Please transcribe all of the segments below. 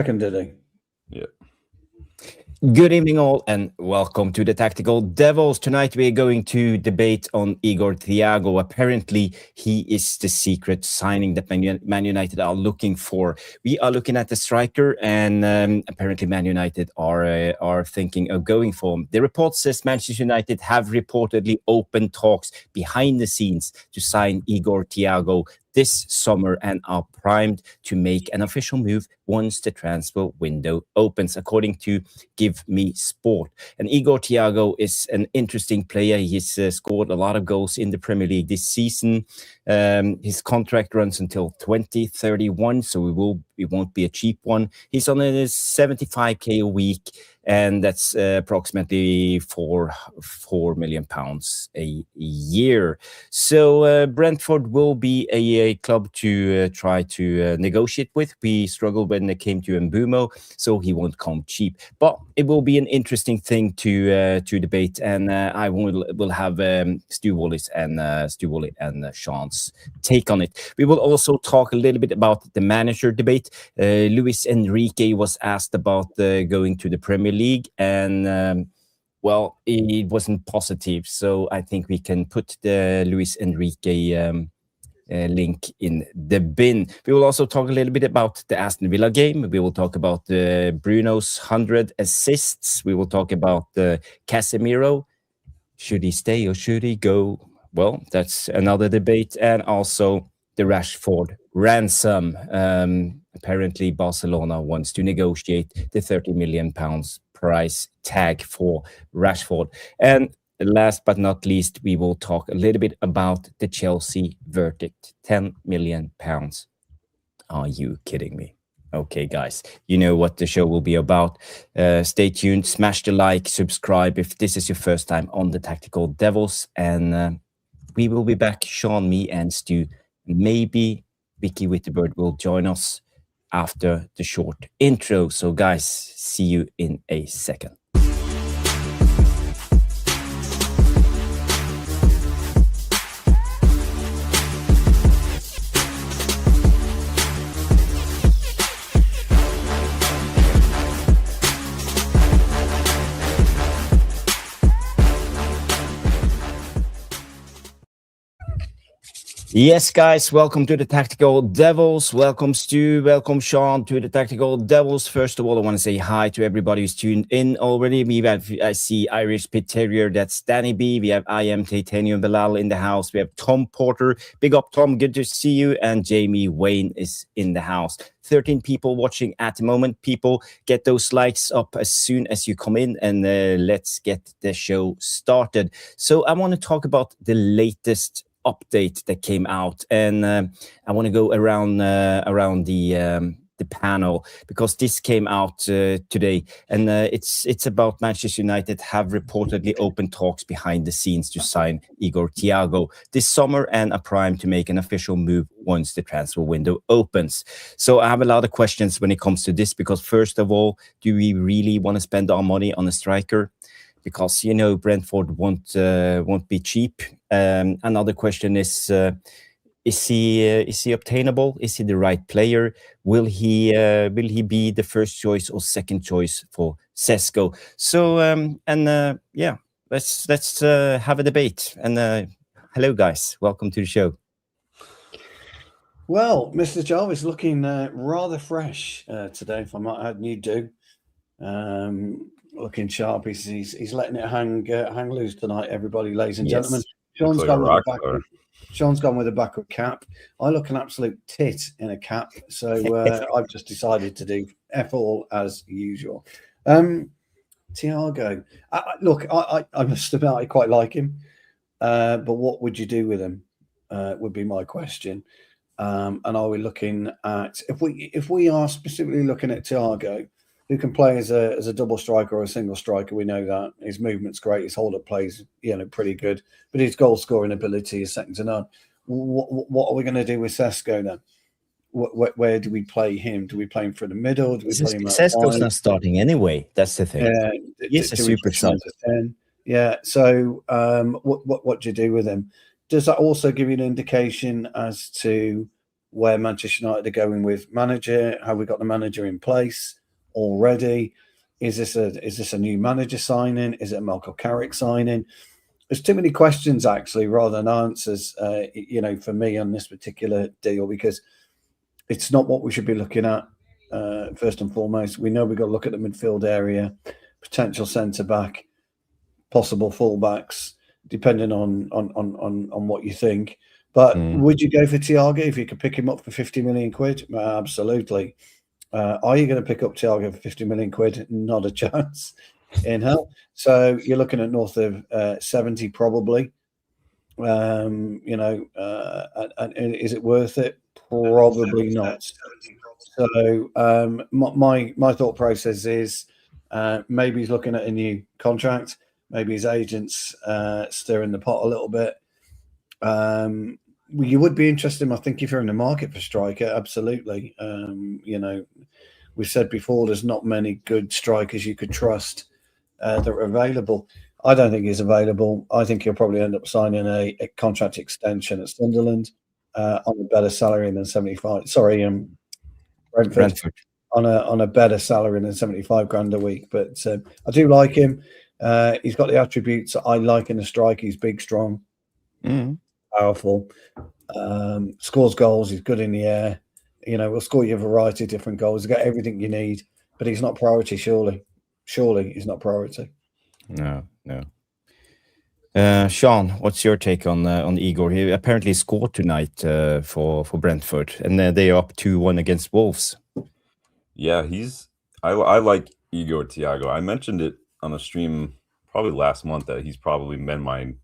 Did he? Yeah. Good evening all and welcome to the Tactical Devils. Tonight we are going to debate on Igor Thiago. Apparently he is the secret signing that Man United are looking for. We are looking at the striker and apparently Man United are thinking of going for him. The report says Manchester United have reportedly opened talks behind the scenes to sign Igor Thiago this summer and are primed to make an official move once the transfer window opens, according to Give Me Sport. And Igor Thiago is an interesting player. He's scored a lot of goals in the Premier League this season. His contract runs until 2031, so it won't be a cheap one. He's on a 75k a week, and that's approximately £4 million a year. So Brentford will be a club to try to negotiate with. We struggled when it came to Mbumo, so he won't come cheap. But it will be an interesting thing to debate, and I will have Stu Woolley and Sean's take on it. We will also talk a little bit about the manager debate. Luis Enrique was asked about going to the Premier League, and well, it wasn't positive, so I think we can put the Luis Enrique link in the bin. We will also talk a little bit about the Aston Villa game. We will talk about Bruno's 100 assists. We will talk about Casemiro. Should he stay or should he go? Well, that's another debate. And also the Rashford ransom. Apparently Barcelona wants to negotiate the £30 million price tag for Rashford. And last but not least, we will talk a little bit about the Chelsea verdict. £10 million. Are you kidding me? Okay, guys, you know what the show will be about. Stay tuned, smash the like, subscribe if this is your first time on the Tactical Devils. And we will be back, Sean, me, and Stu. Maybe Vicky Whitterbird will join us after the short intro. So, guys, see you in a second. Yes, guys, welcome to the Tactical Devils. Welcome, Stu. Welcome, Sean, to the Tactical Devils. First of all, I want to say hi to everybody who's tuned in already. I see Irish Pit Terrier, that's Danny B. We have I Am Titanium Bilal in the house. We have Tom Porter. Big up, Tom. Good to see you. And Jamie Wayne is in the house. 13 people watching at the moment. People, get those likes up as soon as you come in, and let's get the show started. So I want to talk about the latest update that came out, and I want to go around the panel because this came out today, and it's about Manchester United have reportedly opened talks behind the scenes to sign Igor Thiago this summer and are primed to make an official move once the transfer window opens. So I have a lot of questions when it comes to this, because first of all, do we really want to spend our money on a striker? Because, you know, Brentford won't be cheap. Another question is he obtainable? Is he the right player? Will he be the first choice or second choice for Sesko? So yeah, let's have a debate. And hello, guys, welcome to the show. Well, Mr. Jarvis looking rather fresh today, if I might add. You do. Looking sharp. He's letting it hang loose tonight, everybody, ladies and gentlemen. Sean's gone with a backward cap. I look an absolute tit in a cap, so I've just decided to do F all as usual. Thiago, look, I must admit I quite like him, but what would you do with him? Would be my question. And are we looking at, if we are specifically looking at Thiago, who can play as a double striker or a single striker? We know that his movement's great, his hold-up plays, pretty good, but his goal-scoring ability is second to none. What are we going to do with Sesko then? Where do we play him? Do we play him through the middle? Do we play him? Sesko's not starting anyway. That's the thing. He's a super sub. Yeah. So what do you do with him? Does that also give you an indication as to where Manchester United are going with manager. Have we got the manager in place already? Is this a new manager signing? Is it a Michael Carrick signing? There's too many questions actually, rather than answers. For me on this particular deal, because it's not what we should be looking at. First and foremost, we know we've got to look at the midfield area, potential centre back, possible fullbacks, depending on what you think. But would you go for Thiago if you could pick him up for 50 million quid? Absolutely. Are you going to pick up Thiago for 50 million quid? Not a chance in hell. So you're looking at north of 70 probably. And is it worth it? Probably not. So my thought process is maybe he's looking at a new contract. Maybe his agent's stirring the pot a little bit. You would be interested, I think, if you're in the market for striker. Absolutely. We've said before, there's not many good strikers you could trust that are available. I don't think he's available. I think he'll probably end up signing a contract extension at Sunderland on a better salary than 75. Sorry, Brentford. On a better salary than 75 grand a week. But I do like him. He's got the attributes I like in a striker. He's big, strong, powerful, scores goals. He's good in the air. Will score you a variety of different goals. He's got everything you need, but he's not priority. Surely he's not priority. No. Sean, what's your take on Igor? He apparently scored tonight for Brentford, and they are up 2-1 against Wolves. Yeah, I like Igor Thiago. I mentioned it on a stream probably last month that he's probably been my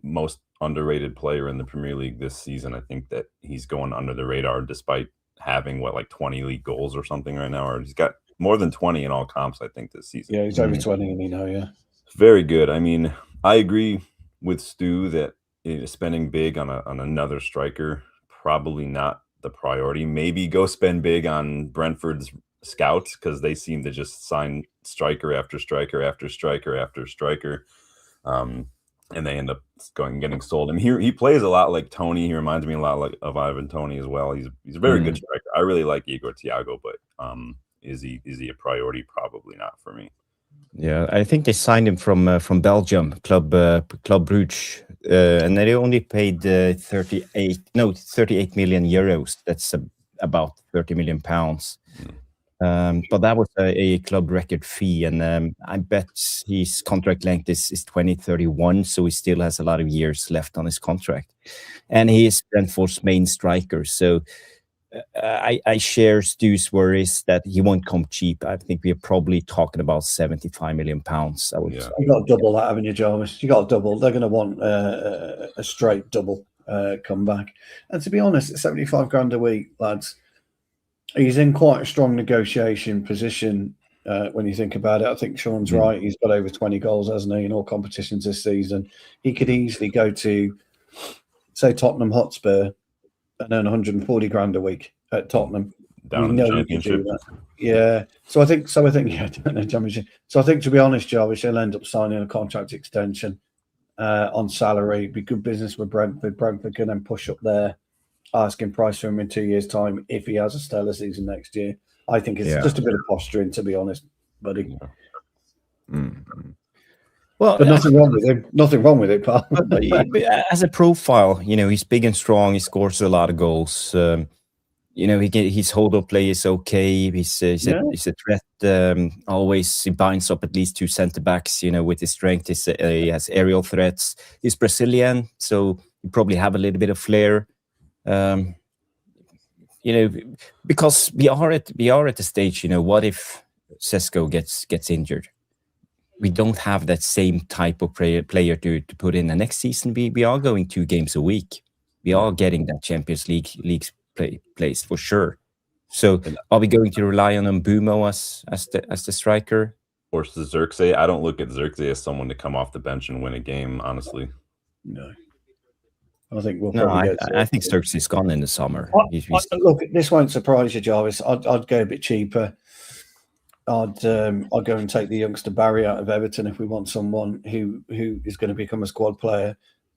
most underrated player in the Premier League this season. I think that he's going under the radar despite having 20 league goals or something right now, or he's got more than 20 in all comps, I think, this season. Yeah, he's over 20 in now, yeah. Very good. I mean, I agree with Stu that spending big on another striker, probably not the priority. Maybe go spend big on Brentford's scouts, because they seem to just sign striker after striker after striker after striker. And they end up getting sold. I mean, he plays a lot like Tony. He reminds me a lot of Ivan Toney as well. He's a very good striker. I really like Igor Thiago, but is he a priority? Probably not for me. Yeah, I think they signed him from Belgium, Club Brugge, and they only paid 38 million euros. That's about 30 million pounds. But that was a club record fee, and I bet his contract length is 2031, so he still has a lot of years left on his contract. And he is Brentford's main striker, so I share Stu's worries that he won't come cheap. I think we're probably talking about 75 million pounds. I would say. You got to double that, haven't you, Jarvis? You got to double. They're going to want a straight double comeback. And to be honest, at 75 grand a week, lads, he's in quite a strong negotiation position when you think about it. I think Sean's right. He's got over 20 goals, hasn't he, in all competitions this season. He could easily go to, say, Tottenham Hotspur and earn 140 grand a week at Tottenham. Down in the Championship. Yeah. So I think, down in the Championship. So I think, to be honest, Jarvis, he'll end up signing a contract extension on salary. Be good business with Brentford. Brentford can then push up their asking price for him in 2 years' time if he has a stellar season next year. I think it's just a bit of posturing, to be honest, buddy. Well, but nothing wrong with him. Nothing wrong with it, pal. But as a profile, he's big and strong. He scores a lot of goals. His hold-up play is okay. He's a threat. Always he binds up at least two centre backs. With his strength, he has aerial threats. He's Brazilian, so he probably have a little bit of flair. Because we are at the stage. What if Sesko gets injured? We don't have that same type of player to put in. The next season, we are going 2 games a week. We are getting that Champions League place for sure. So, are we going to rely on Mbumo as the striker? Or Zirkzee? I don't look at Zirkzee as someone to come off the bench and win a game, honestly. No. I think we'll probably I think Zirkzee's gone in the summer. Look, this won't surprise you, Jarvis. I'd go a bit cheaper. I'd go and take the youngster Barry out of Everton if we want someone who is going to become a squad player,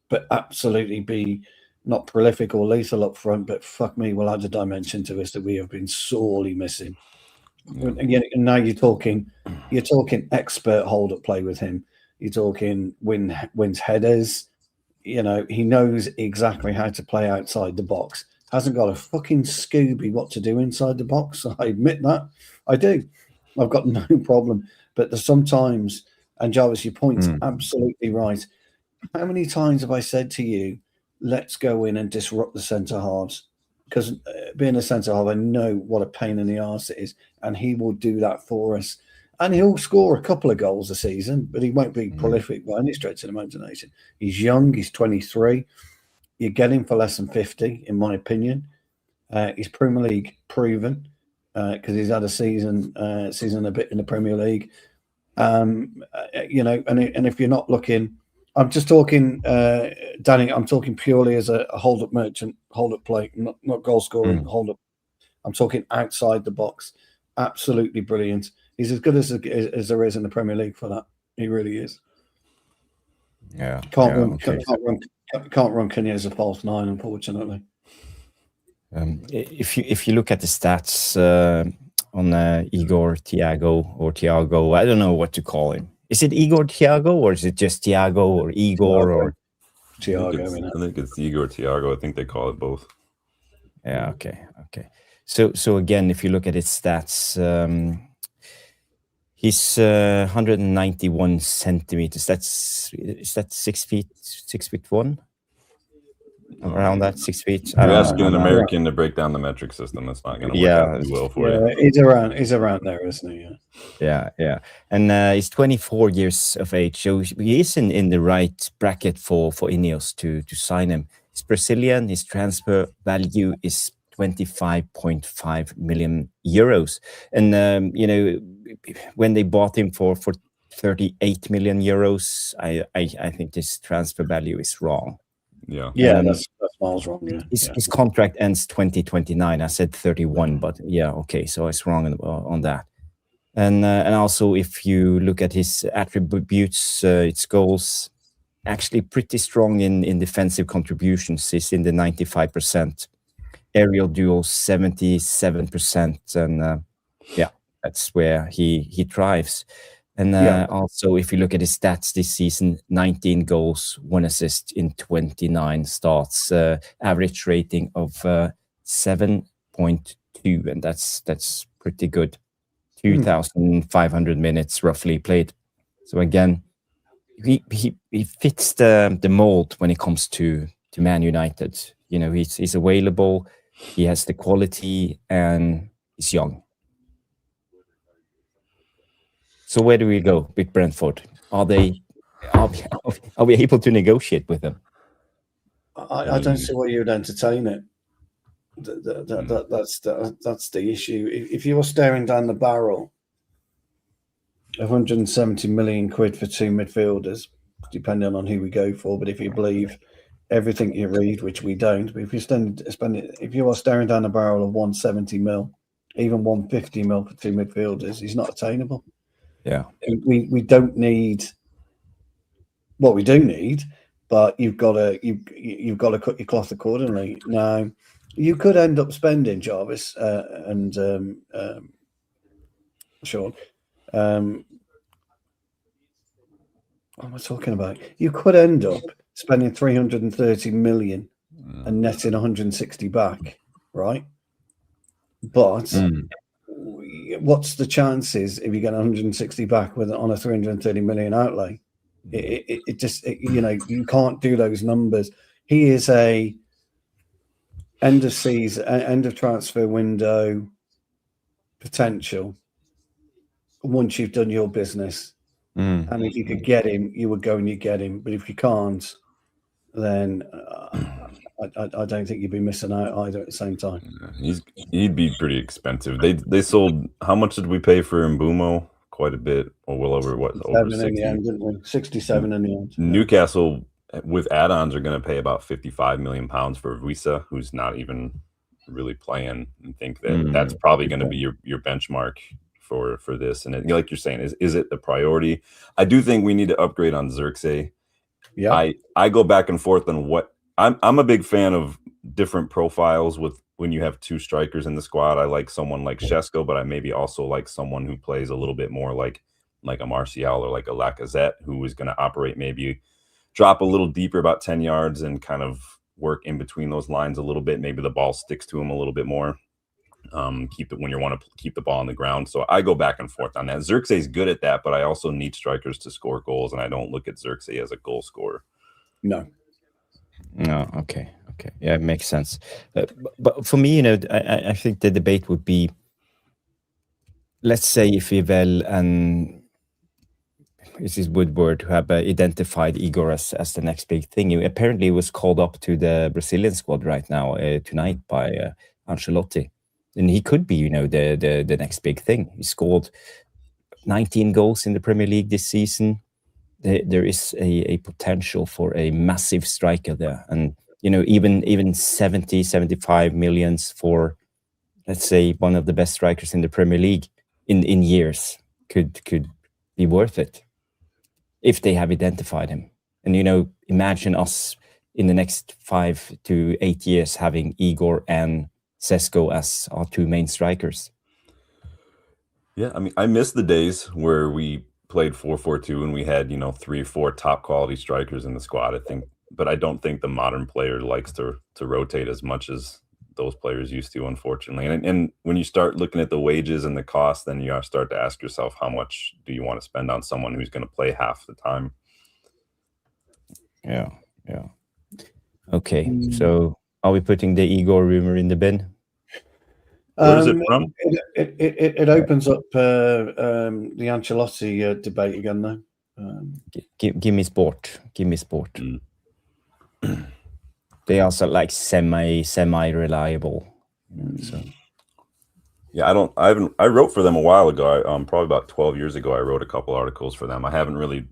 but absolutely be not prolific or lethal up front, but fuck me, will add a dimension to us that we have been sorely missing. Yeah. And now you're talking expert hold up play with him. You're talking wins headers. You know, he knows exactly how to play outside the box. Hasn't got a fucking Scooby what to do inside the box. I admit that. I do. I've got no problem. But there's sometimes, and Jarvis, your point's absolutely right. How many times have I said to you, let's go in and disrupt the centre halves? Because being a centre half, I know what a pain in the arse it is, and he will do that for us. And he'll score a couple of goals a season, but he won't be prolific by any stretch of the imagination. He's young, he's 23. You get him for less than 50, in my opinion. He's Premier League proven because he's had a season a bit in the Premier League. You know, and if you're not looking, I'm just talking, Danny, I'm talking purely as a hold-up merchant, hold-up play, not goal-scoring, hold-up. I'm talking outside the box. Absolutely brilliant. He's as good as there is in the Premier League for that. He really is. Yeah. Can't run Kanye as a false nine, unfortunately. If you look at the stats on Igor Thiago or Thiago, I don't know what to call him. Is it Igor Thiago or is it just Thiago or Igor or Thiago? I think it's Igor Thiago. I think they call it both. Yeah. Okay. So again, if you look at his stats, he's 191 centimeters. Is that 6 feet? 6'1"? Around that 6 feet. You're asking an American to break down the metric system. That's not going to work out well for you. He's around there, isn't he? Yeah. And he's 24 years of age, so he is in the right bracket for Ineos to sign him. He's Brazilian. His transfer value is 25.5 million euros, and you know, when they bought him for 38 million euros, I think this transfer value is wrong. Yeah, that's miles wrong. Yeah. His contract ends 2029. I said 31, but yeah, okay, so it's wrong on that. And also, if you look at his attributes, its goals, actually pretty strong in defensive contributions. He's in the 95%. Aerial duels 77%, and that's where he thrives. And also, if you look at his stats this season, 19 goals, 1 assist in 29 starts, average rating of 7.2, and that's pretty good. 2,500 minutes roughly played. So again, he fits the mold when it comes to Man United. You know, he's available, he has the quality, and he's young. So where do we go with Brentford? Are we able to negotiate with them? I don't see why you would entertain it. That's the issue. If you were staring down the barrel of 170 million quid for 2 midfielders, depending on who we go for, but if you believe everything you read, which we don't, but if you are staring down the barrel of 170 mil, even 150 mil for 2 midfielders, he's not attainable. Yeah, we don't need what we do need, but you've got to cut your cloth accordingly. Now, you could end up spending, Jarvis and Sean. What am I talking about? You could end up spending 330 million and netting 160 back, right? But what's the chances if you get 160 back on a 330 million outlay? It just you know, you can't do those numbers. He is a end of season, end of transfer window potential once you've done your business. And if you could get him, you would go and you get him. But if you can't, then I don't think you'd be missing out either at the same time. He'd be pretty expensive. They sold, how much did we pay for Mbumo? Quite a bit, or well over what? Over 60 in the end, didn't we? 67 in the end. Newcastle with add-ons are going to pay about 55 million pounds for Visa, who's not even really playing. And think that that's probably going to be your benchmark for this. And like you're saying, is it the priority? I do think we need to upgrade on Xerxes. Yeah, I go back and forth on what I'm a big fan of different profiles with when you have two strikers in the squad. I like someone like Šeško, but I maybe also like someone who plays a little bit more like a Martial or like a Lacazette, who is going to operate, maybe drop a little deeper, about 10 yards, and kind of work in between those lines a little bit. Maybe the ball sticks to him a little bit more. Keep it when you want to keep the ball on the ground. So I go back and forth on that. Xerxes is good at that, but I also need strikers to score goals, and I don't look at Xerxes as a goal scorer. No. Okay. Yeah, it makes sense. But for me, I think the debate would be, let's say if Ivel and this is Woodward who have identified Igor as the next big thing. He apparently was called up to the Brazilian squad right now tonight by Ancelotti, and he could be, the next big thing. He scored 19 goals in the Premier League this season. There is a potential for a massive striker there, and even 70-75 millions for, let's say, one of the best strikers in the Premier League in years could be worth it if they have identified him. And imagine us in the next 5 to 8 years having Igor and Šeško as our two main strikers. Yeah, I mean, I miss the days where we played 4-4-2 and we had 3 or 4 top quality strikers in the squad. But I don't think the modern player likes to rotate as much as those players used to, unfortunately. And when you start looking at the wages and the cost, then you start to ask yourself, how much do you want to spend on someone who's going to play half the time? Yeah. Okay, so are we putting the Igor rumor in the bin? Where is it from? It opens up the Ancelotti debate again, though. Give me sport. They also like semi reliable. So. Yeah, I wrote for them a while ago. Probably about 12 years ago, I wrote a couple articles for them. I haven't really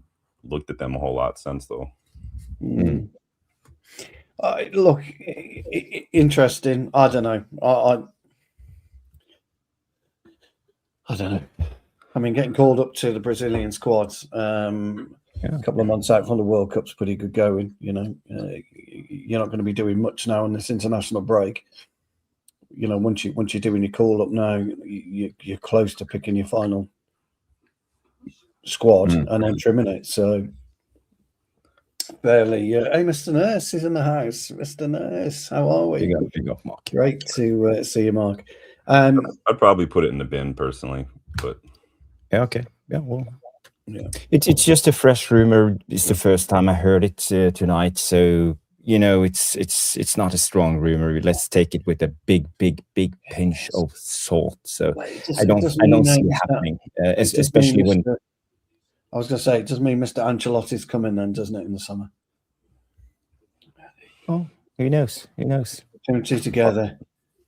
looked at them a whole lot since, though. Look, interesting. I don't know. I don't know. I mean, getting called up to the Brazilian squads a couple of months out from the World Cup's pretty good going. You're not going to be doing much now on this international break. Once you're doing your call up now, you're close to picking your final squad and then trimming it. So barely. Hey, Mr. Nurse is in the house. Mr. Nurse, how are we? Big up, Mark. Great to see you, Mark. I'd probably put it in the bin personally, but yeah, okay, yeah, well, yeah, it's just a fresh rumor. It's the first time I heard it tonight, so it's not a strong rumor. Let's take it with a big pinch of salt. So I don't see it happening, especially when. I was going to say, it does mean Mr. Ancelotti's coming then, doesn't it, in the summer? Oh, who knows? Two and two together.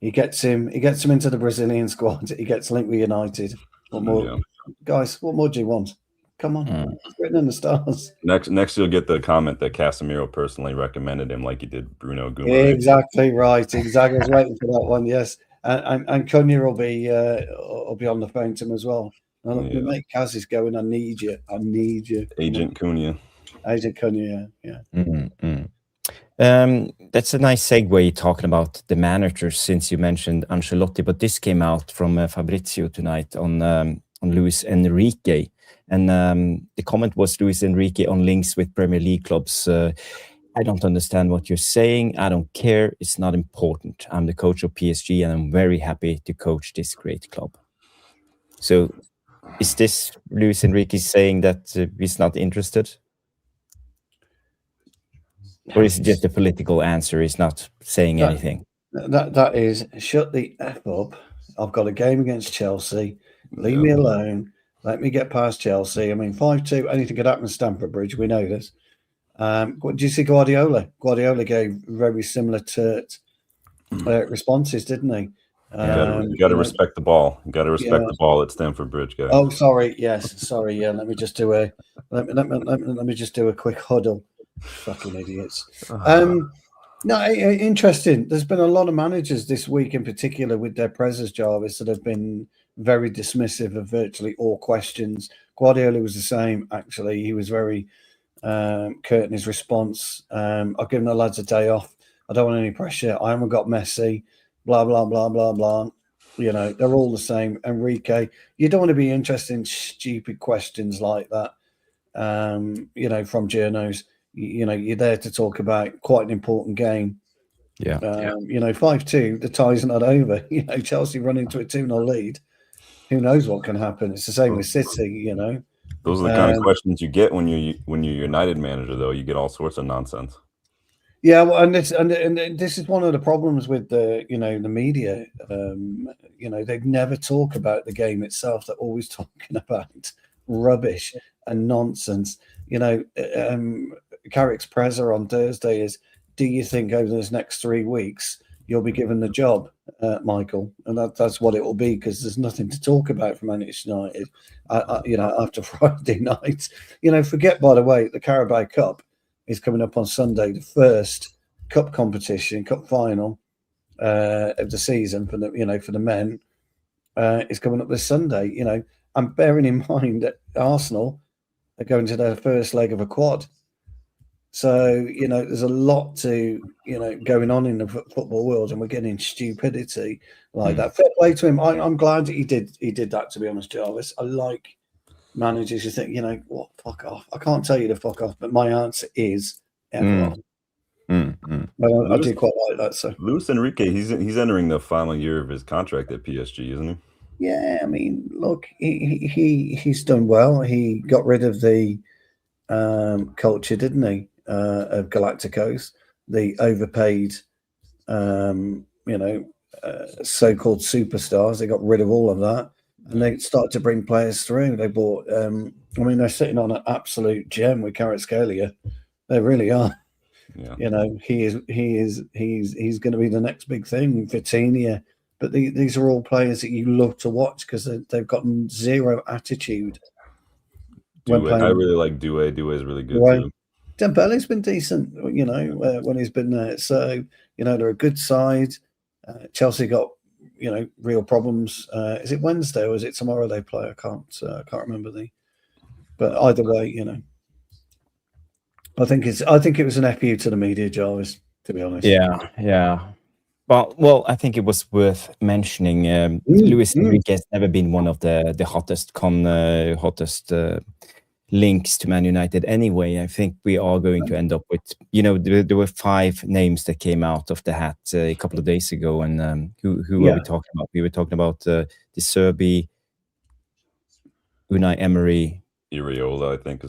He gets him into the Brazilian squad. He gets linked with United. What more, guys? What more do you want? Come on, it's written in the stars. Next, you'll get the comment that Casemiro personally recommended him, like he did Bruno Guimaraes. Exactly right. Exactly. I was waiting for that one. Yes, and Cunha will be on the phone to him as well. Mate, Kaz is going. I need you. Agent Cunha. Yeah. That's a nice segue talking about the managers, since you mentioned Ancelotti, but this came out from Fabrizio tonight on Luis Enrique, and the comment was Luis Enrique on links with Premier League clubs. I don't understand what you're saying. I don't care. It's not important. I'm the coach of PSG and I'm very happy to coach this great club. So is this Luis Enrique saying that he's not interested? Or is it just a political answer? He's not saying anything. That is, shut the F up. I've got a game against Chelsea. Leave me alone. Let me get past Chelsea. I mean, 5-2, anything could happen at Stamford Bridge. We know this. Do you see Guardiola? Guardiola gave very similar responses, didn't he? You got to respect the ball. You got to respect the ball at Stamford Bridge, guys. Oh, sorry. Yes, sorry. Yeah, let me just do a quick huddle. Fucking idiots. No, interesting. There's been a lot of managers this week, in particular with their presses, Jarvis, that have been very dismissive of virtually all questions. Guardiola was the same. Actually, he was very Kurt and his response. I've given the lads a day off. I don't want any pressure. I haven't got Messi. Blah blah blah blah blah. You know, they're all the same. Enrique, you don't want to be interested in stupid questions like that. You know, from journos. You know, you're there to talk about quite an important game. Yeah. You know, 5-2, the tie's not over. You know, Chelsea run into a 2-0 lead. Who knows what can happen? It's the same with City, you know. Those are the kind of questions you get when you're United manager, though. You get all sorts of nonsense. Yeah, well, and this is one of the problems with the the media. You know, they never talk about the game itself. They're always talking about rubbish and nonsense. You know, Carrick's presser on Thursday is, do you think over this next 3 weeks you'll be given the job, Michael? And that's what it will be, because there's nothing to talk about for Manchester United. You know, after Friday night. You know, forget, by the way, the Carabao Cup is coming up on Sunday, the first cup competition, cup final of the season for the men is coming up this Sunday. You know, I'm bearing in mind that Arsenal are going to their first leg of a quad. So, you know, there's a lot to, going on in the football world, and we're getting stupidity like that. Fair play to him. I'm glad that he did that, to be honest, Jarvis. I like managers who think, what, fuck off. I can't tell you to fuck off, but my answer is F off. Well, I do quite like that. So Luis Enrique, he's entering the final year of his contract at PSG, isn't he? Yeah, I mean, look, he's done well. He got rid of the culture, didn't he, of Galacticos, the overpaid, so-called superstars. They got rid of all of that, and they started to bring players through. They bought, they're sitting on an absolute gem with Kvaratskhelia. They really are. Yeah. You know, he's going to be the next big thing. Vitinha. But these are all players that you love to watch because they've gotten zero attitude. I really like Doué. Doué is really good too. Dembele's been decent, when he's been there. So, they're a good side. Chelsea got, real problems. Is it Wednesday or is it tomorrow they play? I can't remember but either way, I think it was an FU to the media, Jarvis, to be honest. Yeah. Well, I think it was worth mentioning. Luis Enrique has never been one of the hottest links to Man United anyway. I think we are going to end up with, there were 5 names that came out of the hat a couple of days ago. And who were we talking about? We were talking about De Zerbi, Unai Emery, Iraola, I think.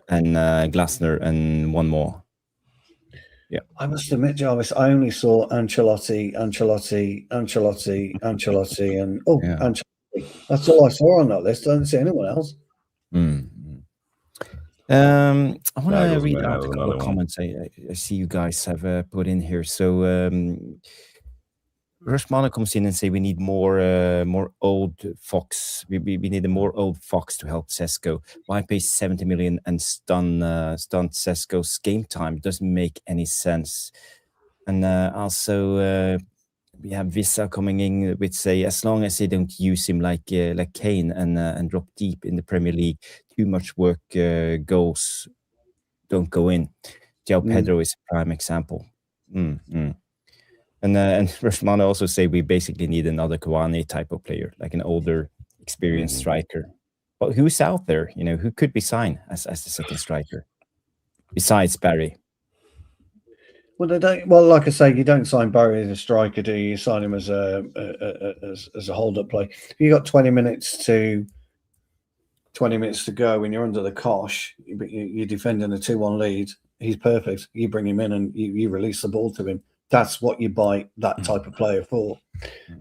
And Glasner, and one more. Yeah, I must admit, Jarvis, I only saw Ancelotti, and Ancelotti. Ancelotti. That's all I saw on that list. I didn't see anyone else. I want to read out a couple of comments I see you guys have put in here. So Rushmana comes in and say we need more old fox. We need a more old fox to help Sesko. Why pay 70 million and stunt Sesko's game time? Doesn't make any sense. And also we have Vissa coming in with say, as long as they don't use him like Kane and drop deep in the Premier League, too much work goals don't go in. João Pedro is a prime example. And Rashmana also say we basically need another Cavani type of player, like an older, experienced striker. But who's out there? Who could be signed as the second striker besides Barry? Well, they don't. Well, like I say, you don't sign Barry as a striker, do you? You sign him as a hold-up play. If you got 20 minutes to go, and you're under the cosh, you're defending a 2-1 lead. He's perfect. You bring him in and you release the ball to him. That's what you buy that type of player for.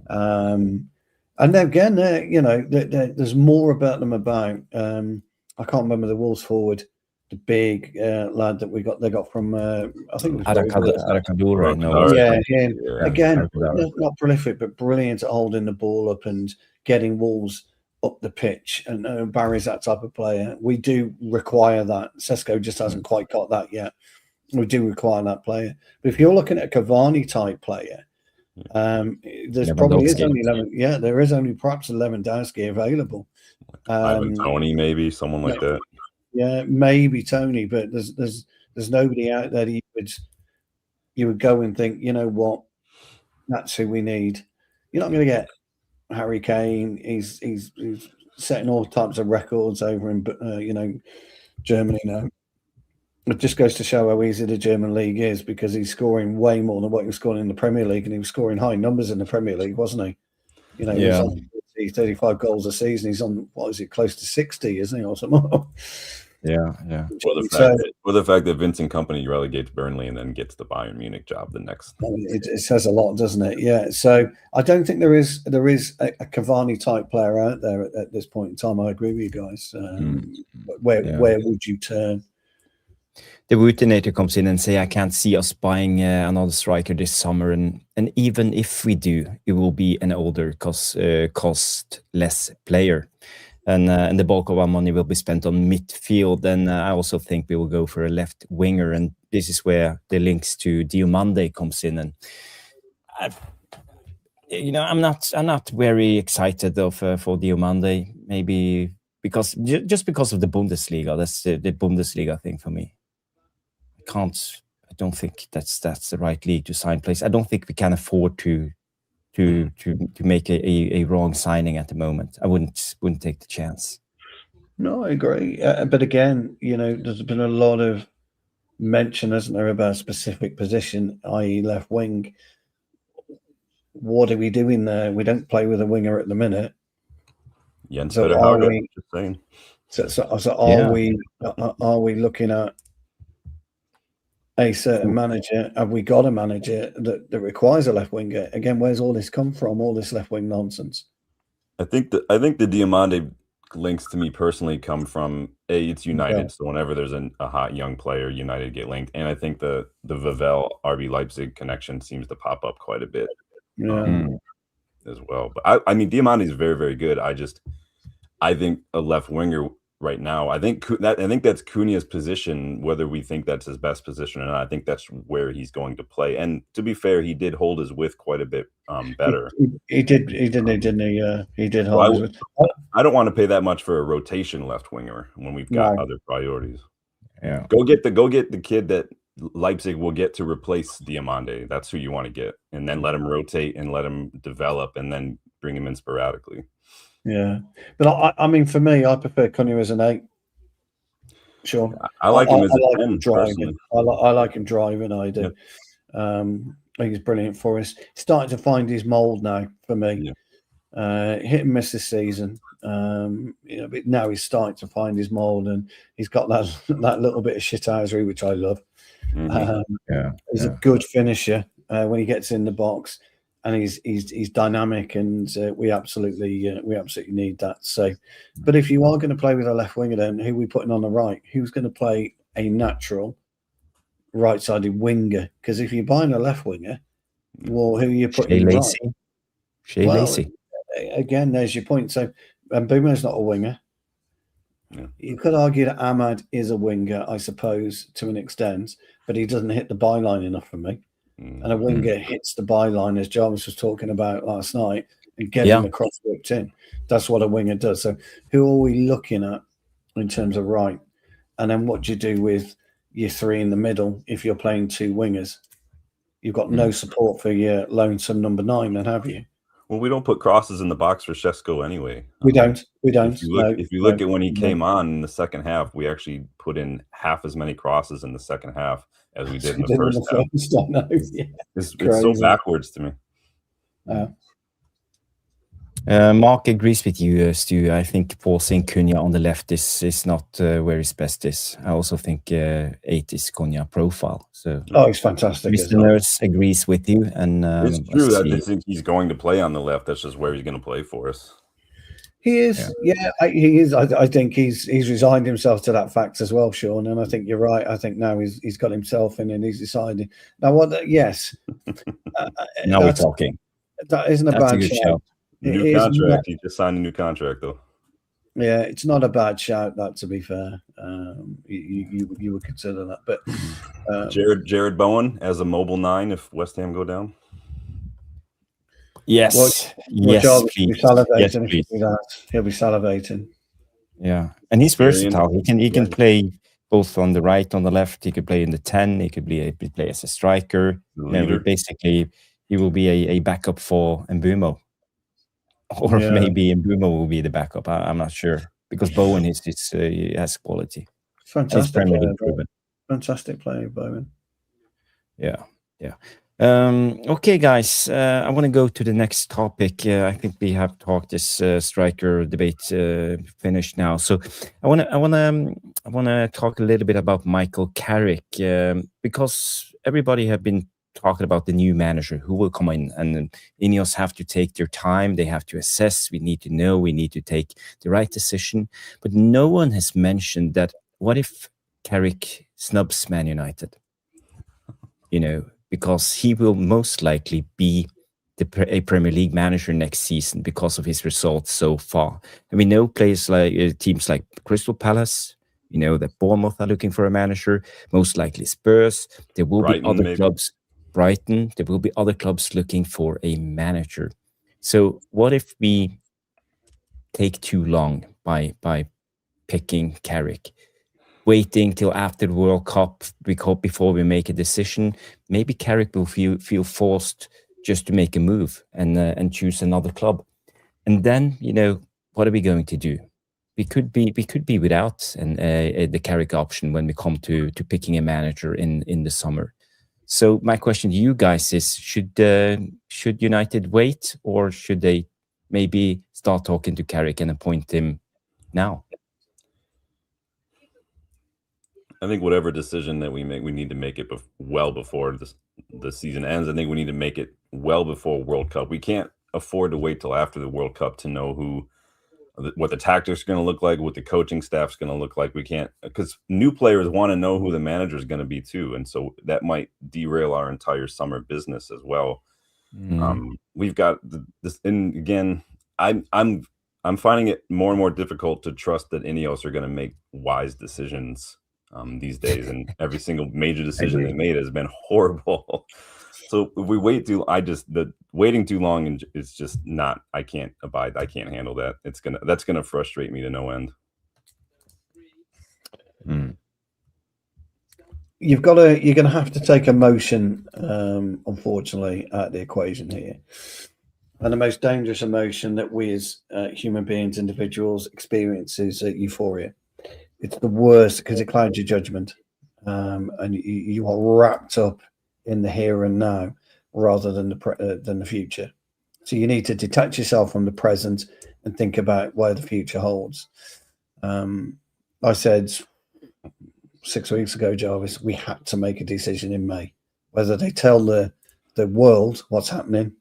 And then again, there's more about them about. I can't remember the Wolves forward, the big lad that they got from. I think it was Arakadura. Again, not prolific, but brilliant at holding the ball up and getting Wolves up the pitch. And Barry's that type of player. We do require that. Sesko just hasn't quite got that yet. We do require that player. But if you're looking at a Cavani type player, there's probably is only 11. Yeah, there is only perhaps 11 Lewandowski available. Ivan Toney, maybe someone like that. Yeah, maybe Tony, but there's nobody out there that you would go and think, you know what, that's who we need. You're not going to get Harry Kane. He's setting all types of records over in Germany now. It just goes to show how easy the German league is, because he's scoring way more than what he was scoring in the Premier League, and he was scoring high numbers in the Premier League, wasn't he? He was on 35 goals a season. He's on, what is it, close to 60, isn't he, or something? Yeah. Or the fact that Vincent Kompany relegates Burnley and then gets the Bayern Munich job the next. It says a lot, doesn't it? Yeah. So I don't think there is a Cavani type player out there at this point in time. I agree with you guys. Where would you turn? The routinator comes in and say, I can't see us buying another striker this summer, and even if we do, it will be an older cost less player, and the bulk of our money will be spent on midfield. And I also think we will go for a left winger, and this is where the links to Diomande comes in. And I'm not very excited for Diomande, maybe because because of the Bundesliga. That's the Bundesliga thing for me. I don't think that's the right league to sign players. I don't think we can afford to make a wrong signing at the moment. I wouldn't take the chance. No, I agree. But again, there's been a lot of mention, hasn't there, about a specific position, i.e. left wing. What are we doing there? We don't play with a winger at the minute. Jens Federharder, just saying. Are we looking at a certain manager? Have we got a manager that requires a left winger? Again, where's all this come from? All this left wing nonsense. I think the Diomande links to me personally come from it's United. Yeah. So whenever there's a hot young player, United get linked, and I think the Vavell RB Leipzig connection seems to pop up quite a bit as well. But I mean, Diomande is very, very good. I think a left winger right now, I think that's Cunha's position. Whether we think that's his best position or not, I think that's where he's going to play. And to be fair, he did hold his width quite a bit better. He did, didn't he? He did hold his width. I don't want to pay that much for a rotation left winger when we've got other priorities. Yeah, go get the kid that Leipzig will get to replace Diomande. That's who you want to get, and then let him rotate and let him develop, and then bring him in sporadically. Yeah, but I mean, for me, I prefer Cunha as an 8. Sure, I like him as a 10. Driving. I like him driving. I do. Yeah. I think he's brilliant for us. He's starting to find his mould now. For me, hit and miss this season. But now he's starting to find his mould, and he's got that little bit of shithousery, which I love. He's a good finisher when he gets in the box. And he's dynamic, and we absolutely need that. So, but if you are going to play with a left winger, then who are we putting on the right? Who's going to play a natural right-sided winger? Because if you're buying a left winger, well, who are you putting right? Shea Lacey. Again, there's your point. So, Mbeumo's not a winger. Yeah. You could argue that Ahmad is a winger, I suppose, to an extent, but he doesn't hit the byline enough for me. And a winger hits the byline, as Jarvis was talking about last night, and getting him across whipped in. That's what a winger does. So who are we looking at in terms of right? And then what do you do with your 3 in the middle if you're playing 2 wingers? You've got no support for your lonesome number 9, then, have you? Well, we don't put crosses in the box for Šeško anyway. We don't. If you look at when he came on in the second half, we actually put in half as many crosses in the second half as we did in the first half. It's so backwards to me. Mark agrees with you, Stu. I think forcing Cunha on the left is not where his best is. I also think 8 is Cunha profile. So it's fantastic. Mr. Nurse agrees with you, and it's true that I think he's going to play on the left. That's just where he's going to play for us. He is, he is. I think he's resigned himself to that fact as well, Sean. And I think you're right. I think now he's got himself in, and he's decided. Now, yes. Now we're talking. That isn't a bad shout. New contract. He just signed a new contract, though. Yeah, it's not a bad shout. That, to be fair, you would consider that. But Jared Bowen as a mobile 9 if West Ham go down. Yes, yes, please. He'll be salivating. Yeah, and he's Experience. versatile. He can play both on the right, on the left. He could play in the 10. He could play as a striker. Leader. Basically, he will be a backup for Mbumo, or maybe Mbumo will be the backup. I'm not sure, because Bowen he has quality. Fantastic player, proven. Fantastic player, Bowen. Yeah. Okay, guys. I want to go to the next topic. I think we have talked this striker debate finished now. So I want to talk a little bit about Michael Carrick, because everybody have been talking about the new manager who will come in, and Ineos have to take their time. They have to assess. We need to know. We need to take the right decision. But no one has mentioned that. What if Carrick snubs Man United? Because he will most likely be a Premier League manager next season because of his results so far. And we know players like teams like Crystal Palace, that Bournemouth are looking for a manager, most likely Spurs. There will be other clubs, Brighton. There will be other clubs looking for a manager. So what if we take too long by picking Carrick? Waiting till after the World Cup before we make a decision. Maybe Carrick will feel forced just to make a move and choose another club. And then, what are we going to do? We could be without the Carrick option when we come to picking a manager in the summer. So my question to you guys is: should United wait, or should they maybe start talking to Carrick and appoint him now? I think whatever decision that we make, we need to make it well before the season ends. I think we need to make it well before World Cup. We can't afford to wait till after the World Cup to know what the tactics are going to look like, what the coaching staff's going to look like. We can't, because new players want to know who the manager is going to be too, and so that might derail our entire summer business as well. We've got this, and again, I'm finding it more and more difficult to trust that Ineos are going to make wise decisions these days, and every single major decision they made has been horrible. So if we wait waiting too long is just not. I can't handle that. That's gonna frustrate me to no end. You're gonna have to take emotion, unfortunately, out of the equation here. And the most dangerous emotion that we as human beings, individuals, experience is euphoria. It's the worst because it clouds your judgment, and you are wrapped up in the here and now rather than the future. So you need to detach yourself from the present and think about where the future holds. I said 6 weeks ago, Jarvis, we had to make a decision in May, whether they tell the world what's happening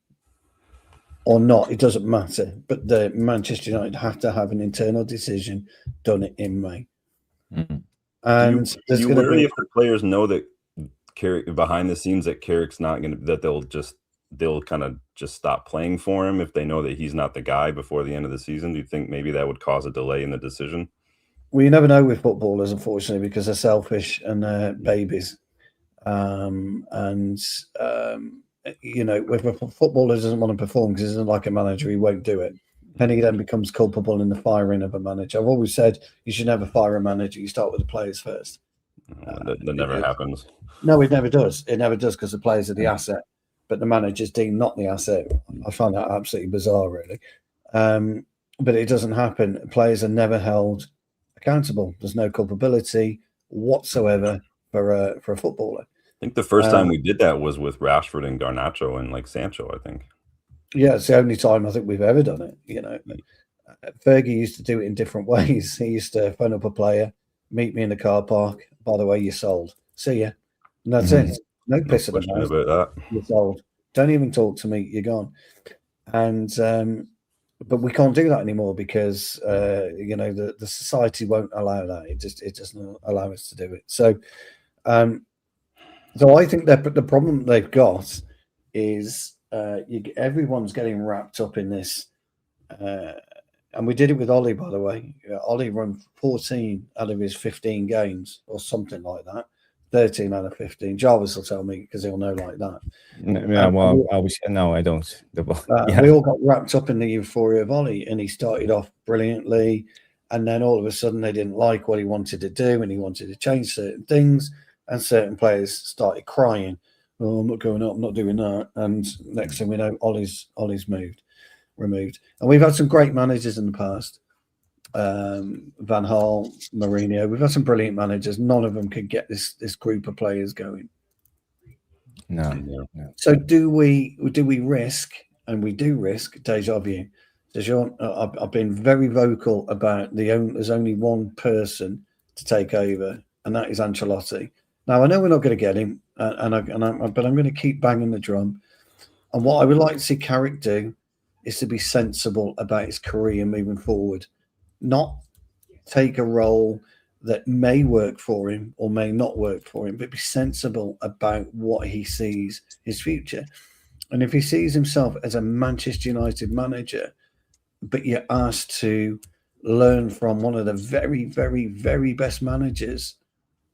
or not. It doesn't matter. But the Manchester United have to have an internal decision done in May. And do you worry if the players know that Carrick behind the scenes that Carrick's not going to, that they'll kind of just stop playing for him if they know that he's not the guy before the end of the season? Do you think maybe that would cause a delay in the decision? Well, you never know with footballers, unfortunately, because they're selfish and they're babies. If a footballer doesn't want to perform because he doesn't like a manager, he won't do it. And he then becomes culpable in the firing of a manager. I've always said you should never fire a manager. You start with the players first. That never happens. No, it never does. It never does, because the players are the asset, but the manager's deemed not the asset. I find that absolutely bizarre, really. But it doesn't happen. Players are never held accountable. There's no culpability whatsoever for a footballer. I think the first time we did that was with Rashford and Garnacho and Sancho, I think. Yeah, it's the only time I think we've ever done it. Fergie used to do it in different ways. He used to phone up a player, meet me in the car park. By the way, you're sold. See ya. And that's it. No piss about that. You're sold. Don't even talk to me. You're gone. And but we can't do that anymore because the society won't allow that. It doesn't allow us to do it. So I think that the problem they've got is everyone's getting wrapped up in this. And we did it with Ollie, by the way. Ollie won 14 out of his 15 games or something like that. 13 out of 15. Jarvis will tell me because he'll know like that. No, I don't. We all got wrapped up in the euphoria of Ollie, and he started off brilliantly. and then all of a sudden they didn't like what he wanted to do, and he wanted to change certain things, and certain players started crying, "Oh, I'm not going up, I'm not doing that." And next thing we know, Ollie's removed. And we've had some great managers in the past. Van Gaal, Mourinho. We've had some brilliant managers. None of them could get this group of players going. No. So do we risk, and we do risk deja vu? I've been very vocal about there's only one person to take over, and that is Ancelotti. Now I know we're not going to get him, but I'm going to keep banging the drum. And what I would like to see Carrick do is to be sensible about his career moving forward, not take a role that may work for him or may not work for him, but be sensible about what he sees his future. And if he sees himself as a Manchester United manager, but you're asked to learn from one of the very, very, very best managers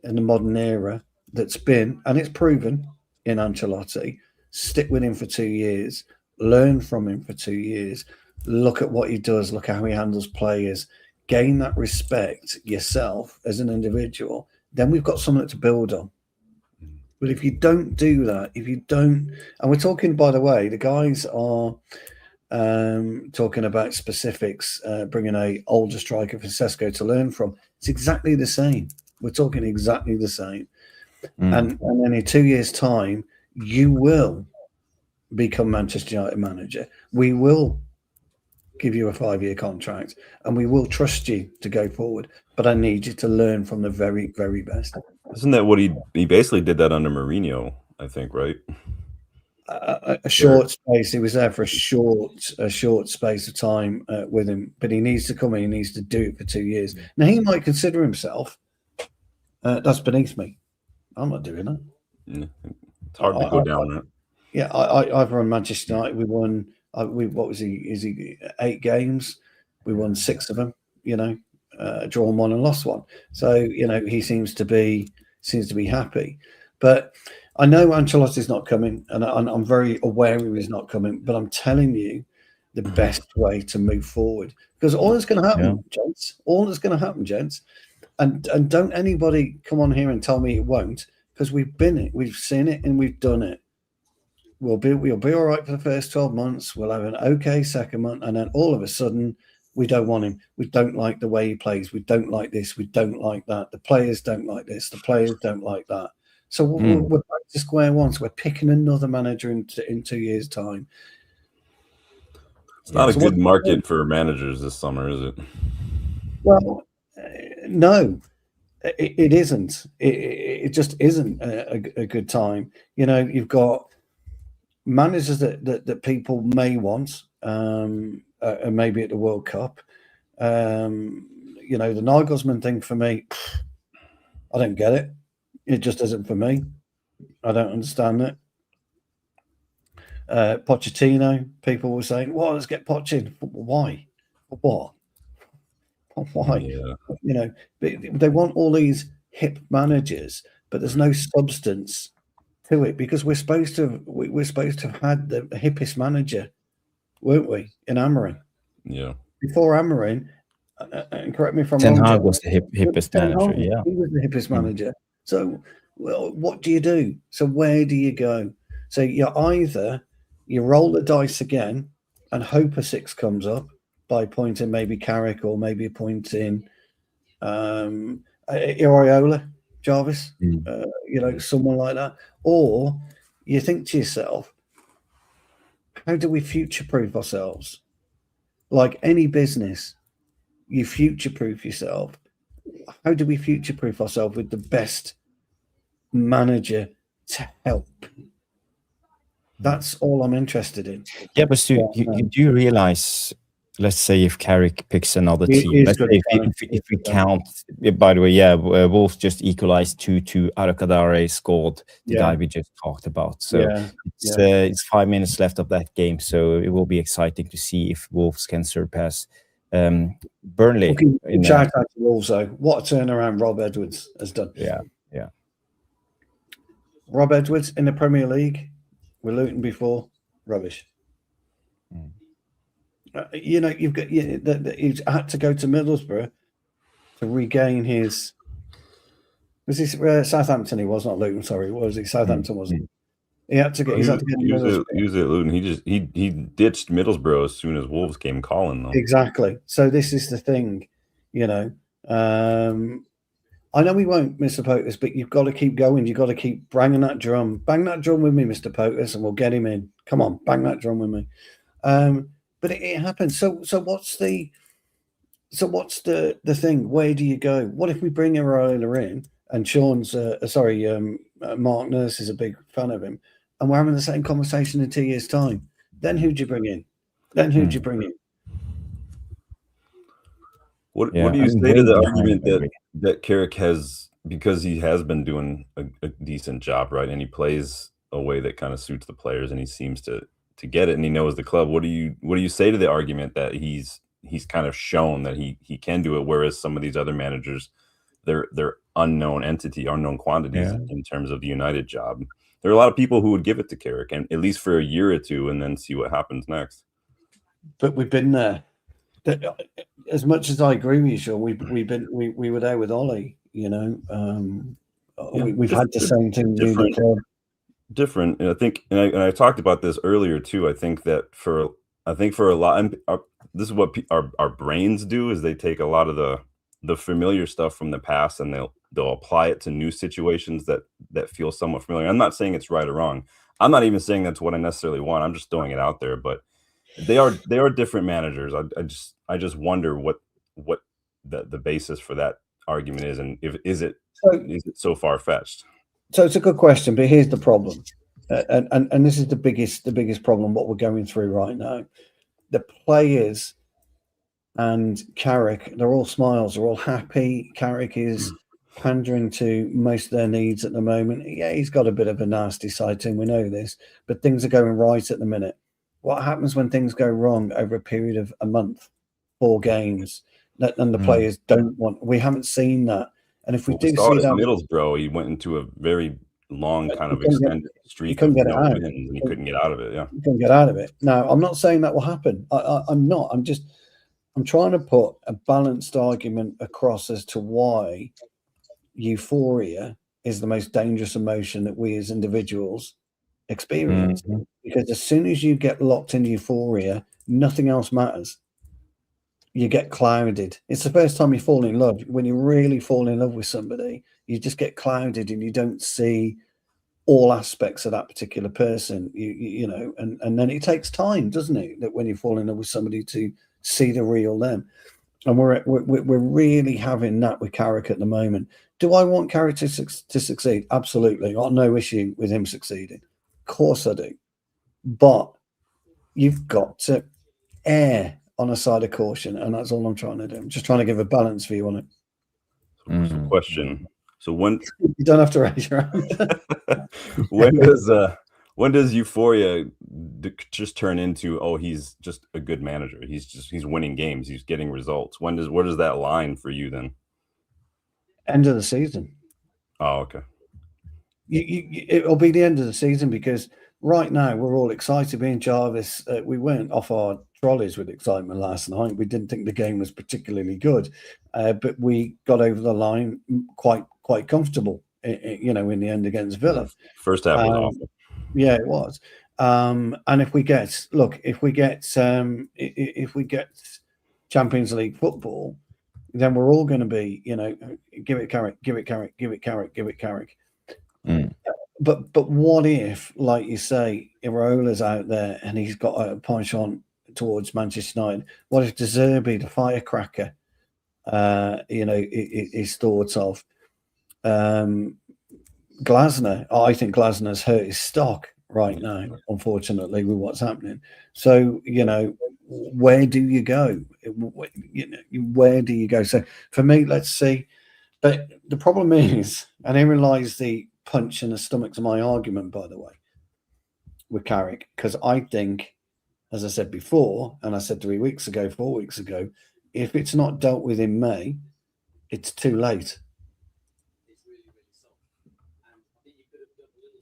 in the modern era that's been, and it's proven in Ancelotti, stick with him for 2 years, learn from him for 2 years, look at what he does, look at how he handles players, gain that respect yourself as an individual, then we've got something to build on. But if you don't do that, and we're talking, by the way, the guys are talking about specifics, bringing a older striker for Sesko to learn from. It's exactly the same. We're talking exactly the same. And then in 2 years' time, you will become Manchester United manager. We will give you a 5-year contract, and we will trust you to go forward. But I need you to learn from the very, very best. Isn't that what he basically did that under Mourinho, I think, right? A short space. He was there for a short space of time with him, but he needs to come in. He needs to do it for 2 years. Now he might consider himself. That's beneath me. I'm not doing that. Yeah. It's hard to go down that. Yeah, I've run Manchester United. We won. What was he? Is he 8 games? We won 6 of them. Drawn 1 and lost 1. So he seems to be happy. But I know Ancelotti's not coming, and I'm very aware he's not coming. But I'm telling you, the best way to move forward, because all that's going to happen, gents. All that's going to happen, gents. And don't anybody come on here and tell me it won't, because we've been it, we've seen it, and we've done it. We'll be all right for the first 12 months. We'll have an okay second month, and then all of a sudden, we don't want him. We don't like the way he plays. We don't like this. We don't like that. The players don't like this. The players don't like that. So we're back to square one. So we're picking another manager in 2 years' time. It's not a good market for managers this summer, is it? Well, no, it isn't. It just isn't a good time. You've got managers that people may want, maybe at the World Cup. The Nagelsmann thing for me, I don't get it. It just isn't for me. I don't understand it. Pochettino, people were saying, "Well, let's get Poch. Why? What? Why?" Yeah. They want all these hip managers, but there's no substance to it, because we're supposed to have had the hippest manager, weren't we, in Amorim? Yeah. Before Amorim, and correct me if I'm Ten wrong, Hag was the hippest manager. Yeah, he was the hippest manager. So, what do you do? So, where do you go? So, you roll the dice again and hope a 6 comes up by appointing maybe Carrick, or maybe appointing Iraola, Jarvis, someone like that. Or you think to yourself, how do we future-proof ourselves? Like any business, you future-proof yourself. How do we future-proof ourselves with the best manager to help? That's all I'm interested in. Yeah, but Stu, you do realize, let's say if Carrick picks another team, let's say if we count, by the way, Wolves just equalized 2-2. Arcadare scored, the guy we just talked about. So it's 5 minutes left of that game. So it will be exciting to see if Wolves can surpass Burnley. Shout out to Wolves, though. What a turnaround Rob Edwards has done. Yeah. Rob Edwards in the Premier League, with Luton before, rubbish. You've got he's had to go to Middlesbrough to regain his. Was this Southampton? He was not Luton. Sorry, was he Southampton? Wasn't he? He had to get. He had to get He was at Luton. He ditched Middlesbrough as soon as Wolves came calling, though. Exactly. So this is the thing, you know. I know we won't, Mr. Potus, but you've got to keep going. You've got to keep banging that drum. Bang that drum with me, Mr. Potus, and we'll get him in. Come on, bang that drum with me. But it happens. So what's the thing? Where do you go? What if we bring Iraola in and Sean's Mark Nurse is a big fan of him, and we're having the same conversation in 2 years' time? Then who'd you bring in? What do you say to the argument that Carrick has, because he has been doing a decent job, right? And he plays a way that kind of suits the players, and he seems to get it, and he knows the club. What do you say to the argument that he's kind of shown that he can do it, whereas some of these other managers, they're unknown quantities in terms of the United job? There are a lot of people who would give it to Carrick, and at least for a year or two, and then see what happens next. But we've been there. As much as I agree with you, Sean, we were there with Ollie. You know, we've had the same thing. Different, and I think, and I talked about this earlier too. I think for a lot, and this is what our brains do: is they take a lot of the familiar stuff from the past, and they'll apply it to new situations that feel somewhat familiar. I'm not saying it's right or wrong. I'm not even saying that's what I necessarily want. I'm just throwing it out there, but they are different managers. I just wonder what the basis for that argument is, and is it so far fetched? So it's a good question, but here's the problem, and this is the biggest problem what we're going through right now. The players and Carrick, they're all smiles, they're all happy. Carrick is pandering to most of their needs at the moment. Yeah, he's got a bit of a nasty side to him, we know this, but things are going right at the minute. What happens when things go wrong over a period of a month, 4 games, and the players don't want? We haven't seen that. And if we do see that, Middlesbrough, he went into a very long kind of extended streak. He couldn't get it out. And he couldn't get out of it. Yeah, he couldn't get out of it. Now, I'm not saying that will happen. I'm not. I'm trying to put a balanced argument across as to why euphoria is the most dangerous emotion that we as individuals experience. Because as soon as you get locked into euphoria, nothing else matters. You get clouded. It's the first time you fall in love. When you really fall in love with somebody, you just get clouded and you don't see all aspects of that particular person. You know, and then it takes time, doesn't it? That when you fall in love with somebody to see the real them. And we're really having that with Carrick at the moment. Do I want Carrick to succeed? Absolutely. I've got no issue with him succeeding. Of course I do. But you've got to err on a side of caution, and that's all I'm trying to do. I'm just trying to give a balance view on it. So question. So when you don't have to raise your hand. when does euphoria just turn into, oh, he's just a good manager, he's winning games, he's getting results? Where does that line for you then? End of the season. Oh, okay. It'll be the end of the season, because right now we're all excited. Me and Jarvis, we weren't off our trolleys with excitement last night. We didn't think the game was particularly good, but we got over the line quite comfortable. You know, in the end against Villa. First half was awful. Yeah, it was. And if we get Champions League football, then we're all going to be, you know, give it Carrick. But what if, like you say, Iraola's out there and he's got a penchant towards Manchester United? What if De Zerbi, the firecracker, you know, is thoughts of? Glasner, I think Glasner's hurt his stock right now, unfortunately, with what's happening. So, you know, where do you go? Where do you go? So for me, let's see. But the problem is, and herein lies the punch in the stomach to my argument, by the way, with Carrick, because I think, as I said before, and I said 4 weeks ago, if it's not dealt with in May, it's too late.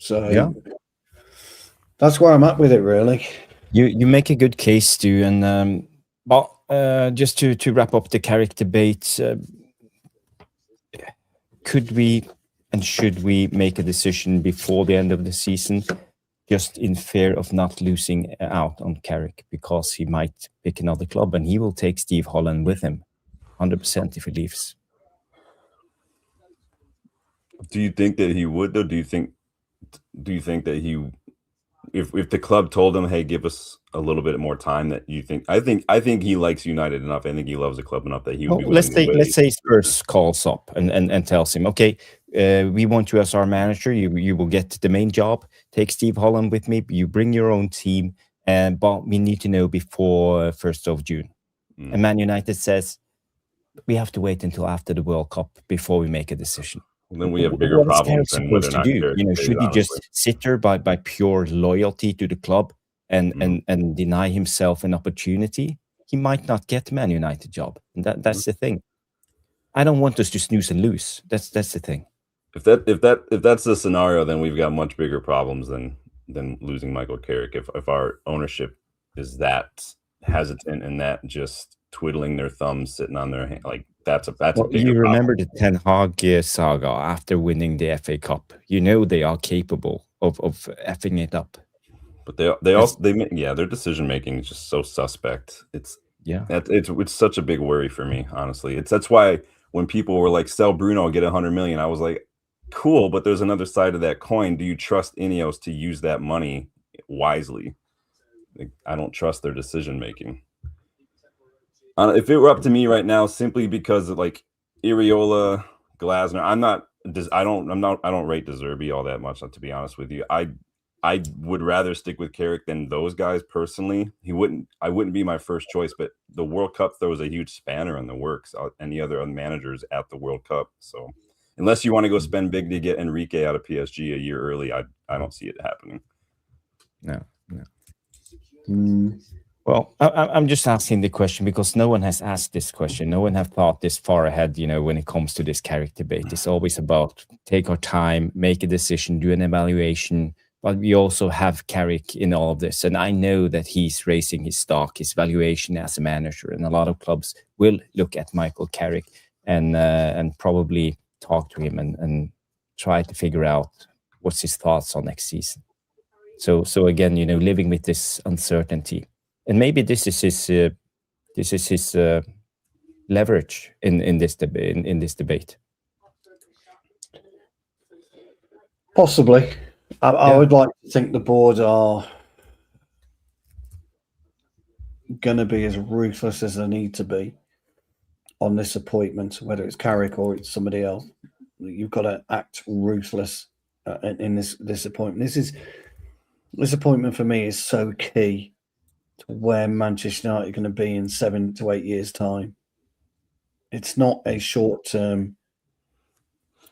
So yeah, that's where I'm at with it, really. You make a good case, Stu, and just to wrap up the Carrick debate, could we and should we make a decision before the end of the season, just in fear of not losing out on Carrick, because he might pick another club and he will take Steve Holland with him 100% if he leaves? Do you think that he would, though? Do you think that he, if the club told him, hey, give us a little bit more time, that you think? I think he likes United enough. I think he loves the club enough that he would be willing to wait. Let's say Spurs calls up and tells him, okay, we want you as our manager. You will get the main job. Take Steve Holland with me. You bring your own team, but we need to know before 1st of June. And Man United says, we have to wait until after the World Cup before we make a decision. And then we have bigger problems than whether or not Carrick stays, should he just sit there by pure loyalty to the club and deny himself an opportunity? He might not get the Man United job, and that's the thing. I don't want us to snooze and lose. That's the thing. If that's the scenario, then we've got much bigger problems than losing Michael Carrick. If our ownership is that hesitant and that just twiddling their thumbs, sitting on their hand, like that's a bigger you remember problem. the Ten Hag saga after winning the FA Cup. You know they are capable of effing it up. But their decision making is just so suspect. It's such a big worry for me, honestly. That's why when people were like, sell Bruno, get 100 million, I was like, cool, but there's another side of that coin. Do you trust Ineos to use that money wisely? Like, I don't trust their decision making. If it were up to me right now, simply because of like Iriola, Glasner, I don't rate De Zerbi all that much, to be honest with you. I would rather stick with Carrick than those guys personally. I wouldn't be my first choice, but the World Cup throws a huge spanner in the works. Any other managers at the World Cup, so unless you want to go spend big to get Enrique out of PSG a year early, I don't see it happening. No. Well, I'm just asking the question because no one has asked this question. No one have thought this far ahead, when it comes to this Carrick debate. It's always about take our time, make a decision, do an evaluation. But we also have Carrick in all of this. And I know that he's raising his stock, his valuation as a manager. And a lot of clubs will look at Michael Carrick and probably talk to him and try to figure out what's his thoughts on next season. So again, living with this uncertainty. And maybe this is his leverage in this debate. Possibly. I would like to think the board are going to be as ruthless as they need to be on this appointment, whether it's Carrick or it's somebody else. You've got to act ruthless in this appointment. This appointment for me is so key to where Manchester United are going to be in 7 to 8 years' time. It's not a short-term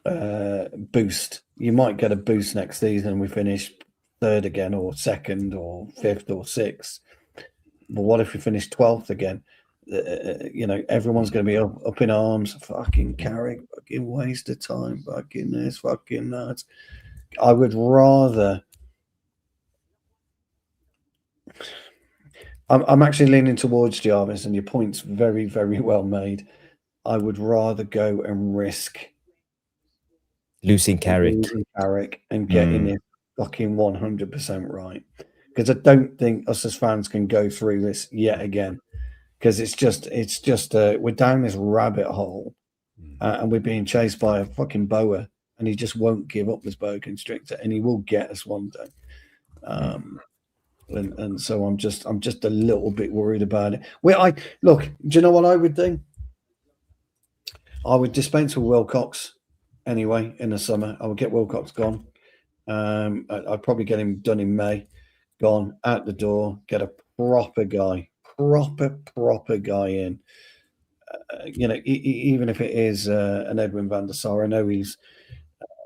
boost. You might get a boost next season and we finish 3rd again or 2nd or 5th or 6th. But what if we finish 12th again? Everyone's going to be up in arms. Fucking Carrick, fucking waste of time, fucking this, fucking that. I would rather... I'm actually leaning towards Jarvis, and your point's very, very well made. I would rather go and risk losing Carrick and getting it fucking 100% right, because I don't think us as fans can go through this yet again, because it's just we're down this rabbit hole and we're being chased by a fucking boa, and he just won't give up, this boa constrictor, and he will get us one day. And so I'm just a little bit worried about it. Do you know what I would do? I would dispense with Wilcox anyway in the summer. I would get Wilcox gone. I'd probably get him done in May, gone out the door. Get a proper guy, proper guy in. Even if it is an Edwin van der Sar. I know he's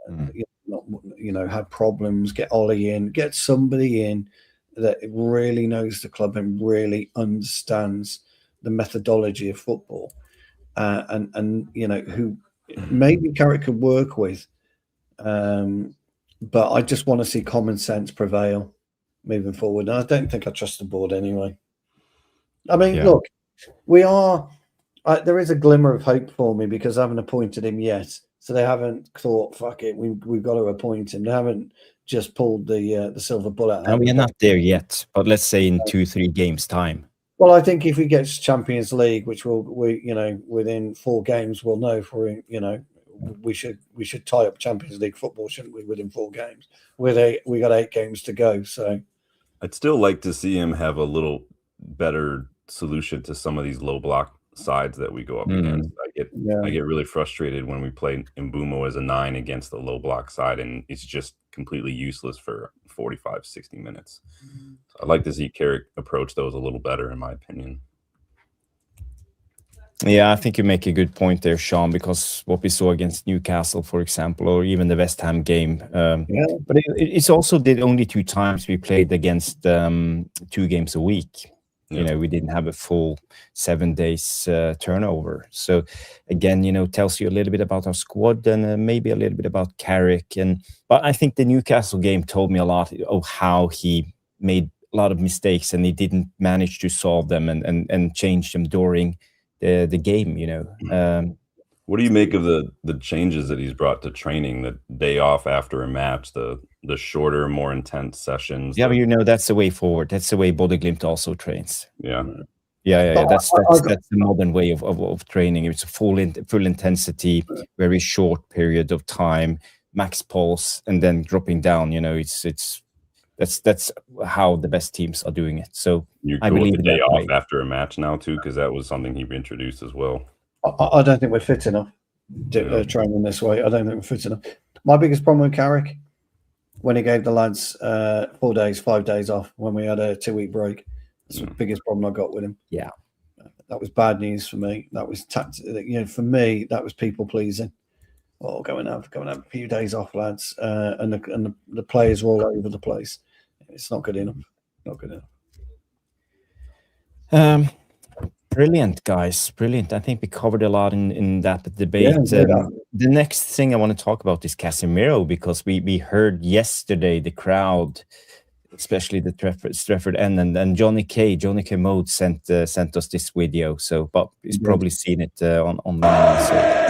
had problems. Get Ollie in. Get somebody in that really knows the club and really understands the methodology of football, and who maybe Carrick could work with, but I just want to see common sense prevail moving forward. And I don't think I trust the board anyway. I mean, look, we are. There is a glimmer of hope for me because I haven't appointed him yet. So they haven't thought, fuck it, we've got to appoint him. They haven't just pulled the silver bullet. And we're not there yet, but let's say in 2-3 games time. Well, I think if he gets Champions League, which within 4 games, we'll know if we're, we should tie up Champions League football, shouldn't we? Within 4 games, we got 8 games to go. So I'd still like to see him have a little better solution to some of these low block sides that we go up against. I get really frustrated when we play Mbeumo as a 9 against the low block side, and it's just completely useless for 45-60 minutes. So I'd like to see Carrick approach those a little better, in my opinion. Yeah, I think you make a good point there, Sean, because what we saw against Newcastle, for example, or even the West Ham game. But it's also the only 2 times we played against 2 games a week. Yeah. We didn't have a full 7 days turnover. So again, tells you a little bit about our squad and maybe a little bit about Carrick. But I think the Newcastle game told me a lot of how he made a lot of mistakes and he didn't manage to solve them and change them during the game. What do you make of the changes that he's brought to training? The day off after a match, the shorter, more intense sessions. Yeah, but that's the way forward. That's the way Glimt also trains. Yeah. That's the modern way of training. It's a full intensity, very short period of time, max pulse, and then dropping down. That's how the best teams are doing it. So I believe the day off after a match now too, because that was something he introduced as well. I don't think we're fit enough training this way. I don't think we're fit enough. My biggest problem with Carrick, when he gave the lads 4 days, 5 days off when we had a 2-week break, that's the biggest problem I got with him. Yeah, that was bad news for me. That was for me, that was people pleasing. Oh, go and have a few days off, lads, and the players were all over the place. It's not good enough. Not good enough. Brilliant, guys. Brilliant. I think we covered a lot in that debate. Yeah. The next thing I want to talk about is Casemiro, because we heard yesterday the crowd, especially the Stretford End and Johnny K Mode sent us this video. So, but he's probably seen it online. So.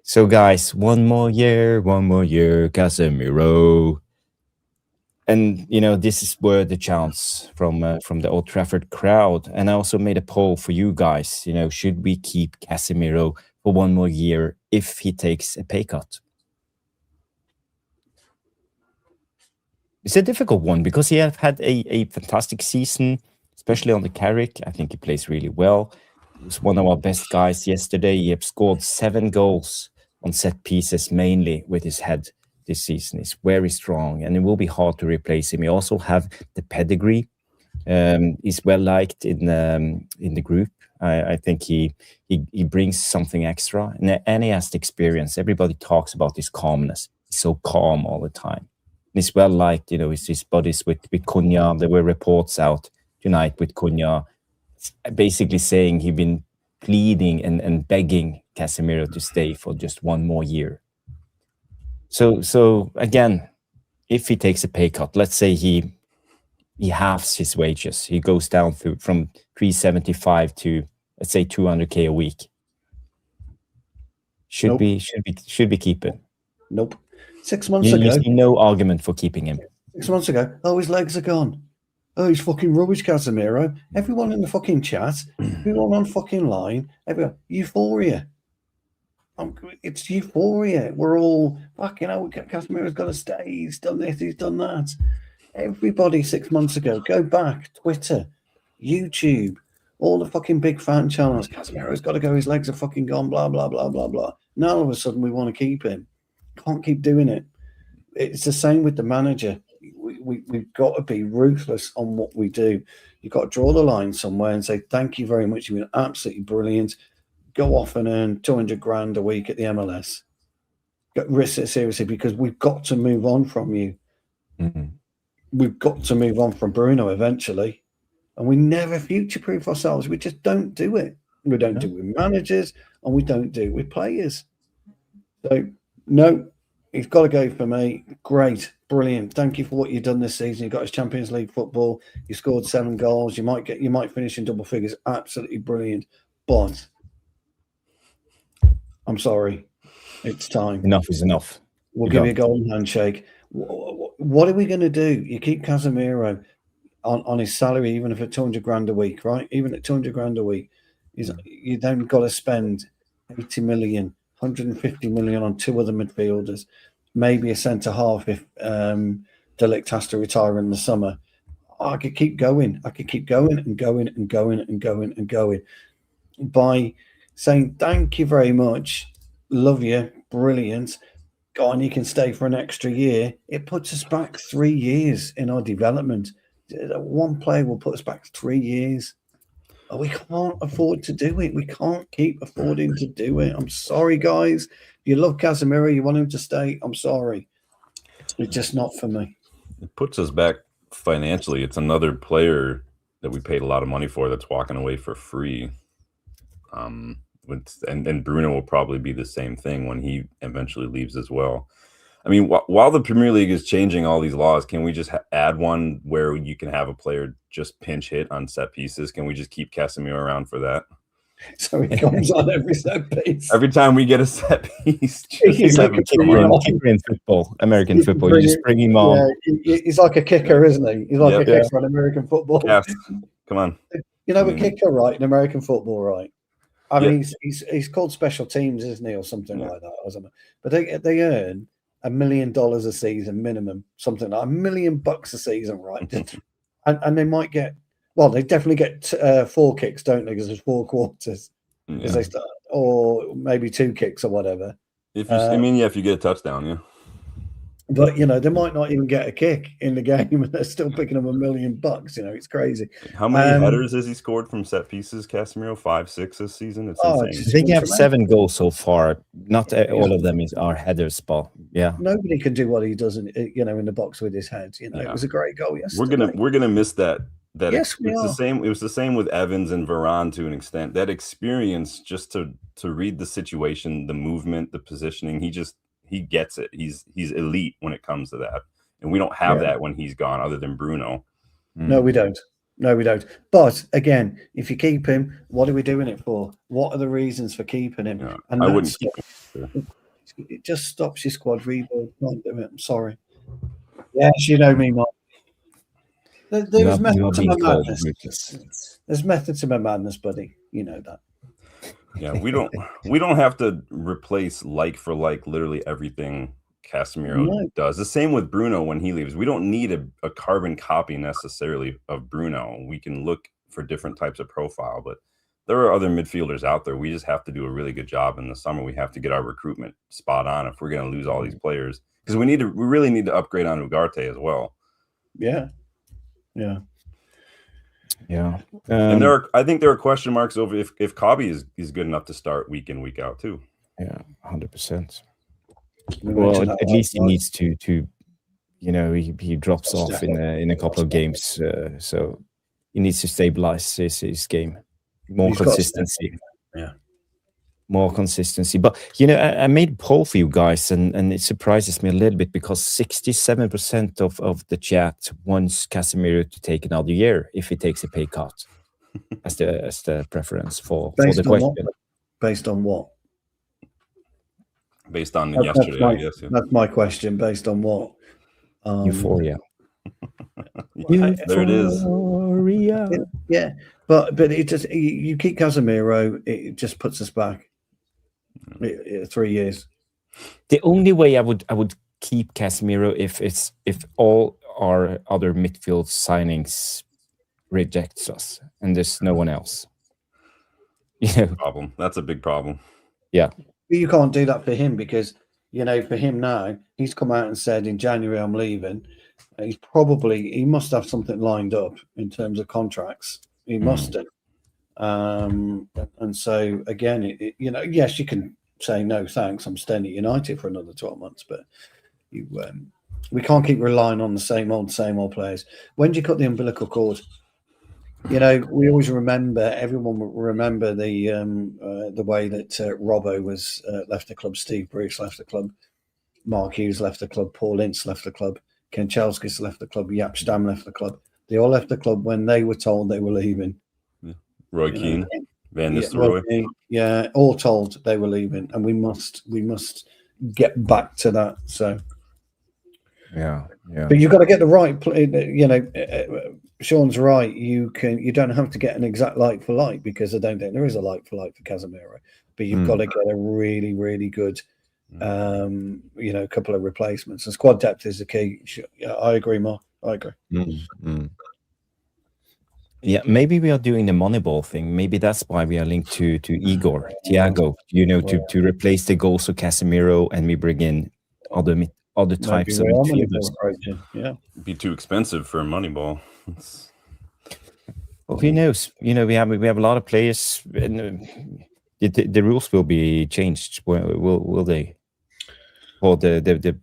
So, guys, one more year, Casemiro. And, this is where the chants from the Old Trafford crowd. And I also made a poll for you guys, should we keep Casemiro for one more year if he takes a pay cut? It's a difficult one because he has had a fantastic season, especially on the Carrick. I think he plays really well. He was one of our best guys yesterday. He has scored 7 goals on set pieces, mainly with his head this season. He's very strong, and it will be hard to replace him. He also have the pedigree. He's well liked in the group. I think he brings something extra, and he has the experience. Everybody talks about his calmness. He's so calm all the time. He's well liked. His buddies with Cunha. There were reports out tonight with Cunha, basically saying he'd been pleading and begging Casemiro to stay for just one more year. So again, if he takes a pay cut, let's say he halves his wages, he goes down from 375 to, let's say, 200k a week. Should we keep him? Nope. 6 months you ago, see no argument for keeping him. 6 months ago, his legs are gone. Oh, he's fucking rubbish, Casemiro. Everyone in the fucking chat, everyone on fucking line, everyone, euphoria. It's euphoria. We're all fucking Casemiro's got to stay. He's done this, he's done that. Everybody 6 months ago, go back, Twitter, YouTube, all the fucking big fan channels. Casemiro's got to go. His legs are fucking gone. Blah blah blah blah blah. Now all of a sudden we want to keep him. Can't keep doing it. It's the same with the manager. We've got to be ruthless on what we do. You've got to draw the line somewhere and say, thank you very much. You've been absolutely brilliant. Go off and earn 200 grand a week at the MLS. Risk it seriously, because we've got to move on from you. Mm-hmm. We've got to move on from Bruno eventually. And we never future-proof ourselves. We just don't do it. We don't do it with managers, and we don't do it with players. So, no, he's got to go for me. Great, brilliant. Thank you for what you've done this season. You got his Champions League football. You scored 7 goals. You might finish in double figures. Absolutely brilliant. But I'm sorry, it's time. Enough is enough. We'll give you a golden handshake. What are we going to do? You keep Casemiro on his salary, even if at 200 grand a week, right? Even at 200 grand a week, you then got to spend 80 million, 150 million on 2 other midfielders, maybe a centre half if De Ligt has to retire in the summer. I could keep going. I could keep going and going and going and going and going by saying thank you very much, love you, brilliant. Go on, you can stay for an extra year. It puts us back 3 years in our development. One player will put us back 3 years. We can't afford to do it. We can't keep affording to do it. I'm sorry, guys. You love Casemiro. You want him to stay. I'm sorry. It's just not for me. It puts us back financially. It's another player that we paid a lot of money for that's walking away for free. And Bruno will probably be the same thing when he eventually leaves as well. I mean, while the Premier League is changing all these laws, can we just add one where you can have a player just pinch hit on set pieces? Can we just keep Casemiro around for that? So he comes on every set piece. Every time we get a set piece, he's like a kicker in football, American football. You just bring him on. Yeah, he's like a kicker, isn't he? He's like a kicker in American football. Yes. Come on. You know, a kicker, right, in American football, right? I mean, he's called special teams, isn't he, or something like that, or something. But they earn $1 million a season minimum, something like $1 million a season, right? and they might get, well, they definitely get 4 kicks, don't they? Because there's 4 quarters, as they start, or maybe 2 kicks or whatever. If you get a touchdown, yeah. But you know, they might not even get a kick in the game, and they're still picking up $1 million. You know, it's crazy. How many headers has he scored from set pieces, Casemiro? 5, 6 this season. It's insane. I think you have 7 goals so far. Not all of them are headers, but nobody can do what he does in the box with his head. You know, it was a great goal yesterday. We're gonna miss that. Yes, we are. It was the same with Evans and Varane to an extent. That experience, just to read the situation, the movement, the positioning. He gets it. He's elite when it comes to that. And we don't have that when he's gone, other than Bruno. No, we don't. But again, if you keep him, what are we doing it for? What are the reasons for keeping him? Yeah, and I wouldn't keep him. It just stops your squad rebuild. Can't do it. I'm sorry. Yes, you know me, Mark. There's method to my madness. There's method to my madness, buddy. You know that. Yeah, we don't have to replace like for like literally everything Casemiro does. The same with Bruno when he leaves. We don't need a carbon copy necessarily of Bruno. We can look for different types of profile, but there are other midfielders out there. We just have to do a really good job in the summer. We have to get our recruitment spot on if we're going to lose all these players, because we really need to upgrade on Ugarte as well. Yeah. And I think there are question marks over if Kabi is good enough to start week in, week out too. Yeah, 100%. Well, at least he needs to he drops off in a couple of games, so he needs to stabilize his game. More consistency. More consistency. But I made a poll for you guys, and it surprises me a little bit, because 67% of the chat wants Casemiro to take another year if he takes a pay cut as the preference for the question. Based on what? Based on yesterday, I guess. Yeah. That's my question. Based on what? Euphoria. There it is. Yeah, but it just, you keep Casemiro, it just puts us back 3 years. The only way I would keep Casemiro if all our other midfield signings rejects us and there's no one else. Problem. That's a big problem. Yeah. You can't do that for him, because for him now, he's come out and said in January I'm leaving. He must have something lined up in terms of contracts. He must do. And so again, yes, you can say no thanks, I'm staying at United for another 12 months, but we can't keep relying on the same old players. When do you cut the umbilical cord? we always remember. Everyone will remember the way that Robbo was left the club, Steve Bruce left the club, Mark Hughes left the club, Paul Ince left the club, Ken Chelskis left the club, Jaap Stam left the club. They all left the club when they were told they were leaving. Roy Keane, Van Nistelrooy. Yeah, all told they were leaving, and we must get back to that. So, yeah. But you've got to get the right. Sean's right. You don't have to get an exact like for like, because I don't think there is a like for Casemiro. But you've got to get a really, really good, couple of replacements. And squad depth is the key. I agree, Mark. I agree. Yeah, maybe we are doing the Moneyball thing. Maybe that's why we are linked to Igor Thiago. To replace the goals of Casemiro, and we bring in other types of midfielders. Yeah, it'd be too expensive for a Moneyball. Well, who knows? We have a lot of players. And, the rules will be changed. Will they? Or the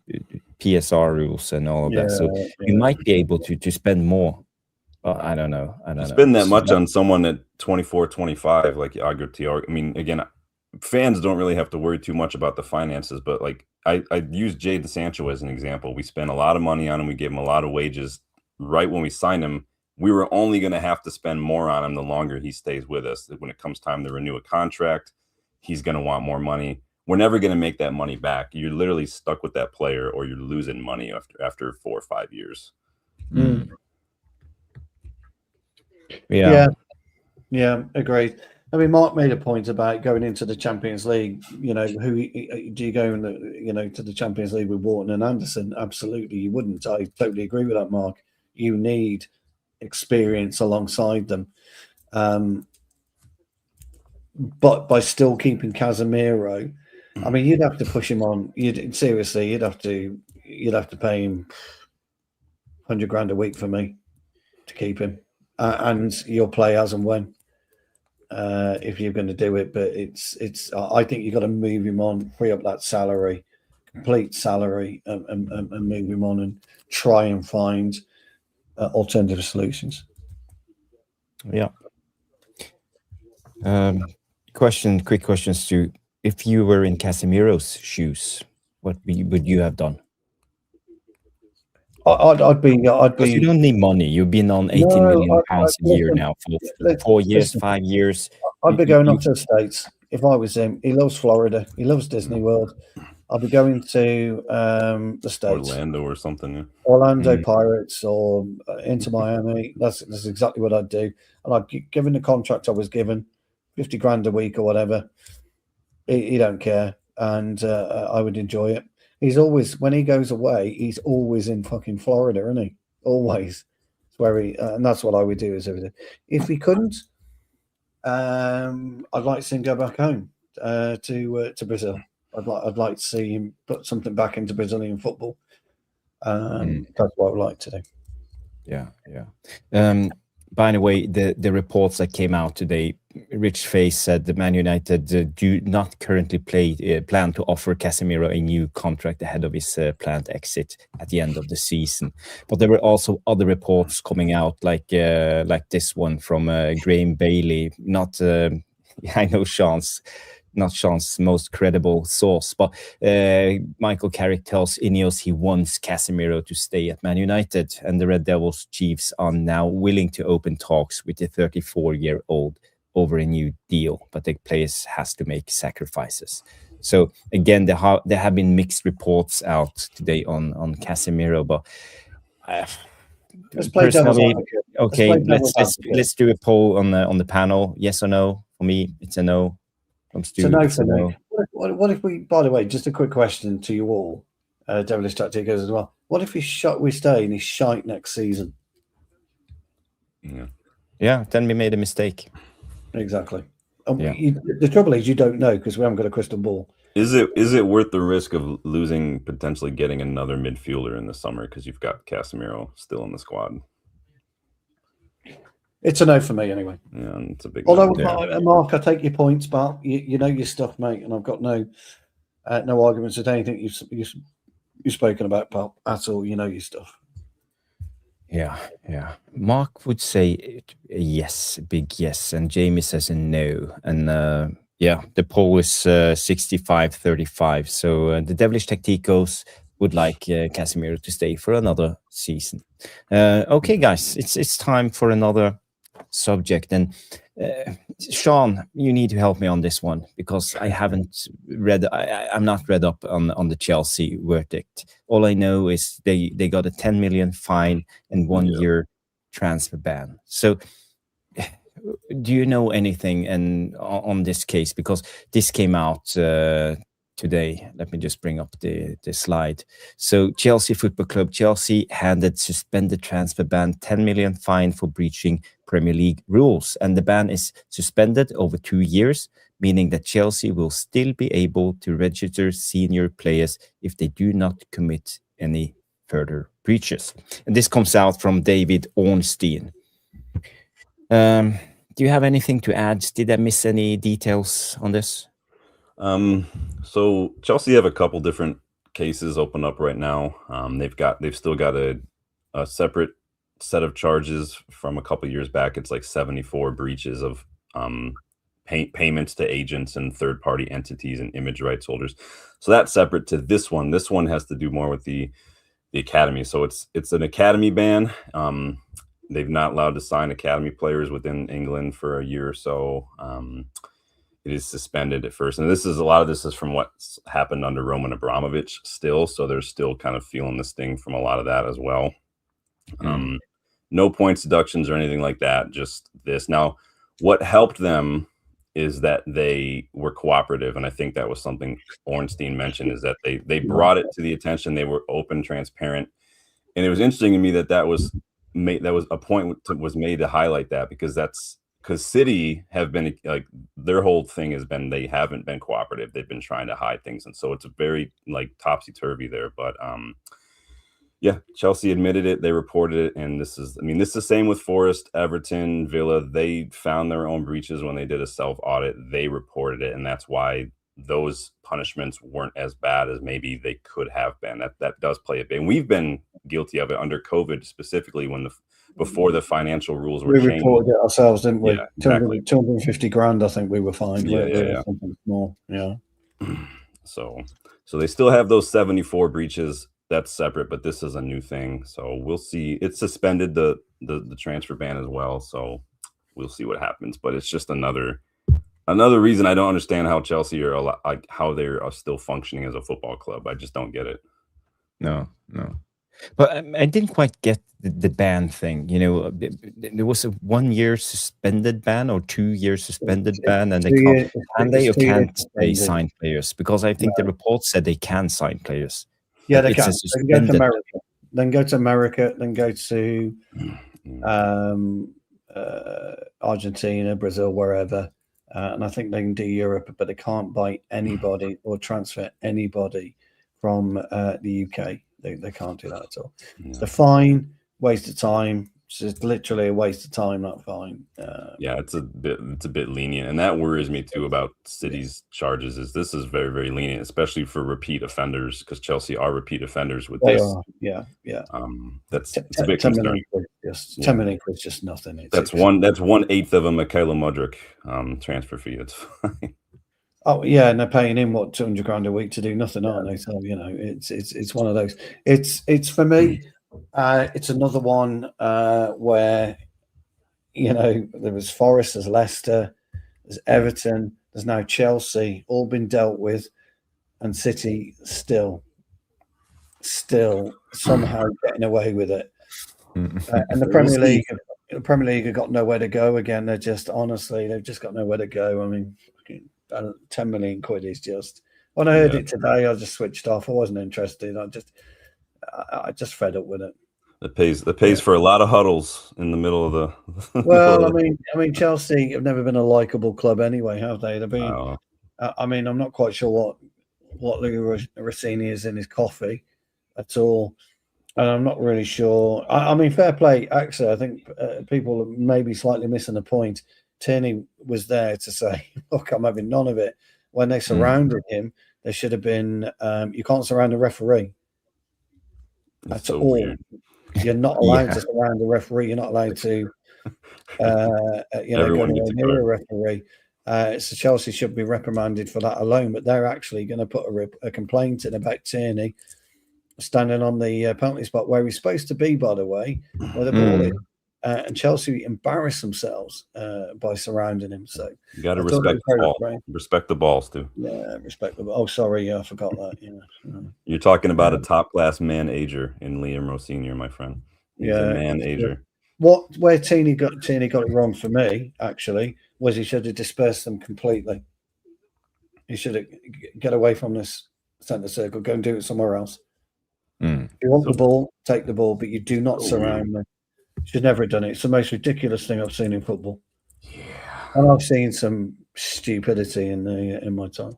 PSR rules and all of that. So you might be able to spend more. I don't know. Spend that much on someone at 24, 25, like Igor Thiago. I mean, again, fans don't really have to worry too much about the finances, but like I use Jadon Sancho as an example. We spent a lot of money on him. We gave him a lot of wages right when we signed him. We were only going to have to spend more on him the longer he stays with us. When it comes time to renew a contract, he's going to want more money. We're never going to make that money back. You're literally stuck with that player, or you're losing money after 4 or 5 years. Yeah, agreed. I mean, Mark made a point about going into the Champions League. Who do you go in to the Champions League with Wharton and Anderson? Absolutely, you wouldn't. I totally agree with that, Mark. You need experience alongside them, but by still keeping Casemiro, I mean, you'd have to push him on. You'd have to pay him $100,000 a week for me to keep him. And you'll play as and when if you're going to do it. But it's. I think you've got to move him on, free up that salary, complete salary, and move him on, and try and find alternative solutions. Yeah. Quick question, Stu. If you were in Casemiro's shoes, what would you have done? I'd be. Because you don't need money. You've been on 18 million pounds a year now for 4 years, 5 years. I'd be going up to the States if I was him. He loves Florida. He loves Disney World. I'd be going to the States, Orlando or something. Yeah. Orlando Pirates or into Miami. That's exactly what I'd do. And I'd given the contract I was given, $50,000 a week or whatever. He don't care, and I would enjoy it. He's always, when he goes away, he's always in fucking Florida, isn't he? Always. It's where and that's what I would do. Is everything. If he couldn't, I'd like to see him go back home to Brazil. I'd like to see him put something back into Brazilian football. That's what I would like to do. Yeah. By the way, the reports that came out today, Rich Face said the Man United do not currently plan to offer Casemiro a new contract ahead of his planned exit at the end of the season. But there were also other reports coming out, like this one from Graham Bailey. I know not Sean's most credible source, but Michael Carrick tells Ineos he wants Casemiro to stay at Man United, and the Red Devils chiefs are now willing to open talks with the 34-year-old over a new deal, but the players has to make sacrifices. So again, there have been mixed reports out today on Casemiro, but let's play devil's advocate. Okay, let's do a poll on the panel. Yes or no? For me, it's a no. It's a no for me. What if we? By the way, just a quick question to you all, Devilish Tacticos as well. What if we stay and he's shite next season? Yeah. Then we made a mistake. Exactly. The trouble is you don't know because we haven't got a crystal ball. Is it worth the risk of losing, potentially getting another midfielder in the summer because you've got Casemiro still in the squad? It's a no for me anyway. Yeah, it's a big. Although, Mark, I take your points, but you know your stuff, mate, and I've got no arguments with anything you've spoken about, pal, at all. You know your stuff. Yeah. Mark would say yes, big yes, and Jamie says a no. And the poll is 65-35. So the Devilish Tacticos would like Casemiro to stay for another season. Okay, guys, it's time for another subject. And Sean, you need to help me on this one because I haven't read. I'm not read up on the Chelsea verdict. All I know is they got a 10 million fine and 1 year transfer ban. So, do you know anything on this case? Because this came out today. Let me just bring up the slide. So Chelsea Football Club, Chelsea handed suspended transfer ban 10 million fine for breaching Premier League rules. And the ban is suspended over 2 years, meaning that Chelsea will still be able to register senior players if they do not commit any further breaches. And this comes out from David Ornstein. Do you have anything to add? Did I miss any details on this? So Chelsea have a couple different cases open up right now. They've still got a separate set of charges from a couple years back. It's like 74 breaches of payments to agents and third-party entities and image rights holders. So that's separate to this one. This one has to do more with the academy. So it's an academy ban. They've not allowed to sign academy players within England for a year or so. It is suspended at first. And a lot of this is from what's happened under Roman Abramovich still. So they're still kind of feeling the sting from a lot of that as well. No points deductions or anything like that, just this. Now, what helped them is that they were cooperative. And I think that was something Ornstein mentioned, is that they brought it to the attention. They were open, transparent. And it was interesting to me that was a point was made to highlight that, because City have been like, their whole thing has been, they haven't been cooperative. They've been trying to hide things. And so it's a very like topsy-turvy there. But Chelsea admitted it. They reported it. And this is the same with Forest, Everton, Villa. They found their own breaches when they did a self-audit. They reported it. And that's why those punishments weren't as bad as maybe they could have been. That does play a bit. And we've been guilty of it under COVID, specifically before the financial rules were changed. We reported it ourselves, didn't we? Yeah, exactly. 250 grand, I think we were fined. Something more. Yeah. So they still have those 74 breaches. That's separate, but this is a new thing. So we'll see. It's suspended the transfer ban as well. So we'll see what happens. But it's just another reason I don't understand how Chelsea are how they're still functioning as a football club. I just don't get it. No. But I didn't quite get the ban thing. You know, there was a 1 year suspended ban or 2 year suspended ban, and can't they sign players? Because I think the report said they can sign players. Yeah, they can. They can go to America. Then go to Argentina, Brazil, wherever. And I think they can do Europe, but they can't buy anybody or transfer anybody from the UK. They can't do that at all. Yeah. The fine, waste of time. It's just literally a waste of time, that fine. It's a bit lenient, and that worries me too about City's charges. This is very, very lenient, especially for repeat offenders, because Chelsea are repeat offenders with this. Yeah. It's a bit concerning. 10 million quid, just nothing. That's 1/8 of a Michaela Mudryk transfer fee. That's fine. Oh yeah, and they're paying him 200 grand a week to do nothing, aren't they? So it's one of those. It's for me. It's another one where there was Forest, there's Leicester, there's Everton, there's now Chelsea, all been dealt with, and City still somehow getting away with it. And the Premier League have got nowhere to go again. They've just got nowhere to go. I mean, 10 million quid is just. When I heard it today, I just switched off. I wasn't interested. I just fed up with it. It pays for a lot of huddles in the middle of the. Well, I mean, Chelsea have never been a likable club anyway, have they? They've been. I'm not quite sure what Louis Rossini is in his coffee at all, and I'm not really sure. I mean, fair play, Axel. I think people are maybe slightly missing the point. Tierney was there to say, "Look, I'm having none of it." When they surrounded him, there should have been. You can't surround a referee. That's so weird. You're not allowed to surround a referee. You're not allowed to, go nowhere near a referee. So Chelsea should be reprimanded for that alone. But they're actually going to put a complaint in about Tierney standing on the penalty spot where he's supposed to be, by the way, where the ball is. And Chelsea embarrassed themselves by surrounding him. So you got to respect the ball. Respect the balls too. Yeah, respect the ball. Oh, sorry, I forgot that. Yeah. You're talking about a top-class man-ager in Liam Rowe Sr., my friend. He's a man-ager. Where Tierney got it wrong for me, actually, was he should have dispersed them completely. He should have get away from this centre circle, go and do it somewhere else. If you want the ball, take the ball, but you do not surround them. Should never have done it. It's the most ridiculous thing I've seen in football. Yeah. And I've seen some stupidity in my time.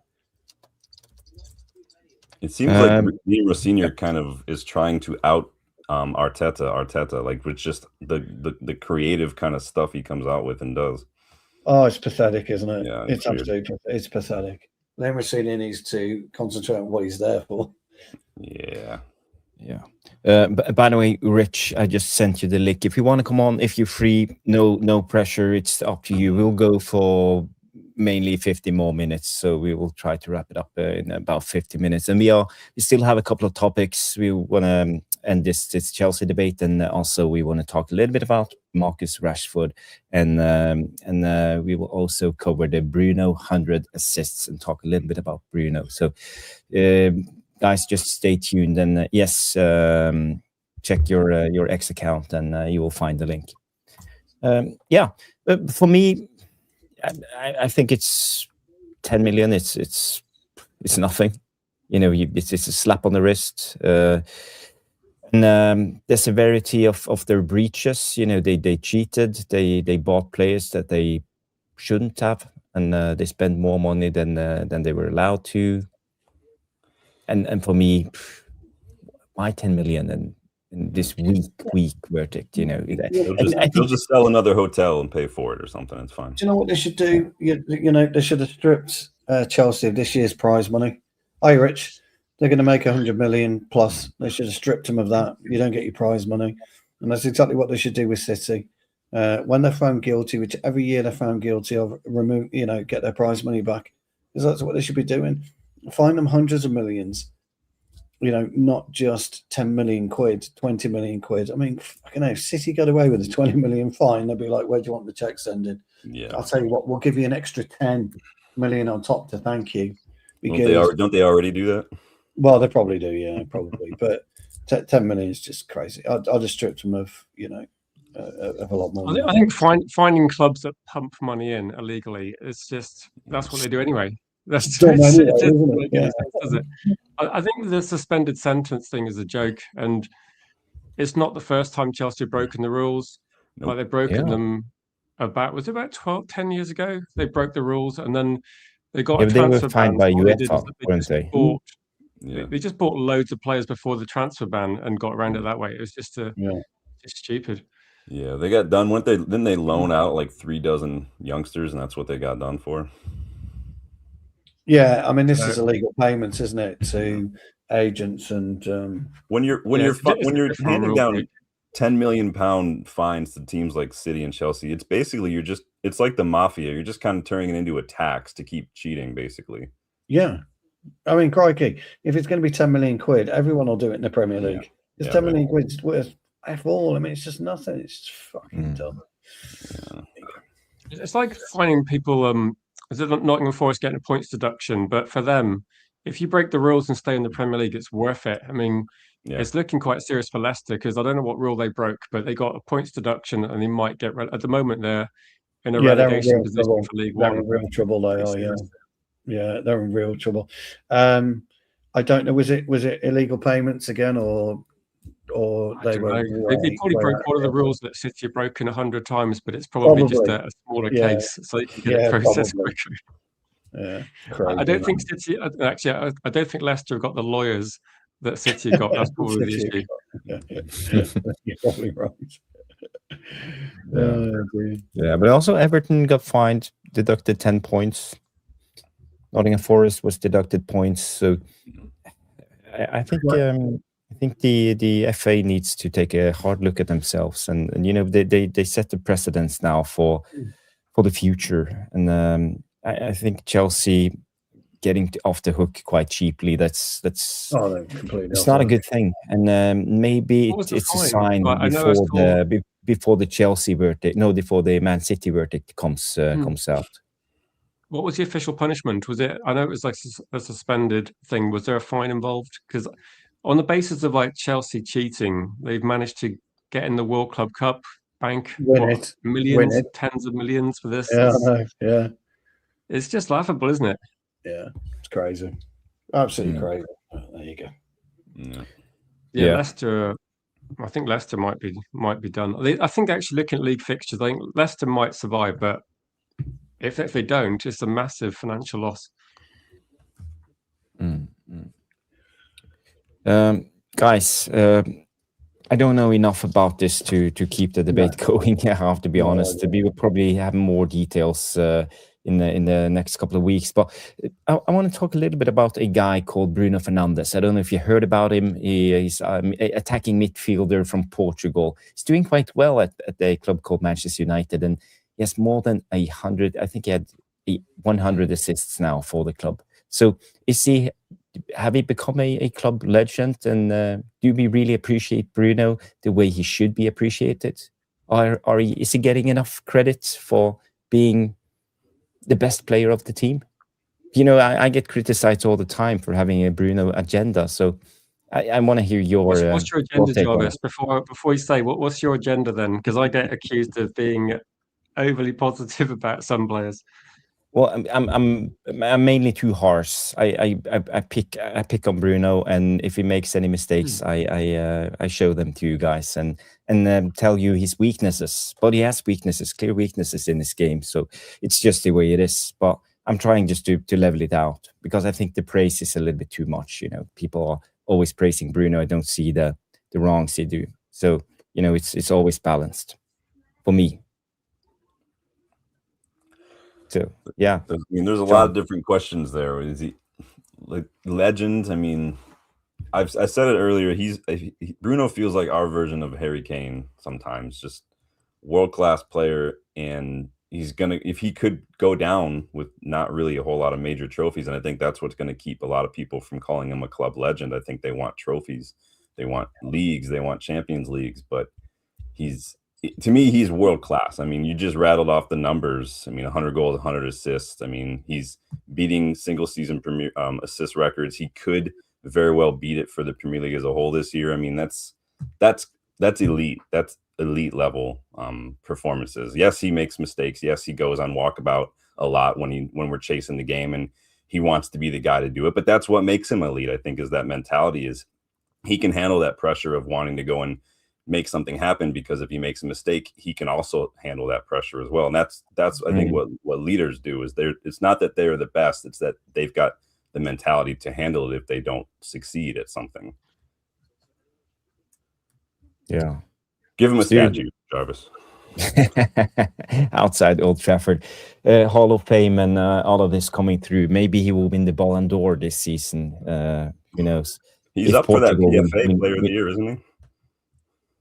It seems like Liam Rowe Sr. kind of is trying to out Arteta, like with just the creative kind of stuff he comes out with and does. Oh, it's pathetic, isn't it? Yeah, it's absolutely it's pathetic. Liam Rowe Sr. needs to concentrate on what he's there for. Yeah. By the way, Rich, I just sent you the link. If you want to come on, if you're free, no pressure. It's up to you. We'll go for mainly 50 more minutes, so we will try to wrap it up in about 50 minutes. And we still have a couple of topics. We want to end this Chelsea debate, and also we want to talk a little bit about Marcus Rashford, and we will also cover the Bruno 100 assists and talk a little bit about Bruno. So. Guys, just stay tuned, and check your X account, and you will find the link. For me, I think it's 10 million. It's nothing, It's a slap on the wrist, and the severity of their breaches. They cheated. They bought players that they shouldn't have, and they spent more money than they were allowed to. And for me, why 10 million and this weak verdict? They'll just sell another hotel and pay for it or something. It's fine. Do you know what they should do? They should have stripped Chelsea of this year's prize money. Hey, Rich, they're going to make 100 million plus. They should have stripped them of that. You don't get your prize money, and that's exactly what they should do with City. When they're found guilty, which every year they're found guilty of, get their prize money back, because that's what they should be doing. Find them hundreds of millions, not just 10 million quid, 20 million quid. I mean, if City got away with a 20 million fine, they'd be like, where do you want the check sending? Yeah. I'll tell you what, we'll give you an extra 10 million on top to thank you. Because, don't they already do that? Well, they probably do, yeah, probably. But 10 million is just crazy. I'll just strip them of, of a lot more. I think finding clubs that pump money in illegally is just, that's what they do anyway. That's I think the suspended sentence thing is a joke, and it's not the first time Chelsea have broken the rules. Nope. Like they've broken them about 10 years ago. They broke the rules, and then they got a transfer ban. They were fined by UEFA, weren't they? They just bought loads of players before the transfer ban and got around it that way. It was just just stupid. Yeah, they got done. Didn't they loan out like 36 youngsters, and that's what they got done for? Yeah, I mean, this is illegal payments, isn't it, to agents and when you're handing down £10 million fines to teams like City and Chelsea, it's basically it's like the mafia. You're just kind of turning it into a tax to keep cheating, basically. Yeah, I mean, crikey, if it's going to be 10 million quid, everyone will do it in the Premier League. It's 10 million quid's worth F all. I mean, it's just nothing. It's just fucking dumb. Yeah. It's like finding people. Nottingham Forest getting a points deduction, but for them, if you break the rules and stay in the Premier League, it's worth it. I mean, it's looking quite serious for Leicester, because I don't know what rule they broke, but they got a points deduction and they might get at the moment they're in a relegation position for League One. They're in real trouble. They are, yeah, they're in real trouble. I don't know. Was it illegal payments again, or they were? They probably broke one of the rules that City have broken 100 times, but it's probably just a smaller case, so you can get it processed quicker. Yeah, I don't think City. Actually, I don't think Leicester have got the lawyers that City have got. That's probably the issue. You're probably right. But also Everton got fined, deducted 10 points. Nottingham Forest was deducted points. So I think I think the FA needs to take a hard look at themselves, and they set the precedence now for the future. And I think Chelsea getting off the hook quite cheaply, that's completely it's not a good thing. And maybe it's a sign before the Chelsea verdict, before the Man City verdict comes out. What was the official punishment? Was it? I know it was like a suspended thing. Was there a fine involved? Because on the basis of like Chelsea cheating, they've managed to get in the World Club Cup, bank millions, tens of millions for this. Yeah, I know. Yeah, it's just laughable, isn't it? Yeah, it's crazy, absolutely crazy. Oh, there you go. Yeah, Leicester. I think Leicester might be done. I think actually looking at league fixtures, I think Leicester might survive, but if they don't, it's a massive financial loss. Guys, I don't know enough about this to keep the debate going. I have to be honest. We will probably have more details in the next couple of weeks. But I want to talk a little bit about a guy called Bruno Fernandes. I don't know if you heard about him. He's an attacking midfielder from Portugal. He's doing quite well at a club called Manchester United, and he has more than 100. I think he had 100 assists now for the club. So have he become a club legend? And do we really appreciate Bruno the way he should be appreciated? Or is he getting enough credit for being the best player of the team? I get criticized all the time for having a Bruno agenda. So I want to hear your... What's your agenda, Jarvis? Before you say, what's your agenda then? Because I get accused of being overly positive about some players. Well, I'm mainly too harsh. I pick on Bruno, and if he makes any mistakes, I show them to you guys and tell you his weaknesses. But he has weaknesses, clear weaknesses in this game. So it's just the way it is. But I'm trying just to level it out, because I think the praise is a little bit too much. People are always praising Bruno. I don't see the wrongs they do. So it's always balanced for me. So, yeah. I mean, there's a lot of different questions there. Is he like legend? I mean, I said it earlier. Bruno feels like our version of Harry Kane sometimes, just world-class player. And if he could go down with not really a whole lot of major trophies, and I think that's what's going to keep a lot of people from calling him a club legend. I think they want trophies, they want leagues, they want Champions Leagues, but to me, he's world class. I mean, you just rattled off the numbers. I mean, 100 goals, 100 assists. I mean, he's beating single season Premier assist records. He could very well beat it for the Premier League as a whole this year. I mean, that's elite. That's elite level performances. Yes, he makes mistakes. Yes, he goes on walkabout a lot when we're chasing the game, and he wants to be the guy to do it. But that's what makes him elite, I think, is that mentality. Is he can handle that pressure of wanting to go and make something happen, because if he makes a mistake, he can also handle that pressure as well. And that's I think what leaders do is it's not that they're the best, it's that they've got the mentality to handle it if they don't succeed at something. Yeah. Give him a statue, Jarvis. Outside Old Trafford. Hall of Fame and all of this coming through. Maybe he will win the Ballon d'Or this season. Who knows? He's up for that PFA Player of the Year, isn't he?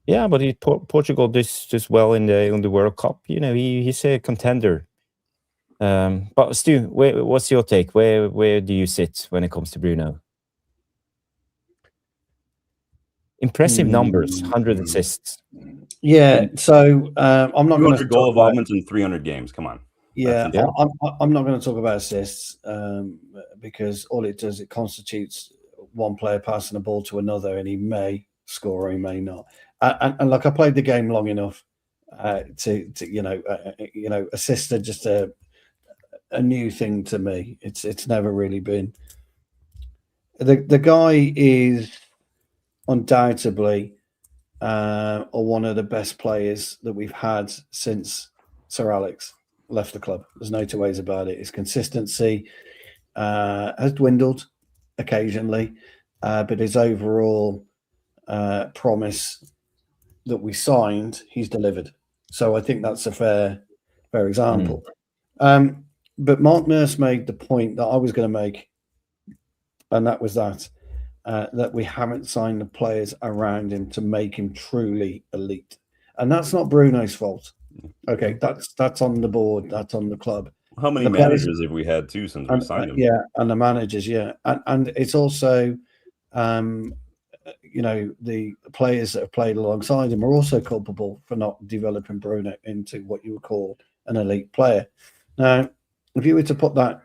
Yeah, but Portugal does well in the World Cup. He's a contender. But Stu, what's your take? Where do you sit when it comes to Bruno? Impressive numbers, 100 assists. Yeah, so I'm not going to goal involvement in 300 games. Come on. Yeah, I'm not going to talk about assists because all it does, it constitutes one player passing the ball to another, and he may score or he may not. And like, I played the game long enough to assists are just a new thing to me. It's never really been. The guy is undoubtedly one of the best players that we've had since Sir Alex left the club. There's no two ways about it. His consistency has dwindled occasionally, but his overall promise that we signed, he's delivered. So I think that's a fair example. But Mark Nurse made the point that I was going to make, and that was that that we haven't signed the players around him to make him truly elite. And that's not Bruno's fault. Okay, that's on the board, that's on the club. How many managers have we had too since we signed him? Yeah, and the managers, and it's also, the players that have played alongside him are also culpable for not developing Bruno into what you would call an elite player. Now, if you were to put that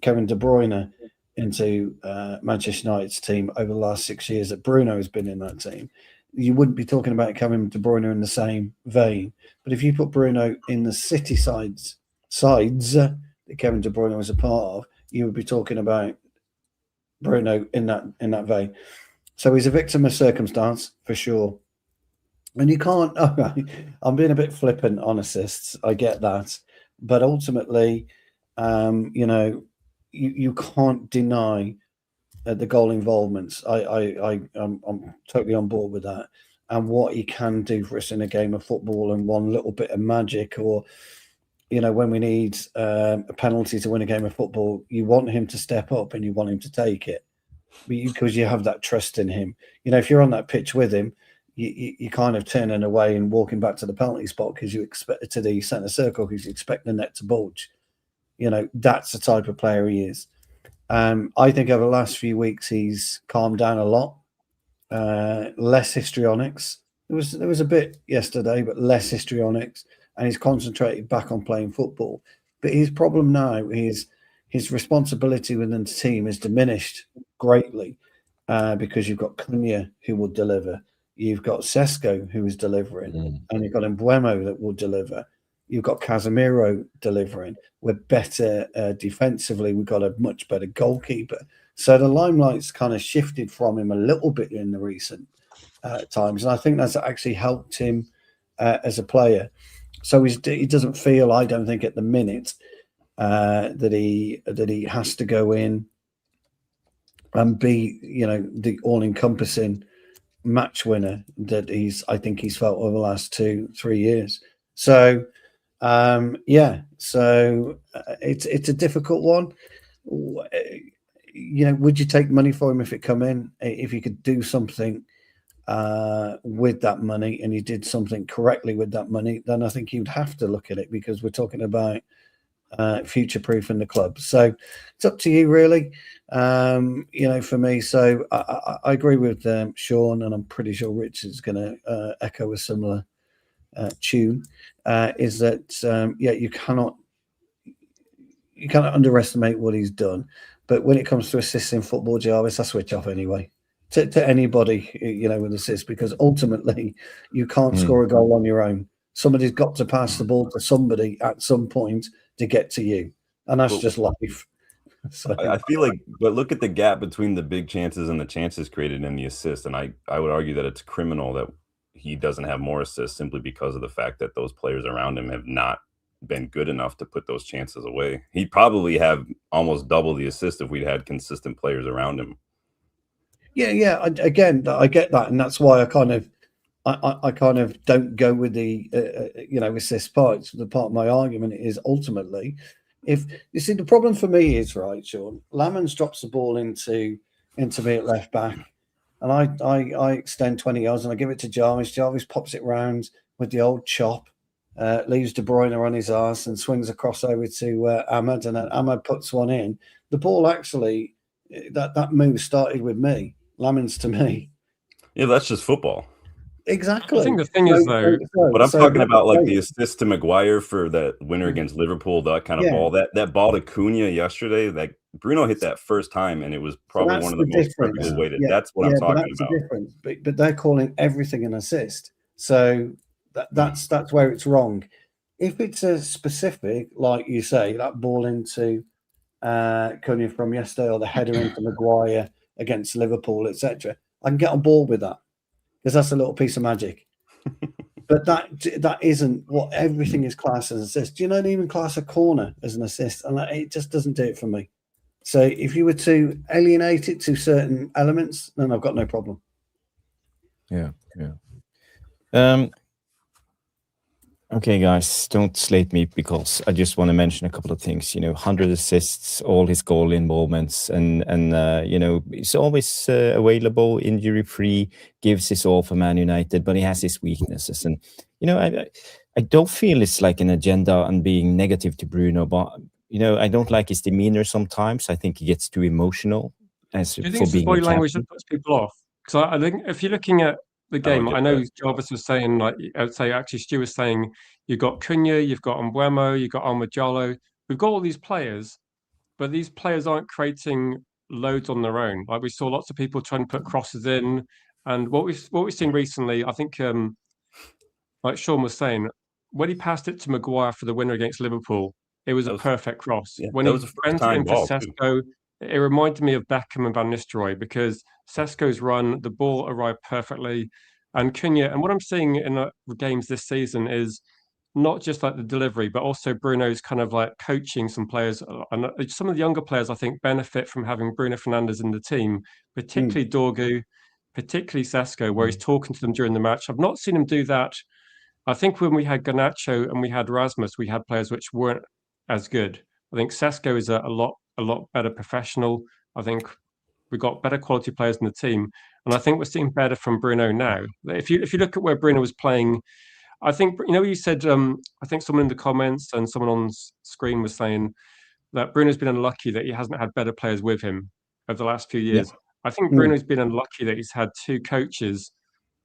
Kevin De Bruyne into Manchester United's team over the last 6 years that Bruno has been in that team, you wouldn't be talking about Kevin De Bruyne in the same vein. But if you put Bruno in the City sides that Kevin De Bruyne was a part of, you would be talking about Bruno in that vein. So he's a victim of circumstance for sure. And you can't. I'm being a bit flippant on assists. I get that, but ultimately, you can't deny the goal involvements. I'm totally on board with that, and what he can do for us in a game of football and one little bit of magic, or when we need a penalty to win a game of football, you want him to step up and you want him to take it because you have that trust in him. If you're on that pitch with him, you kind of turning away and walking back to the penalty spot because you expect to the centre circle because you expect the net to bulge. That's the type of player he is. I think over the last few weeks he's calmed down a lot, less histrionics. There was a bit yesterday, but less histrionics, and he's concentrated back on playing football. But his problem now is his responsibility within the team is diminished greatly because you've got Cunha who will deliver, you've got Sesko who is delivering, and you've got Mbuemo that will deliver. You've got Casemiro delivering. We're better defensively. We've got a much better goalkeeper. So the limelight's kind of shifted from him a little bit in the recent times. And I think that's actually helped him as a player. So he doesn't feel, I don't think at the minute, that he has to go in and be, the all-encompassing match winner that I think he's felt over the last 2-3 years. So, it's a difficult one. Would you take money for him if it come in? If you could do something with that money and you did something correctly with that money, then I think you'd have to look at it because we're talking about future-proofing the club. So it's up to you, really. For me. So I agree with Sean, and I'm pretty sure Rich is going to echo a similar tune. Is that you cannot underestimate what he's done. But when it comes to assists in football, Jarvis, I switch off anyway to anybody with assists, because ultimately you can't score a goal on your own. Somebody's got to pass the ball to somebody at some point to get to you, and that's just life. So I feel like, but look at the gap between the big chances and the chances created in the assist, and I would argue that it's criminal that he doesn't have more assists simply because of the fact that those players around him have not been good enough to put those chances away. He'd probably have almost double the assist if we'd had consistent players around him. Yeah. Again, I get that, and that's why I kind of don't go with the assist part. The part of my argument is ultimately, if you see, the problem for me is, right, Sean, Lamans drops the ball into me at left back, and I extend 20 yards and I give it to Jarvis. Jarvis pops it round with the old chop, leaves De Bruyne on his arse and swings across over to Ahmad, and then Ahmad puts one in. The ball actually, that move started with me, Lamans to me. Yeah, that's just football. Exactly. I think the thing is, though, but I'm talking about like the assist to Maguire for that winner against Liverpool, that kind of ball. That ball to Cunha yesterday, like Bruno hit that first time, and it was probably one of the most perfectly weighted. That's what I'm talking about. The difference. But they're calling everything an assist, so that's where it's wrong. If it's a specific, like you say, that ball into Cunha from yesterday, or the header into Maguire against Liverpool, etc., I can get on board with that, because that's a little piece of magic. But that isn't what everything is classed as an assist. Do you not even class a corner as an assist? And it just doesn't do it for me. So if you were to alienate it to certain elements, then I've got no problem. Yeah. Okay, guys, don't slate me because I just want to mention a couple of things. 100 assists, all his goal involvements, and he's always available, injury free, gives his all for Man United, but he has his weaknesses. And I don't feel it's like an agenda and being negative to Bruno, but I don't like his demeanor sometimes. I think he gets too emotional Do you think it's the body language that puts people off? Because I think if you're looking at the game, I know Jarvis was saying, like, I would say actually Stu was saying, you've got Cunha, you've got Mbeumo, you've got Almajalo. We've got all these players, but these players aren't creating loads on their own. Like we saw lots of people trying to put crosses in, and what we've seen recently, I think, like Sean was saying, when he passed it to Maguire for the winner against Liverpool, it was a perfect cross. Yeah, when he went in for Sesko, it reminded me of Beckham and Van Nistelrooy because Sesko's run, the ball arrived perfectly. And Cunha, and what I'm seeing in the games this season is not just like the delivery, but also Bruno's kind of like coaching some players. And some of the younger players, I think, benefit from having Bruno Fernandes in the team, particularly Dorgu, particularly Sesko, where he's talking to them during the match. I've not seen him do that. I think when we had Garnacho and we had Rasmus, we had players which weren't as good. I think Sesko is a lot better professional. I think we got better quality players in the team, and I think we're seeing better from Bruno now. If you look at where Bruno was playing, I think you said I think someone in the comments and someone on screen was saying that Bruno's been unlucky that he hasn't had better players with him over the last few years. Yeah. I think Bruno's been unlucky that he's had two coaches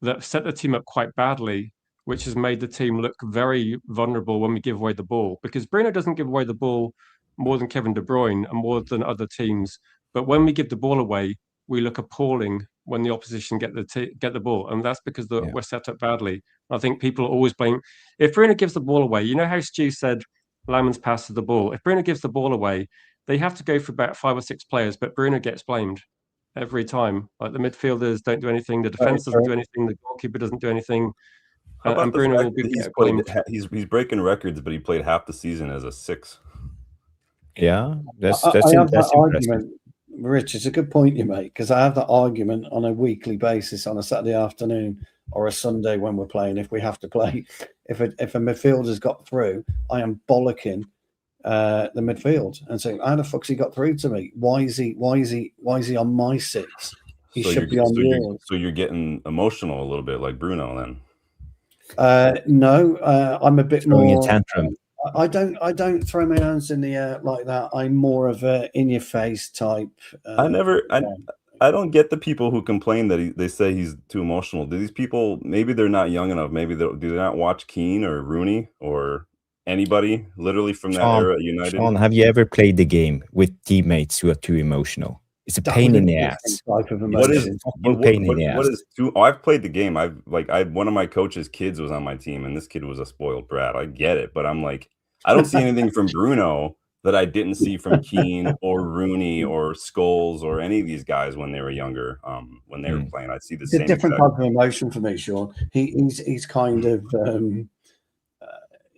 that set the team up quite badly, which has made the team look very vulnerable when we give away the ball. Because Bruno doesn't give away the ball more than Kevin De Bruyne and more than other teams. But when we give the ball away, we look appalling when the opposition get the ball. And that's because we're set up badly. I think people always blame. If Bruno gives the ball away, you know how Stu said Lammens passes the ball. If Bruno gives the ball away, they have to go for about 5 or 6 players, but Bruno gets blamed every time. Like the midfielders don't do anything, the defense doesn't do anything, the goalkeeper doesn't do anything. And Bruno will be blamed. He's breaking records, but he played half the season as a 6. Yeah, that's argument, Rich. It's a good point you make because I have that argument on a weekly basis on a Saturday afternoon or a Sunday when we're playing. If we have to play, if a midfielder's got through, I am bollocking the midfield and saying, "How the fuck's he got through to me? Why is he on my 6? He should be on yours." So you're getting emotional a little bit, like Bruno, then. No, I'm a bit throwing more a tantrum. I don't throw my hands in the air like that. I'm more of a in your face type. I don't get the people who complain that they say he's too emotional. Do these people, maybe they're not young enough, maybe do they not watch Keane or Rooney or anybody literally from that era at United? Sean, have you ever played the game with teammates who are too emotional? It's a pain in the ass. What is too? Oh, I've played the game. One of my coach's kids was on my team, and this kid was a spoiled brat. I get it, but I'm like, I don't see anything from Bruno that I didn't see from Keane or Rooney or Scholes or any of these guys when they were younger. When they were playing, I see the same. It's a different type of emotion for me, Sean. He's kind of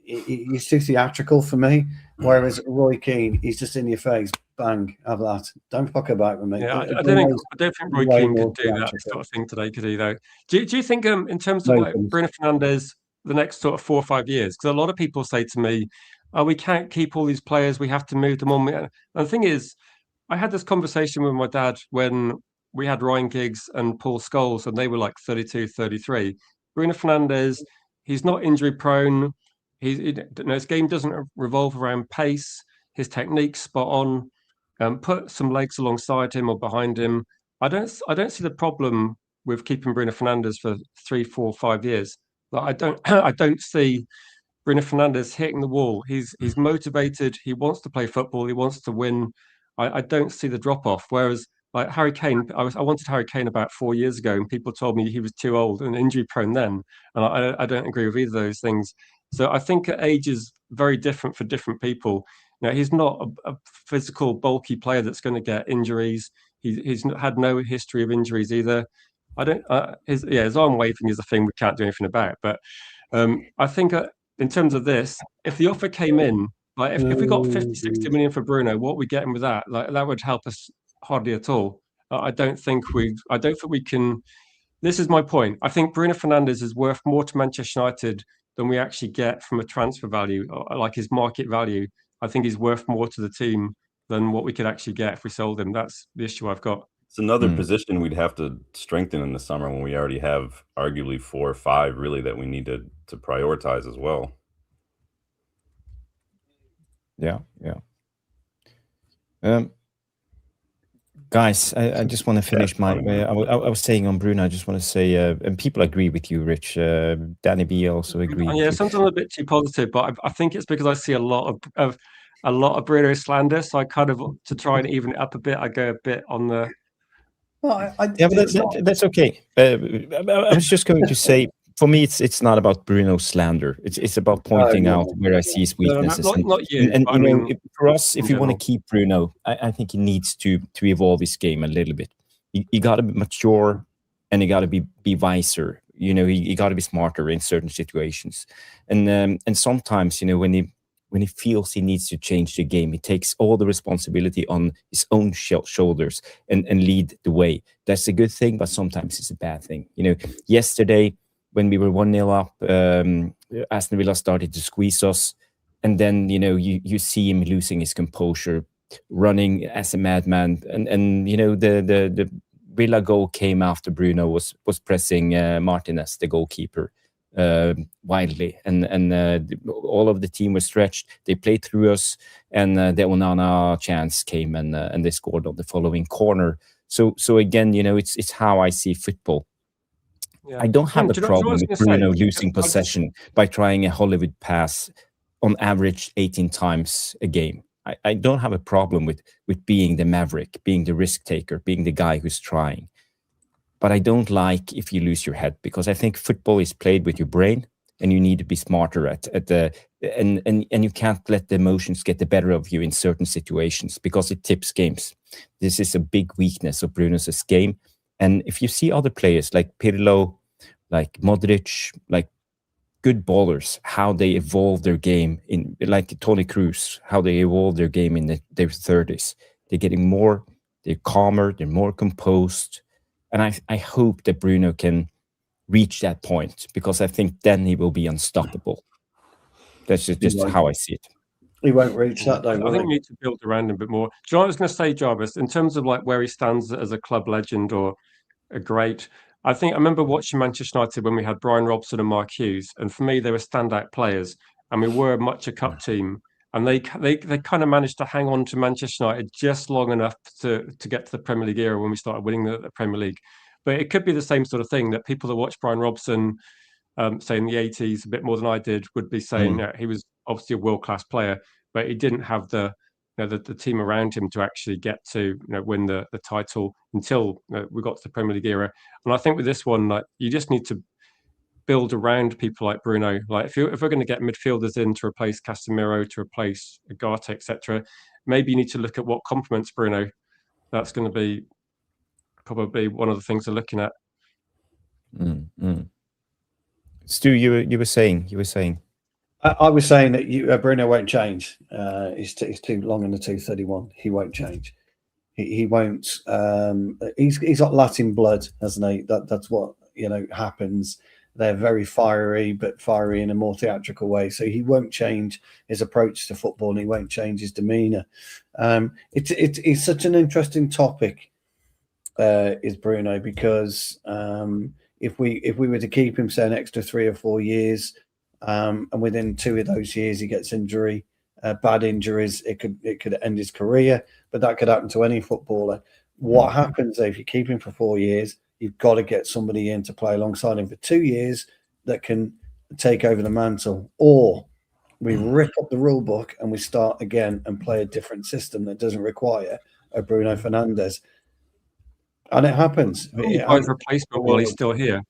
he's too theatrical for me. Whereas Roy Keane, he's just in your face. Bang, have that. Don't fuck about with me. Yeah, I don't think Roy Keane could do that sort of thing today, could he? Though, do you think in terms of like Bruno Fernandes, the next sort of 4 or 5 years? Because a lot of people say to me, "Oh, we can't keep all these players. We have to move them on." And the thing is, I had this conversation with my dad when we had Ryan Giggs and Paul Scholes, and they were like 32, 33. Bruno Fernandes, he's not injury prone. His game doesn't revolve around pace. His technique's spot on. Put some legs alongside him or behind him. I don't see the problem with keeping Bruno Fernandes for 3, 4, 5 years. Like I don't see Bruno Fernandes hitting the wall. He's motivated. He wants to play football. He wants to win. I don't see the drop off. Whereas like Harry Kane, I wanted Harry Kane about 4 years ago, and people told me he was too old and injury prone then. And I don't agree with either of those things. So I think age is very different for different people. He's not a physical, bulky player that's going to get injuries. He's had no history of injuries either. His arm waving is a thing we can't do anything about. But I think in terms of this, if the offer came in, like if we got 50, 60 million for Bruno, what are we getting with that? Like that would help us hardly at all. I don't think we can. This is my point. I think Bruno Fernandes is worth more to Manchester United than we actually get from a transfer value, like his market value. I think he's worth more to the team than what we could actually get if we sold him. That's the issue I've got. It's another position we'd have to strengthen in the summer when we already have arguably 4 or 5 really that we need to prioritize as well. Yeah. Guys, I just want to finish my. I was saying on Bruno. I just want to say, and people agree with you, Rich. Danny B also agreed. Yeah, sometimes I'm a bit too positive, but I think it's because I see a lot of Bruno slander. So I kind of, to try and even it up a bit, I go a bit on the. Well, yeah, but that's okay. I was just going to say, for me, it's not about Bruno slander. It's about pointing out where I see his weaknesses. Not you. And you know, for us, if you want to keep Bruno, I think he needs to evolve his game a little bit. You got to be mature, and you got to be wiser. You know, you got to be smarter in certain situations. And sometimes, you know, when he feels he needs to change the game, he takes all the responsibility on his own shoulders and lead the way. That's a good thing, but sometimes it's a bad thing. You know, yesterday, when we were 1-0 up, Aston Villa started to squeeze us. And then, you know, you see him losing his composure, running as a madman. And you know, the Villa goal came after Bruno was pressing Martinez, the goalkeeper, wildly. And all of the team was stretched. They played through us, and the Onana chance came, and they scored on the following corner. So again, you know, it's how I see football. Yeah. I don't have a problem with Bruno losing possession by trying a Hollywood pass on average 18 times a game. I don't have a problem with being the maverick, being the risk taker, being the guy who's trying. But I don't like if you lose your head, because I think football is played with your brain, and you need to be smarter and you can't let the emotions get the better of you in certain situations, because it tips games. This is a big weakness of Bruno's game. And if you see other players like Pirlo, like Modric, like good ballers, how they evolve their game, in like Toni Kroos, how they evolve their game in their 30s. They're getting more, they're calmer, they're more composed. And I hope that Bruno can reach that point, because I think then he will be unstoppable. That's just how I see it. He won't reach that, though. I think we need to build around him a bit more. Do you know what I was going to say, Jarvis? In terms of like where he stands as a club legend or a great, I remember watching Manchester United when we had Brian Robson and Mark Hughes, and for me they were standout players, and we were much a cup team, and they kind of managed to hang on to Manchester United just long enough to get to the Premier League era when we started winning the Premier League. But it could be the same sort of thing, that people that watch Brian Robson, say in the 80s, a bit more than I did, would be saying he was obviously a world-class player, but he didn't have the team around him to actually get to win the title until we got to the Premier League era. And I think with this one, like, you just need to build around people like Bruno. Like if we're going to get midfielders in to replace Casemiro, to replace Ugarte, etc., maybe you need to look at what complements Bruno. That's going to be probably one of the things they're looking at. Stu, you were saying. I was saying that Bruno won't change. He's too long in the 231. He won't change. He won't. He's got Latin blood, hasn't he? That's what happens. They're very fiery, but fiery in a more theatrical way. So he won't change his approach to football, and he won't change his demeanour. It's such an interesting topic, is Bruno, because if we were to keep him, say, an extra 3 or 4 years, and within 2 of those years he gets injury, bad injuries, it could end his career. But that could happen to any footballer. What happens if you keep him for 4 years? You've got to get somebody in to play alongside him for 2 years that can take over the mantle, or we rip up the rule book and we start again and play a different system that doesn't require a Bruno Fernandes. And it happens. You buy his replacement while he's still here.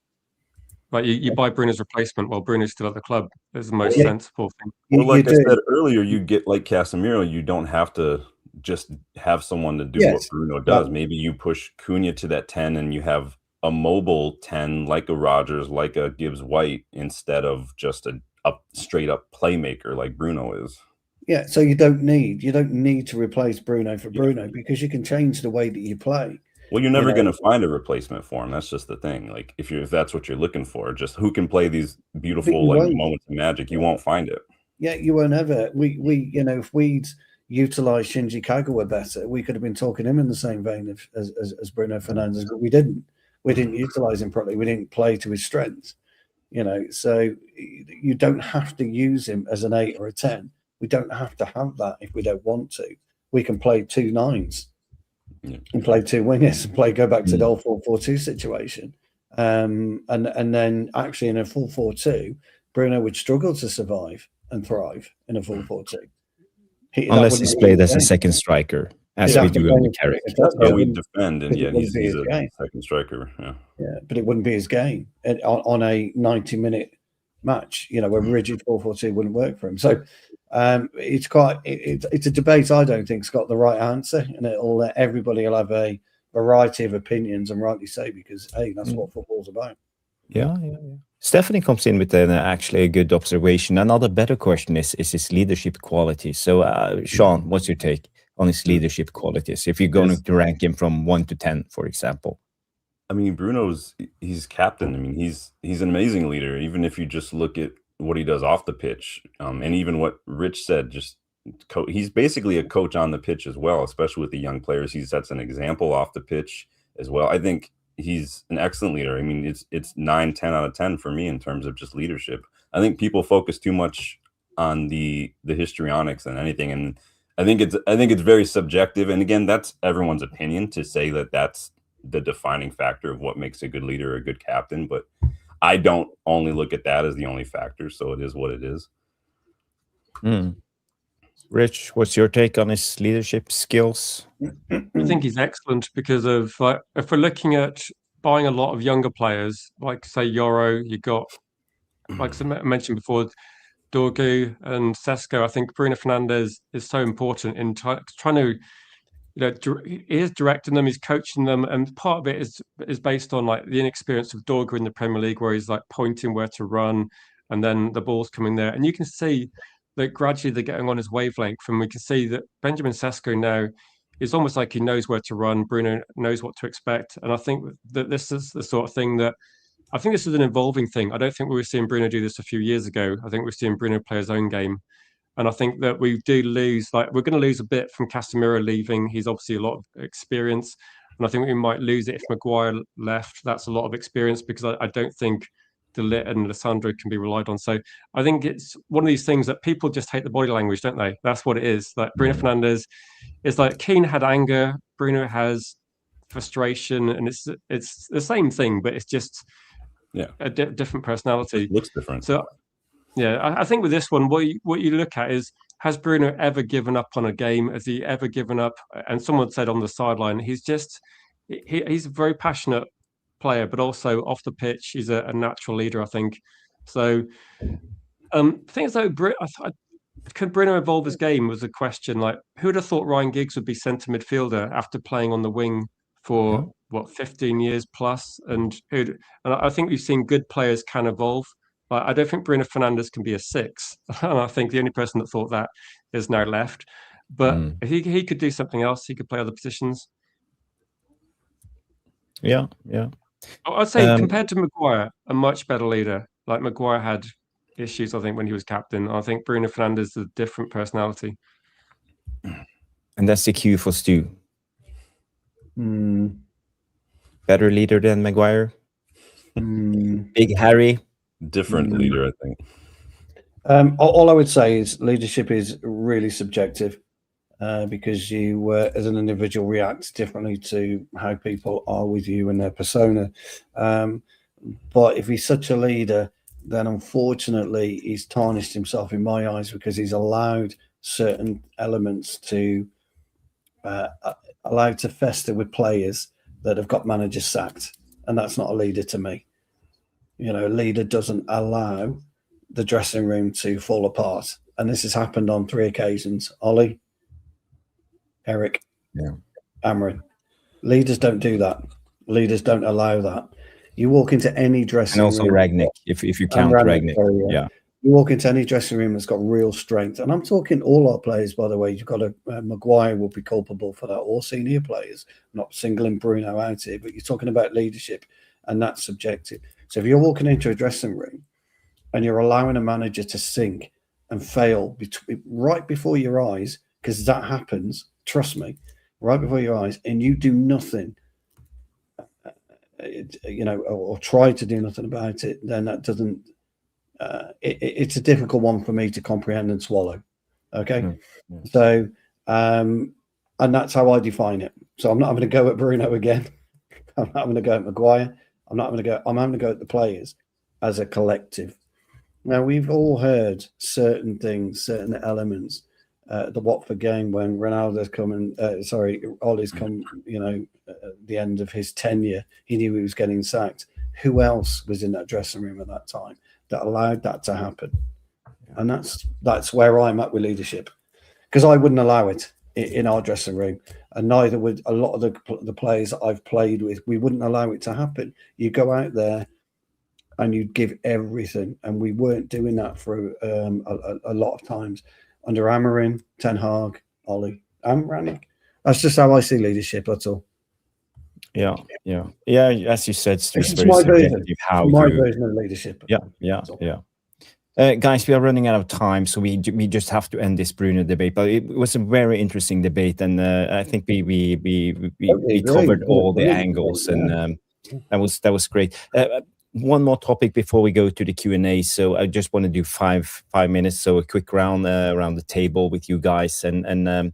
Like you buy Bruno's replacement while Bruno's still at the club. Is the most sensible thing. Well, like I said earlier, you get like Casemiro. You don't have to just have someone to do what Bruno does. Maybe you push Cunha to that 10 and you have a mobile 10 like a Rodgers, like a Gibbs White, instead of just a straight up playmaker like Bruno is. Yeah, so you don't need to replace Bruno for Bruno, because you can change the way that you play. Well, you're never going to find a replacement for him. That's just the thing. Like if that's what you're looking for, just who can play these beautiful moments of magic, you won't find it. Yeah, you won't ever. We if we'd utilised Shinji Kagawa better, we could have been talking him in the same vein as Bruno Fernandes, but we didn't. We didn't utilise him properly. We didn't play to his strengths. So you don't have to use him as an 8 or a 10. We don't have to have that if we don't want to. We can play 2 9s and play 2 wingers and go back to the old 4-4-2 situation. And then actually in a 4-4-2, Bruno would struggle to survive and thrive in a 4-4-2. Unless he's played as a second striker, as we do with Carrick. Yeah, we defend, and he's a second striker. Yeah, but it wouldn't be his game on a 90-minute match. A rigid 4-4-2 wouldn't work for him. So it's a debate. I don't think's got the right answer, and everybody will have a variety of opinions, and rightly so, because hey, that's what football's about. Yeah. Stephanie comes in with actually a good observation. Another better question is his leadership quality. So, Sean, what's your take on his leadership qualities? If you're going to rank him from 1 to 10, for example. I mean, he's captain. I mean, he's an amazing leader. Even if you just look at what he does off the pitch, and even what Rich said, he's basically a coach on the pitch as well, especially with the young players. He sets an example off the pitch as well. I think he's an excellent leader. I mean, it's 9, 10 out of 10 for me in terms of just leadership. I think people focus too much on the histrionics and anything, and I think it's very subjective. And again, that's everyone's opinion to say that that's the defining factor of what makes a good leader or a good captain. But I don't only look at that as the only factor. So it is what it is. Rich, what's your take on his leadership skills? I think he's excellent because of if we're looking at buying a lot of younger players, like say Yoro, you got like I mentioned before, Dorgu and Sesko. I think Bruno Fernandes is so important in trying to, he is directing them, he's coaching them, and part of it is based on like the inexperience of Dorgu in the Premier League, where he's like pointing where to run, and then the ball's coming there, and you can see that gradually they're getting on his wavelength, and we can see that Benjamin Sesko now is almost like he knows where to run. Bruno knows what to expect, and I think that this is the sort of thing that I think this is an evolving thing. I don't think we were seeing Bruno do this a few years ago. I think we're seeing Bruno play his own game. And I think that we do lose, we're going to lose a bit from Casemiro leaving. He's obviously a lot of experience. And I think we might lose it if Maguire left. That's a lot of experience, because I don't think De Ligt and Lissandro can be relied on. So I think it's one of these things that people just hate the body language, don't they? That's what it is. Like Bruno Fernandes is like Keane had anger, Bruno has frustration, and it's the same thing, but it's just a different personality. It looks different. So yeah, I think with this one, what you look at is, has Bruno ever given up on a game? Has he ever given up? And someone said on the sideline, he's a very passionate player, but also off the pitch, he's a natural leader, I think. So things like could Bruno evolve his game was a question. Like, who would have thought Ryan Giggs would be centre midfielder after playing on the wing for 15 years plus? And I think we've seen good players can evolve. I don't think Bruno Fernandes can be a 6. And I think the only person that thought that is now left. But he could do something else. He could play other positions. Yeah. I'd say compared to Maguire, a much better leader. Like Maguire had issues, I think, when he was captain. I think Bruno Fernandes is a different personality. And that's the cue for Stu. Better leader than Maguire? Big Harry? Different leader, I think. All I would say is leadership is really subjective, because you, as an individual, react differently to how people are with you and their persona. But if he's such a leader, then unfortunately he's tarnished himself in my eyes, because he's allowed certain elements to fester with players that have got managers sacked, and that's not a leader to me. A leader doesn't allow the dressing room to fall apart. And this has happened on 3 occasions. Ollie, Eric, Amrin. Leaders don't do that. Leaders don't allow that. You walk into any dressing room. And also Ragnick, if you count Ragnick. You walk into any dressing room that's got real strength, and I'm talking all our players, by the way. You've got Maguire will be culpable for that, all senior players. I'm not singling Bruno out here, but you're talking about leadership, and that's subjective. So if you're walking into a dressing room and you're allowing a manager to sink and fail right before your eyes, because that happens, trust me, right before your eyes, and you do nothing, or try to do nothing about it, then that doesn't. It's a difficult one for me to comprehend and swallow. Okay, so and that's how I define it. So I'm not having to go at Bruno again. I'm not having to go at Maguire. I'm having to go at the players as a collective. Now we've all heard certain things, certain elements. The Watford game when Ronaldo's coming, Ollie's come. At the end of his tenure, he knew he was getting sacked. Who else was in that dressing room at that time that allowed that to happen? And that's where I'm at with leadership, because I wouldn't allow it in our dressing room, and neither would a lot of the players that I've played with. We wouldn't allow it to happen. You go out there and you'd give everything, and we weren't doing that for a lot of times under Amorim, Ten Hag, Ollie, and Rannick. That's just how I see leadership. That's all. Yeah. As you said, it's my version. My version of leadership. Yeah. Guys, we are running out of time, so we just have to end this Bruno debate. But it was a very interesting debate, and I think we covered all the angles, and that was great. One more topic before we go to the Q&A. So I just want to do five minutes, so a quick round around the table with you guys, and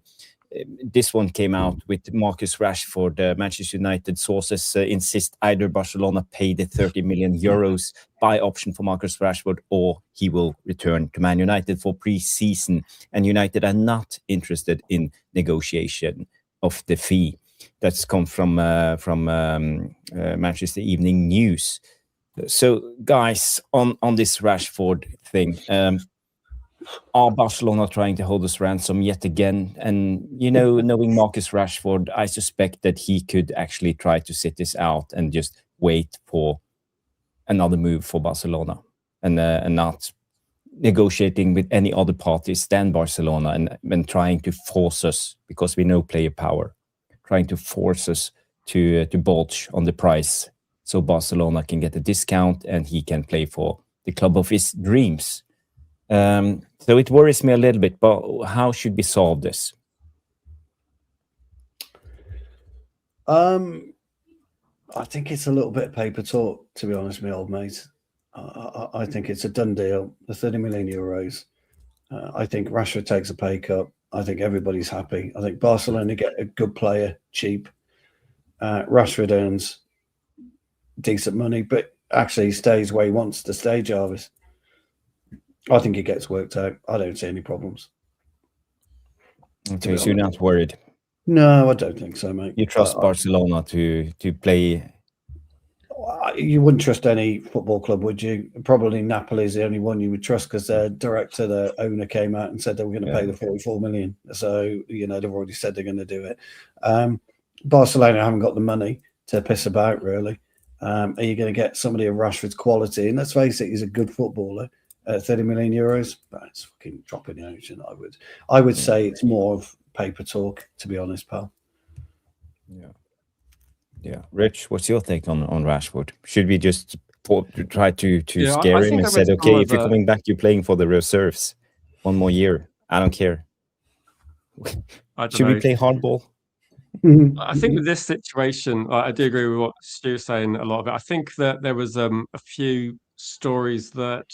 this one came out with Marcus Rashford. Manchester United sources insist either Barcelona pay the 30 million euros buy option for Marcus Rashford, or he will return to Man United for pre-season. And United are not interested in negotiation of the fee. That's come from Manchester Evening News. So, guys, on this Rashford thing. Are Barcelona trying to hold us ransom yet again? And, knowing Marcus Rashford, I suspect that he could actually try to sit this out and just wait for another move for Barcelona and not negotiating with any other parties than Barcelona and trying to force us, because we know player power, trying to force us to bulge on the price so Barcelona can get a discount and he can play for the club of his dreams. So it worries me a little bit, but how should we solve this? I think it's a little bit paper talk, to be honest, my old mate. I think it's a done deal, the 30 million euros. I think Rashford takes a pay cut. I think everybody's happy. I think Barcelona get a good player, cheap. Rashford earns decent money, but actually stays where he wants to stay, Jarvis. I think it gets worked out. I don't see any problems. Okay, so you're not worried? No, I don't think so, mate. You trust Barcelona to play? You wouldn't trust any football club, would you? Probably Napoli is the only one you would trust, because their director, the owner, came out and said they were going to pay the 44 million. So, they've already said they're going to do it. Barcelona haven't got the money to piss about, really. Are you going to get somebody of Rashford's quality? And let's face it, he's a good footballer. 30 million euros, that's fucking dropping the ocean. I would say it's more of paper talk, to be honest, pal. Yeah. Rich, what's your take on Rashford? Should we just try to scare him and said, okay, if you're coming back, you're playing for the reserves 1 more year? I don't care. Should we play hardball? I think with this situation, I do agree with what Stu's saying a lot of it. I think that there was a few stories that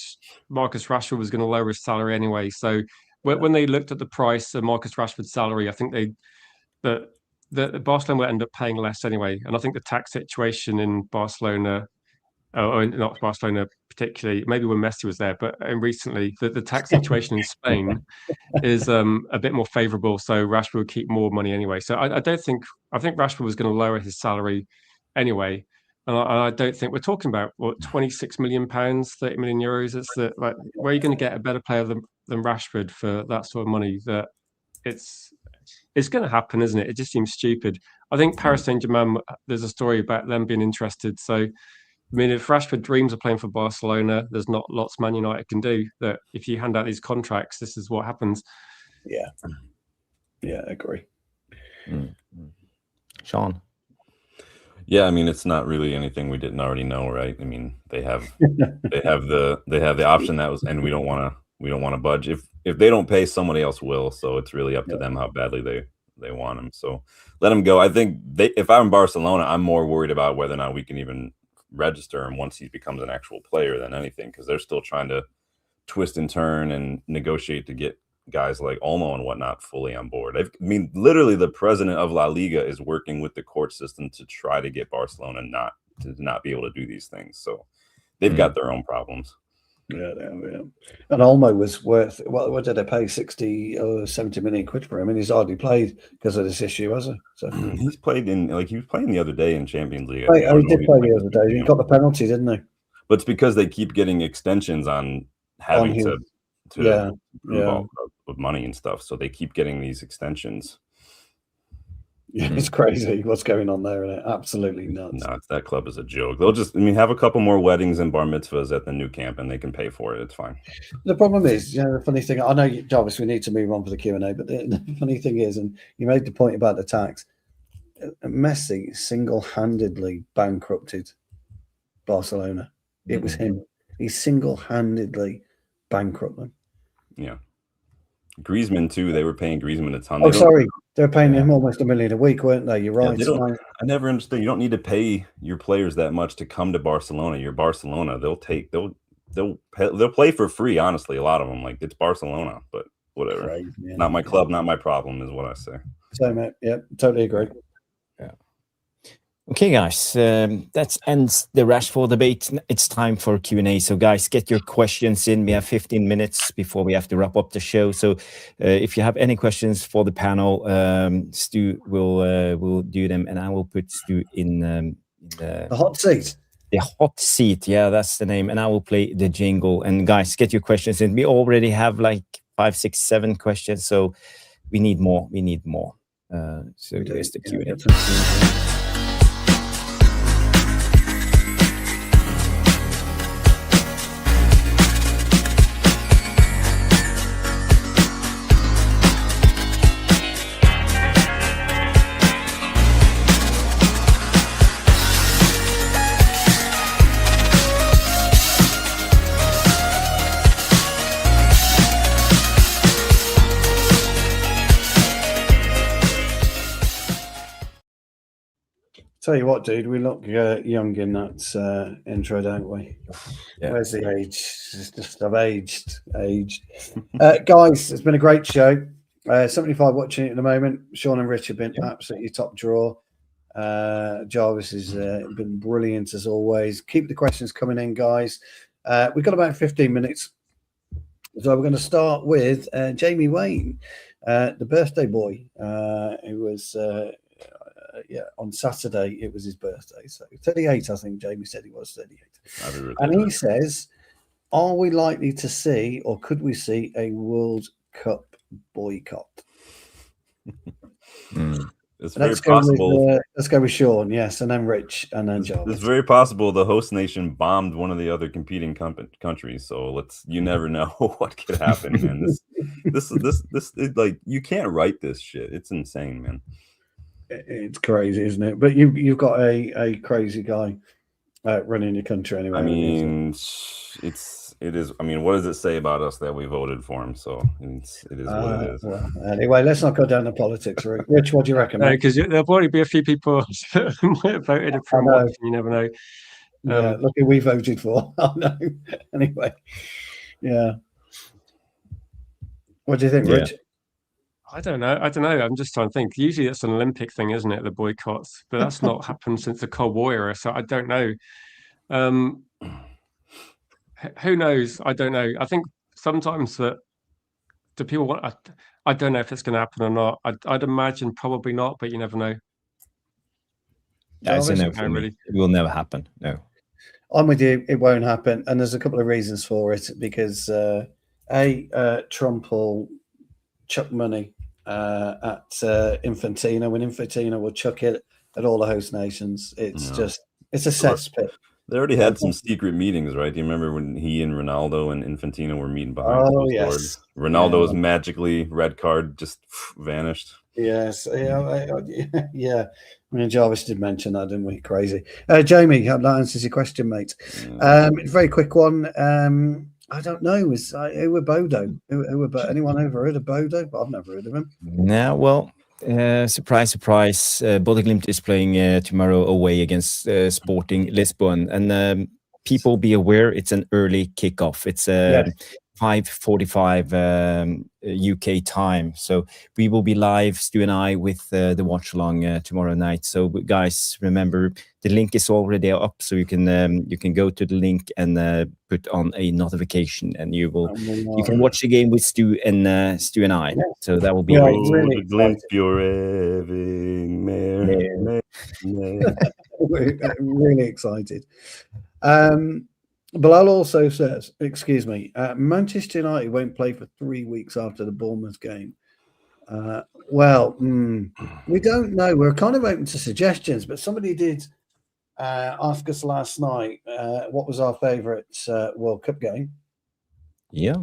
Marcus Rashford was going to lower his salary anyway. So when they looked at the price of Marcus Rashford's salary, I think that Barcelona would end up paying less anyway. And I think the tax situation in Barcelona, or not Barcelona particularly, maybe when Messi was there, but recently the tax situation in Spain is a bit more favourable. So Rashford would keep more money anyway. So I think Rashford was going to lower his salary anyway. And I don't think we're talking about 26 million pounds, 30 million euros. It's where are you going to get a better player than Rashford for that sort of money? That it's going to happen, isn't it? It just seems stupid. I think Paris Saint-Germain, there's a story about them being interested. So I mean, if Rashford dreams of playing for Barcelona, there's not lots Man United can do. That if you hand out these contracts, this is what happens. Yeah, I agree. Sean. Yeah, I mean, it's not really anything we didn't already know, right? I mean, they have the option that was, and we don't want to budge. If they don't pay, somebody else will. So it's really up to them how badly they want him. So let him go. I think if I'm Barcelona, I'm more worried about whether or not we can even register him once he becomes an actual player than anything, because they're still trying to twist and turn and negotiate to get guys like Olmo and whatnot fully on board. I mean, literally, the president of La Liga is working with the court system to try to get Barcelona not be able to do these things. So they've got their own problems. Yeah. And Olmo was worth, what did they pay, 60 or 70 million quid for him? And he's hardly played because of this issue, has he? So he's played he was playing the other day in Champions League. He did play the other day. He got the penalty, didn't he? But it's because they keep getting extensions on having to prove of money and stuff. So they keep getting these extensions. Yeah, it's crazy what's going on there, and absolutely nuts. No, that club is a joke. They'll just, have a couple more weddings and bar mitzvahs at the new camp, and they can pay for it. It's fine. The problem is, the funny thing, I know, Jarvis, we need to move on for the Q&A, but the funny thing is, and you made the point about the tax, Messi single-handedly bankrupted Barcelona. It was him. He single-handedly bankrupted them. Yeah. Griezmann, too. They were paying Griezmann a ton. They're paying him almost $1 million a week, weren't they? You're right. I never understood. You don't need to pay your players that much to come to Barcelona. You're Barcelona. They'll play for free. Honestly, a lot of them, like, it's Barcelona, but whatever. Right, yeah. Not my club, not my problem, is what I say. So, mate, yeah, totally agree. Yeah. Okay, guys, that ends the Rashford debate. It's time for Q&A. So, guys, get your questions in. We have 15 minutes before we have to wrap up the show. So, if you have any questions for the panel, Stu will do them, and I will put Stu in the hot seat. The hot seat, yeah, that's the name. And I will play the jingle. And guys, get your questions in. We already have like 5, 6, 7 questions, so we need more. So here's the Q&A. Tell you what, dude, we look young in that intro, don't we? Yeah. Where's the age? It's just I've aged. Guys, it's been a great show. 75 watching it at the moment. Sean and Rich have been absolutely top draw. Jarvis has been brilliant as always. Keep the questions coming in, guys. We've got about 15 minutes. So we're going to start with Jamie Wayne, the birthday boy, who was... on Saturday it was his birthday, so 38. I think Jamie said he was 38, and he says, "Are we likely to see, or could we see, a World Cup boycott?" It's very possible. Let's go with Sean, yes, and then Rich, and then Jarvis. It's very possible the host nation bombed one of the other competing countries, so you never know what could happen, man. This like, you can't write this shit. It's insane, man. It's crazy, isn't it? But you've got a crazy guy running your country anyway. I mean, it is. I mean, what does it say about us that we voted for him? So it is what it is. Well, anyway, let's not go down the politics route. Rich, what do you reckon? Because there'll probably be a few people that might have voted for him. You never know. Yeah, look who we voted for. I know. Anyway, yeah. What do you think, Rich? I don't know. I'm just trying to think. Usually it's an Olympic thing, isn't it? The boycotts, but that's not happened since the Cold War era. So I don't know. Who knows? I don't know. I think sometimes that do people want? I don't know if it's going to happen or not. I'd imagine probably not, but you never know. That's a no for me. It will never happen. No. I'm with you. It won't happen, and there's a couple of reasons for it. Because Trump will chuck money at Infantino, when Infantino will chuck it at all the host nations. It's just, it's a cesspit. They already had some secret meetings, right? Do you remember when he and Ronaldo and Infantino were meeting behind closed doors? Ronaldo's magically red card just vanished. Yes, yeah. Me and Jarvis did mention that, didn't we? Crazy. Jamie, hope that answers your question, mate. Very quick one. I don't know. Who were Bodo? Anyone ever heard of Bodo? I've never heard of him. No, well, surprise, surprise. Bodø/Glimt is playing tomorrow away against Sporting Lisbon, and people be aware it's an early kickoff. It's 5:45 UK time, so we will be live, Stu and I, with the watch along tomorrow night. So guys, remember the link is already up, so you can go to the link and put on a notification, and you can watch the game with Stu and I. So that will be great. Really Glimt, you're really excited. Bilal also says, Manchester United won't play for 3 weeks after the Bournemouth game. We don't know. We're kind of open to suggestions, but somebody did ask us last night what was our favourite World Cup game. Yeah.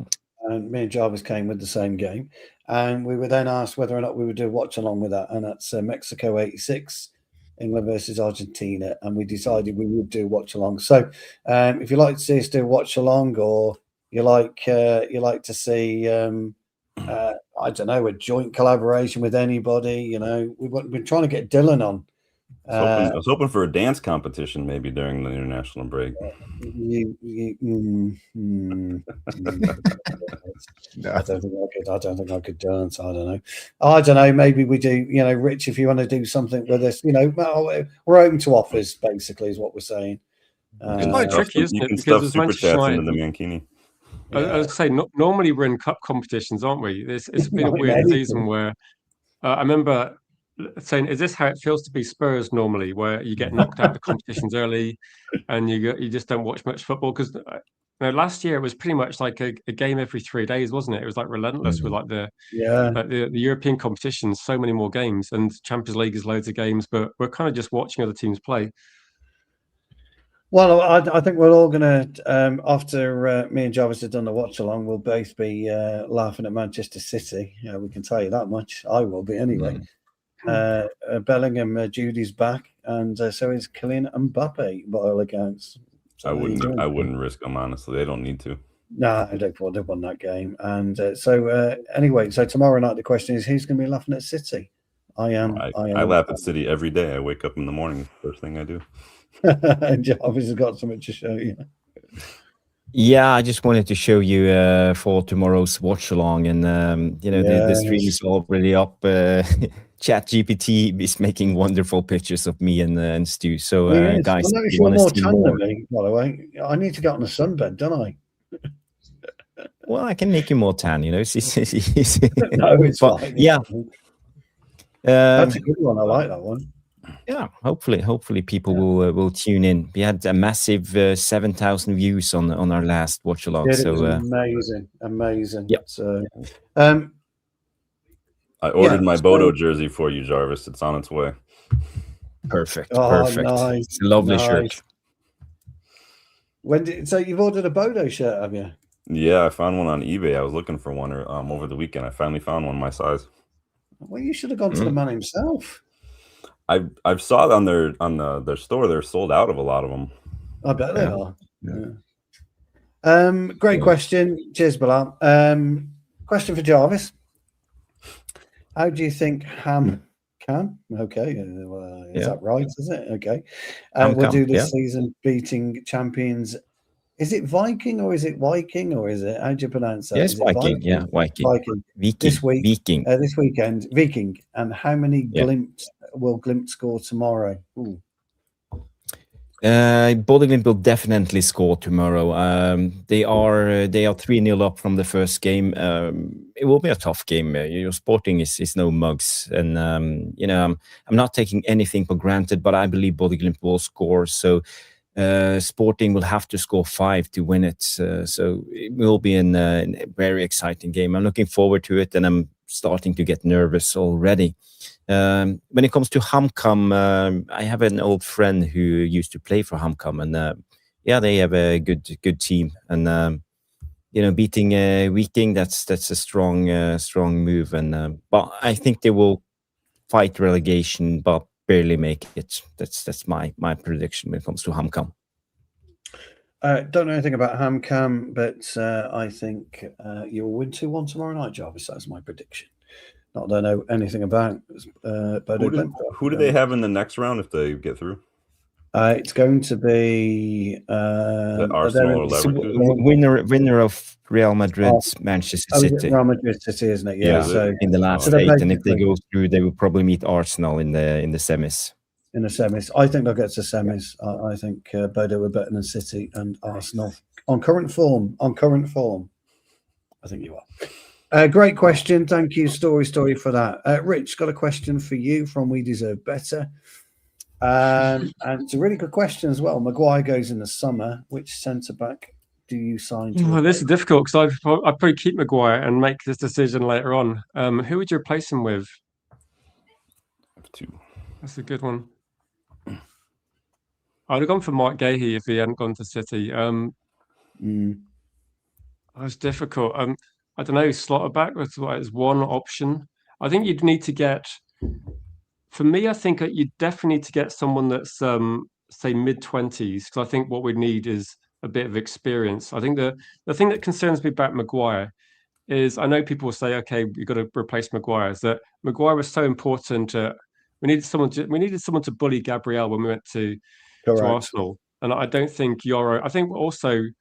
And me and Jarvis came with the same game. And we were then asked whether or not we would do a watch along with that. And that's Mexico 86. England versus Argentina, and we decided we would do watch along. So, if you like to see us do watch along, or you like to see, I don't know, a joint collaboration with anybody, we've been trying to get Dylan on. I was hoping for a dance competition maybe during the international break. I don't think I could dance. I don't know. Maybe we do. Rich, if you want to do something with us, we're open to offers. Basically, is what we're saying. It's quite tricky, isn't it? You can stuff super chats into the Mankini. I was saying, normally we're in cup competitions, aren't we? It's been a weird season where I remember saying, is this how it feels to be Spurs normally, where you get knocked out of the competitions early and you just don't watch much football? Because last year it was pretty much like a game every 3 days, wasn't it? It was like relentless with like the European competitions, so many more games, and Champions League is loads of games, but we're kind of just watching other teams play. Well, I think we're all going to, after me and Jarvis have done the watch along, we'll both be laughing at Manchester City. We can tell you that much. I will be anyway. Bellingham, Judy's back, and so is Kylian Mbappe by all accounts. So I wouldn't risk them, honestly. They don't need to. No, they've won that game. And anyway, so tomorrow night the question is, who's going to be laughing at City? I am. I laugh at City every day. I wake up in the morning, first thing I do. And Jarvis has got something to show you. Yeah, I just wanted to show you for tomorrow's watch along, and the stream is already up. ChatGPT is making wonderful pictures of me and Stu. So, guys, if you want to see more, by the way, I need to get on a sunbed, don't I? Well, I can make you more tan. No, it's fine. Yeah, that's a good one. I like that one. Yeah, hopefully people will tune in. We had a massive 7,000 views on our last watch along. Yeah, it was amazing. Yep. So, I ordered my Bodo jersey for you, Jarvis. It's on its way. Perfect. Nice, It's a lovely shirt. So you've ordered a Bodo shirt, have you? Yeah, I found one on eBay. I was looking for one over the weekend. I finally found one my size. Well, you should have gone to the man himself. I've saw it on their store. They're sold out of a lot of them. I bet they are. Yeah. Great question. Cheers, Bilal. Question for Jarvis. How do you think Ham can? Okay, is that right? Is it okay? We'll do this season beating champions. Is it Viking or is it Viking or is it? How do you pronounce that? Yes, Viking. Yeah, Viking. This weekend, Viking. And how many will Glimt score tomorrow? Bodø/Glimt will definitely score tomorrow. They are 3-0 up from the first game. It will be a tough game. Sporting is no mugs, and I'm not taking anything for granted, but I believe Bodø/Glimt will score. So Sporting will have to score 5 to win it. So it will be a very exciting game. I'm looking forward to it, and I'm starting to get nervous already. When it comes to HamKam, I have an old friend who used to play for HamKam, and yeah, they have a good team, and beating Viking, that's a strong move, and but I think they will fight relegation, but barely make it. That's my prediction when it comes to HamKam. Don't know anything about HamKam, but I think you'll win 2-1 tomorrow night, Jarvis. That's my prediction. Not that I know anything about. Who do they have in the next round if they get through? It's going to be Arsenal or Leverkusen. Winner of Real Madrid's Manchester City. Real Madrid City, isn't it? Yeah. So in the last 8, and if they go through, they will probably meet Arsenal in the semis. In the semis, I think they'll get to semis. I think Bodo are better than City and Arsenal on current form. I think you are. Great question. Thank you, Story for that. Rich, got a question for you from We Deserve Better. And it's a really good question as well. Maguire goes in the summer. Which centre back do you sign to? Well, this is difficult because I'd probably keep Maguire and make this decision later on. Who would you replace him with? That's a good one. I'd have gone for Mark Gahey if he hadn't gone to City. That was difficult. I don't know, slot back was one option. I think you'd need to get. For me, I think you definitely need to get someone that's say mid-20s, because I think what we need is a bit of experience. I think the thing that concerns me about Maguire is, I know people will say, okay, you've got to replace Maguire, is that Maguire was so important. We needed someone to bully Gabriel when we went to Arsenal, and I don't think Yoro. I think also, you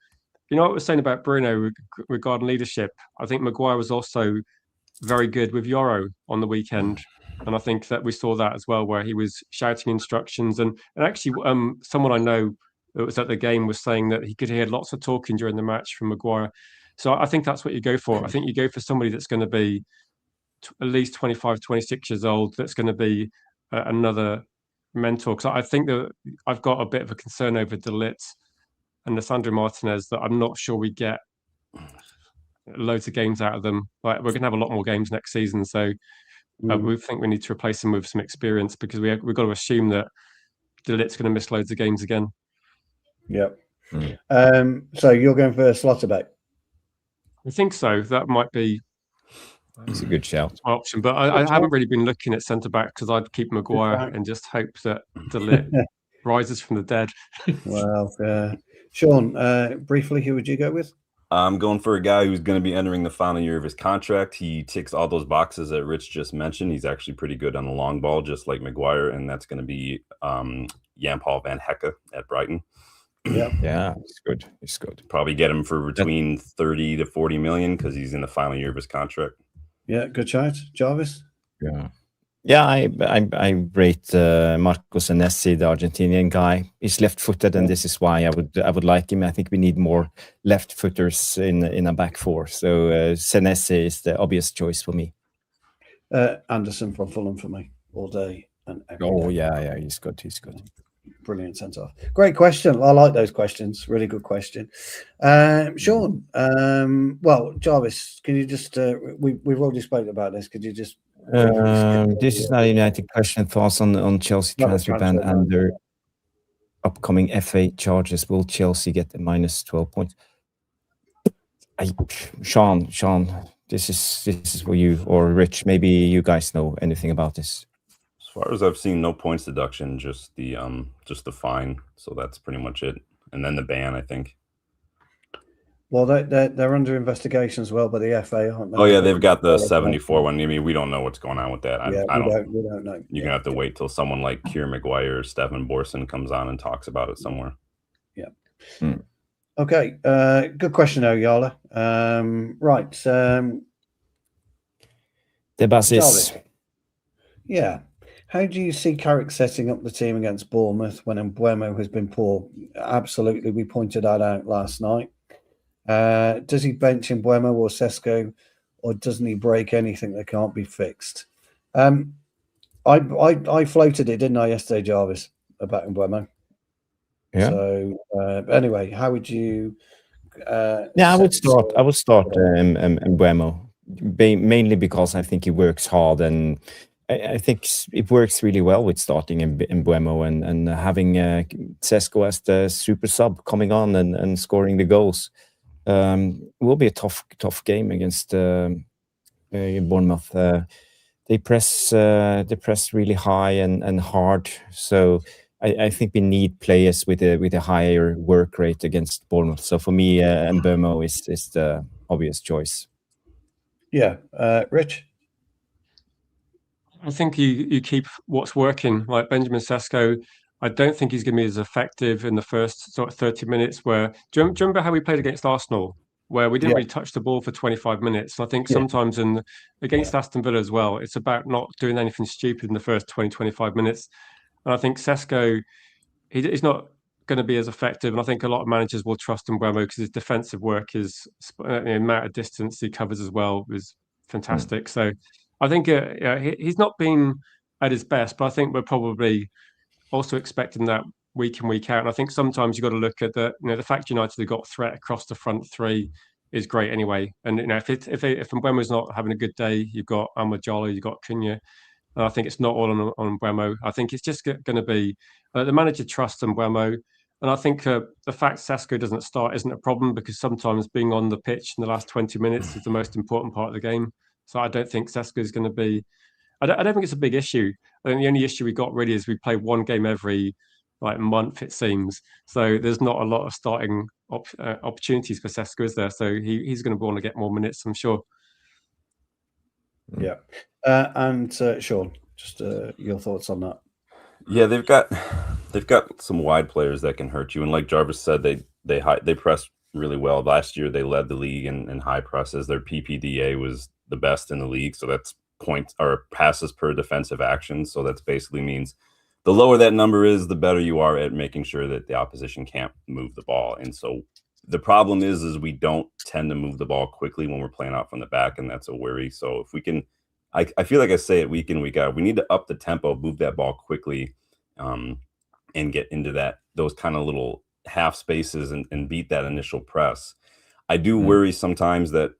know what I was saying about Bruno regarding leadership. I think Maguire was also very good with Yoro on the weekend, and I think that we saw that as well, where he was shouting instructions, and actually, someone I know that was at the game was saying that he could hear lots of talking during the match from Maguire. So I think that's what you go for. I think you go for somebody that's going to be at least 25, 26 years old. That's going to be another mentor. Because I think that I've got a bit of a concern over De Ligt and Lisandro Martinez, that I'm not sure we get loads of games out of them. Like, we're going to have a lot more games next season, so we think we need to replace them with some experience, because we've got to assume that De Ligt's going to miss loads of games again. Yep. So you're going for Slotterbeck? I think so. That might be. It's a good shout. Option, but I haven't really been looking at centre back, because I'd keep Maguire and just hope that De Ligt rises from the dead. Well, Sean, briefly, who would you go with? I'm going for a guy who's going to be entering the final year of his contract. He ticks all those boxes that Rich just mentioned. He's actually pretty good on the long ball, just like Maguire, and that's going to be Jan-Paul van Hecke at Brighton. Yeah, it's good. Probably get him for between 30 to 40 million, because he's in the final year of his contract. Yeah, good shout, Jarvis. Yeah, I rate Marco Senesi, the Argentinian guy. He's left-footed, and this is why I would like him. I think we need more left-footers in a back four. So Senesi is the obvious choice for me. Anderson from Fulham for me all day and every day. Yeah, he's good. Brilliant centre. Great question. I like those questions. Really good question. Sean, well, Jarvis, can you just we've already spoken about this. Could you just this is not a United question. Thoughts on Chelsea transfer ban and their upcoming FA charges. Will Chelsea get a -12 points? Sean, this is for you, or Rich. Maybe you guys know anything about this. As far as I've seen, no points deduction, just the fine. So that's pretty much it, and then the ban, I think. Well, they're under investigation as well by the FA, aren't they? Oh yeah, they've got the 74 one. I mean, we don't know what's going on with that. We don't know. You're gonna have to wait till someone like Kieran Maguire or Stephen Borson comes on and talks about it somewhere. Yeah. Okay. Good question, though, Yala. Right. The basis. Yeah. How do you see Carrick setting up the team against Bournemouth when Mbeumo has been poor? Absolutely, we pointed that out last night. Does he bench Mbeumo or Sesko, or doesn't he break anything that can't be fixed? I floated it, didn't I, yesterday, Jarvis, about Mbeumo? Yeah. So anyway, how would you? I would start Mbeumo, mainly because I think he works hard, and I think it works really well with starting in Mbeumo and having Sesko as the super sub coming on and scoring the goals. Will be a tough game against Bournemouth. They press really high and hard. So I think we need players with a higher work rate against Bournemouth. So for me, Mbeumo is the obvious choice. Yeah, Rich. I think you keep what's working, like Benjamin Sesko. I don't think he's going to be as effective in the first sort of 30 minutes. Do you remember how we played against Arsenal, where we didn't really touch the ball for 25 minutes? And I think sometimes against Aston Villa as well, it's about not doing anything stupid in the first 20, 25 minutes. And I think Sesko, he's not going to be as effective. And I think a lot of managers will trust Mbeumo because his defensive work is the amount of distance he covers as well is fantastic. So I think he's not been at his best, but I think we're probably also expecting that week in, week out. And I think sometimes you've got to look at the fact United have got threat across the front three is great anyway. And if Mbeumo's not having a good day, you've got Amajolo, you've got Cunha. And I think it's not all on Mbeumo. I think it's just going to be the manager trusts Mbeumo. And I think the fact Sesko doesn't start isn't a problem because sometimes being on the pitch in the last 20 minutes is the most important part of the game. So I don't think Sesko is going to be. I don't think it's a big issue. I think the only issue we got really is we play one game every month, it seems. So there's not a lot of starting opportunities for Sesko, is there? So he's going to want to get more minutes, I'm sure. Yeah, and Sean, just your thoughts on that? Yeah, they've got some wide players that can hurt you, and like Jarvis said, they press really well. Last year they led the league in high presses. Their PPDA was the best in the league, so that's points or passes per defensive action. So that's basically means the lower that number is, the better you are at making sure that the opposition can't move the ball. And so the problem is we don't tend to move the ball quickly when we're playing out from the back, and that's a worry. So if we can, I feel like I say it week in, week out, we need to up the tempo, move that ball quickly, and get into those kind of little half spaces and beat that initial press. I do worry sometimes that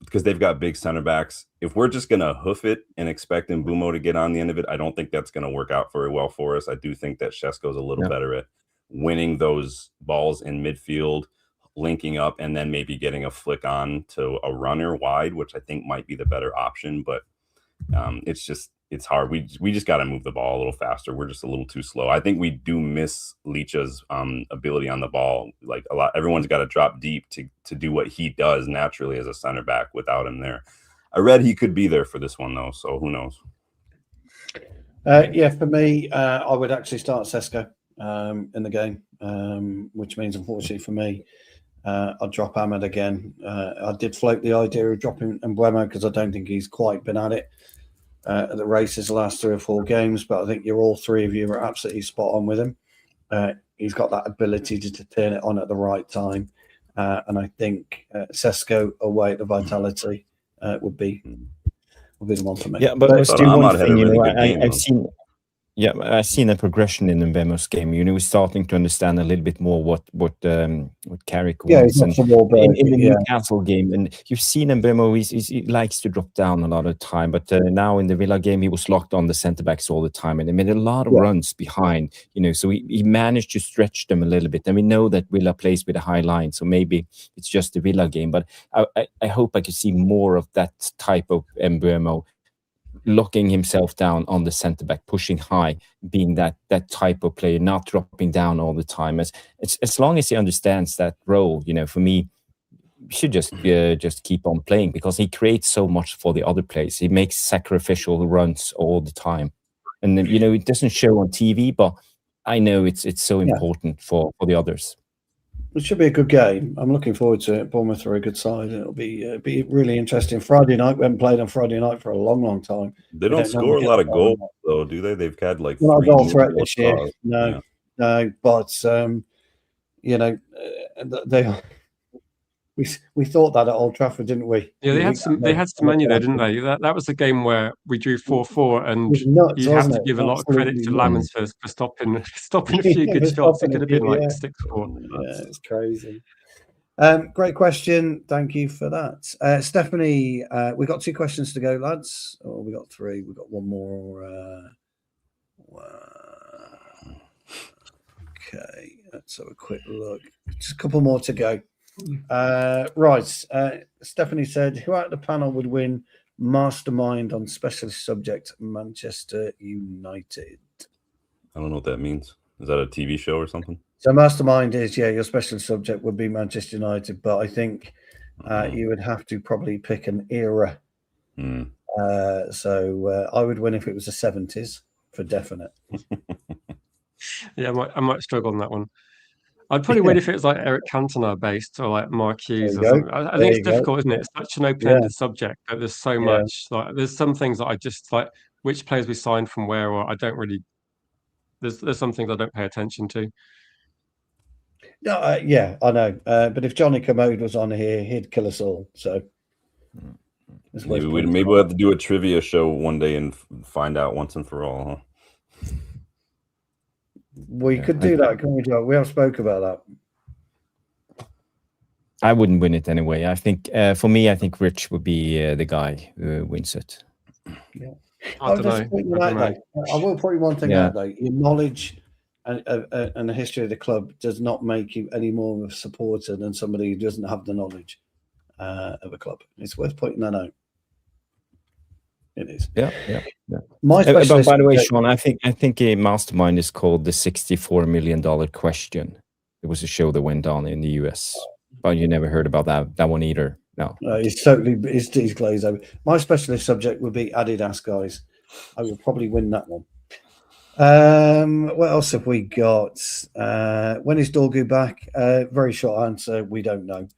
because they've got big center backs, if we're just going to hoof it and expect Mbeumo to get on the end of it, I don't think that's going to work out very well for us. I do think that Sesko's a little better at winning those balls in midfield, linking up, and then maybe getting a flick on to a runner wide, which I think might be the better option. But it's hard. We just got to move the ball a little faster. We're just a little too slow. I think we do miss Licha's ability on the ball. Like a lot, everyone's got to drop deep to do what he does naturally as a center back without him there. I read he could be there for this one though, so who knows? Yeah, for me, I would actually start Sesko in the game, which means unfortunately for me, I'll drop Ahmed again. I did float the idea of dropping Mbeumo because I don't think he's quite been at it at the races the last 3 or 4 games, but I think all three of you are absolutely spot on with him. He's got that ability to turn it on at the right time, and I think Sesko away at the Vitality would be the one for me. Yeah, but let's do one thing. I've seen a progression in Mbeumo's game. We're starting to understand a little bit more what Carrick wants. In the Newcastle game, and you've seen Mbeumo, he likes to drop down a lot of the time, but now in the Villa game, he was locked on the centre backs all the time, and he made a lot of runs behind. So he managed to stretch them a little bit. And we know that Villa plays with a high line, so maybe it's just the Villa game. But I hope I could see more of that type of Mbeumo, locking himself down on the centre back, pushing high, being that type of player, not dropping down all the time. As long as he understands that role, for me, we should just keep on playing because he creates so much for the other players. He makes sacrificial runs all the time, and it doesn't show on TV, but I know it's so important for the others. It should be a good game. I'm looking forward to it. Bournemouth are a good side. It'll be really interesting. Friday night, we haven't played on Friday night for a long, long time. They don't score a lot of goals, though, do they? They've had like not a goal threat this year. No, but they. We thought that at Old Trafford, didn't we? Yeah, they had some money there, didn't they? That was the game where we drew 4-4, and nuts, you have to give a lot of credit to Lammers for stopping a few good shots. It could have been like 6-4. Yeah, it's crazy. Great question. Thank you for that. Stephanie, we got 2 questions to go, lads. Or we got 3. We got one more. Okay, let's have a quick look. Just a couple more to go. Right. Stephanie said, who out of the panel would win Mastermind on specialist subject Manchester United? I don't know what that means. Is that a TV show or something? So Mastermind is, your specialist subject would be Manchester United, but I think you would have to probably pick an era. So I would win if it was the 70s for definite. Yeah, I might struggle on that one. I'd probably win if it was like Eric Cantona based or like Mark Hughes or something. I think it's difficult, isn't it? It's such an open-ended subject, but there's so much. Like, there's some things that I just like, which players we signed from where, or I don't really. There's some things I don't pay attention to. No, I know. But if Johnny Commode was on here, he'd kill us all. So maybe we'll have to do a trivia show one day and find out once and for all, huh? We could do that, can we, Joe? We have spoke about that. I wouldn't win it anyway. I think for me, I think Rich would be the guy who wins it. Yeah. I don't know. I will point one thing out though. Your knowledge and the history of the club does not make you any more of a supporter than somebody who doesn't have the knowledge of a club. It's worth pointing that out. It is. Yeah. My by the way, Sean, I think a Mastermind is called the $64 million question. It was a show that went on in the US, but you never heard about that one either. No, he's totally he's glazed over. My specialist subject would be Adidas guys. I will probably win that one. What else have we got? When is Dorgu back? Very short answer. We don't know.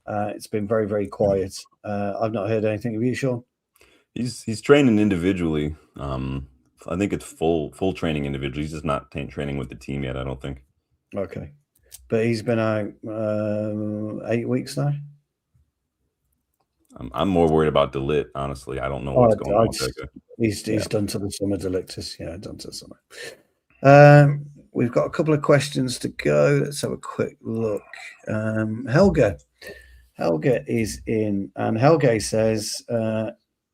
It's been very, very quiet. I've not heard anything of you, Sean. He's training individually. I think it's full training individually. He's just not training with the team yet, I don't think. Okay, but he's been out 8 weeks now. I'm more worried about Delit, honestly. I don't know what's going on with that guy. He's done to the summer, Delictus. Yeah, done to the summer. We've got a couple of questions to go. Let's have a quick look. Helga is in, and Helga says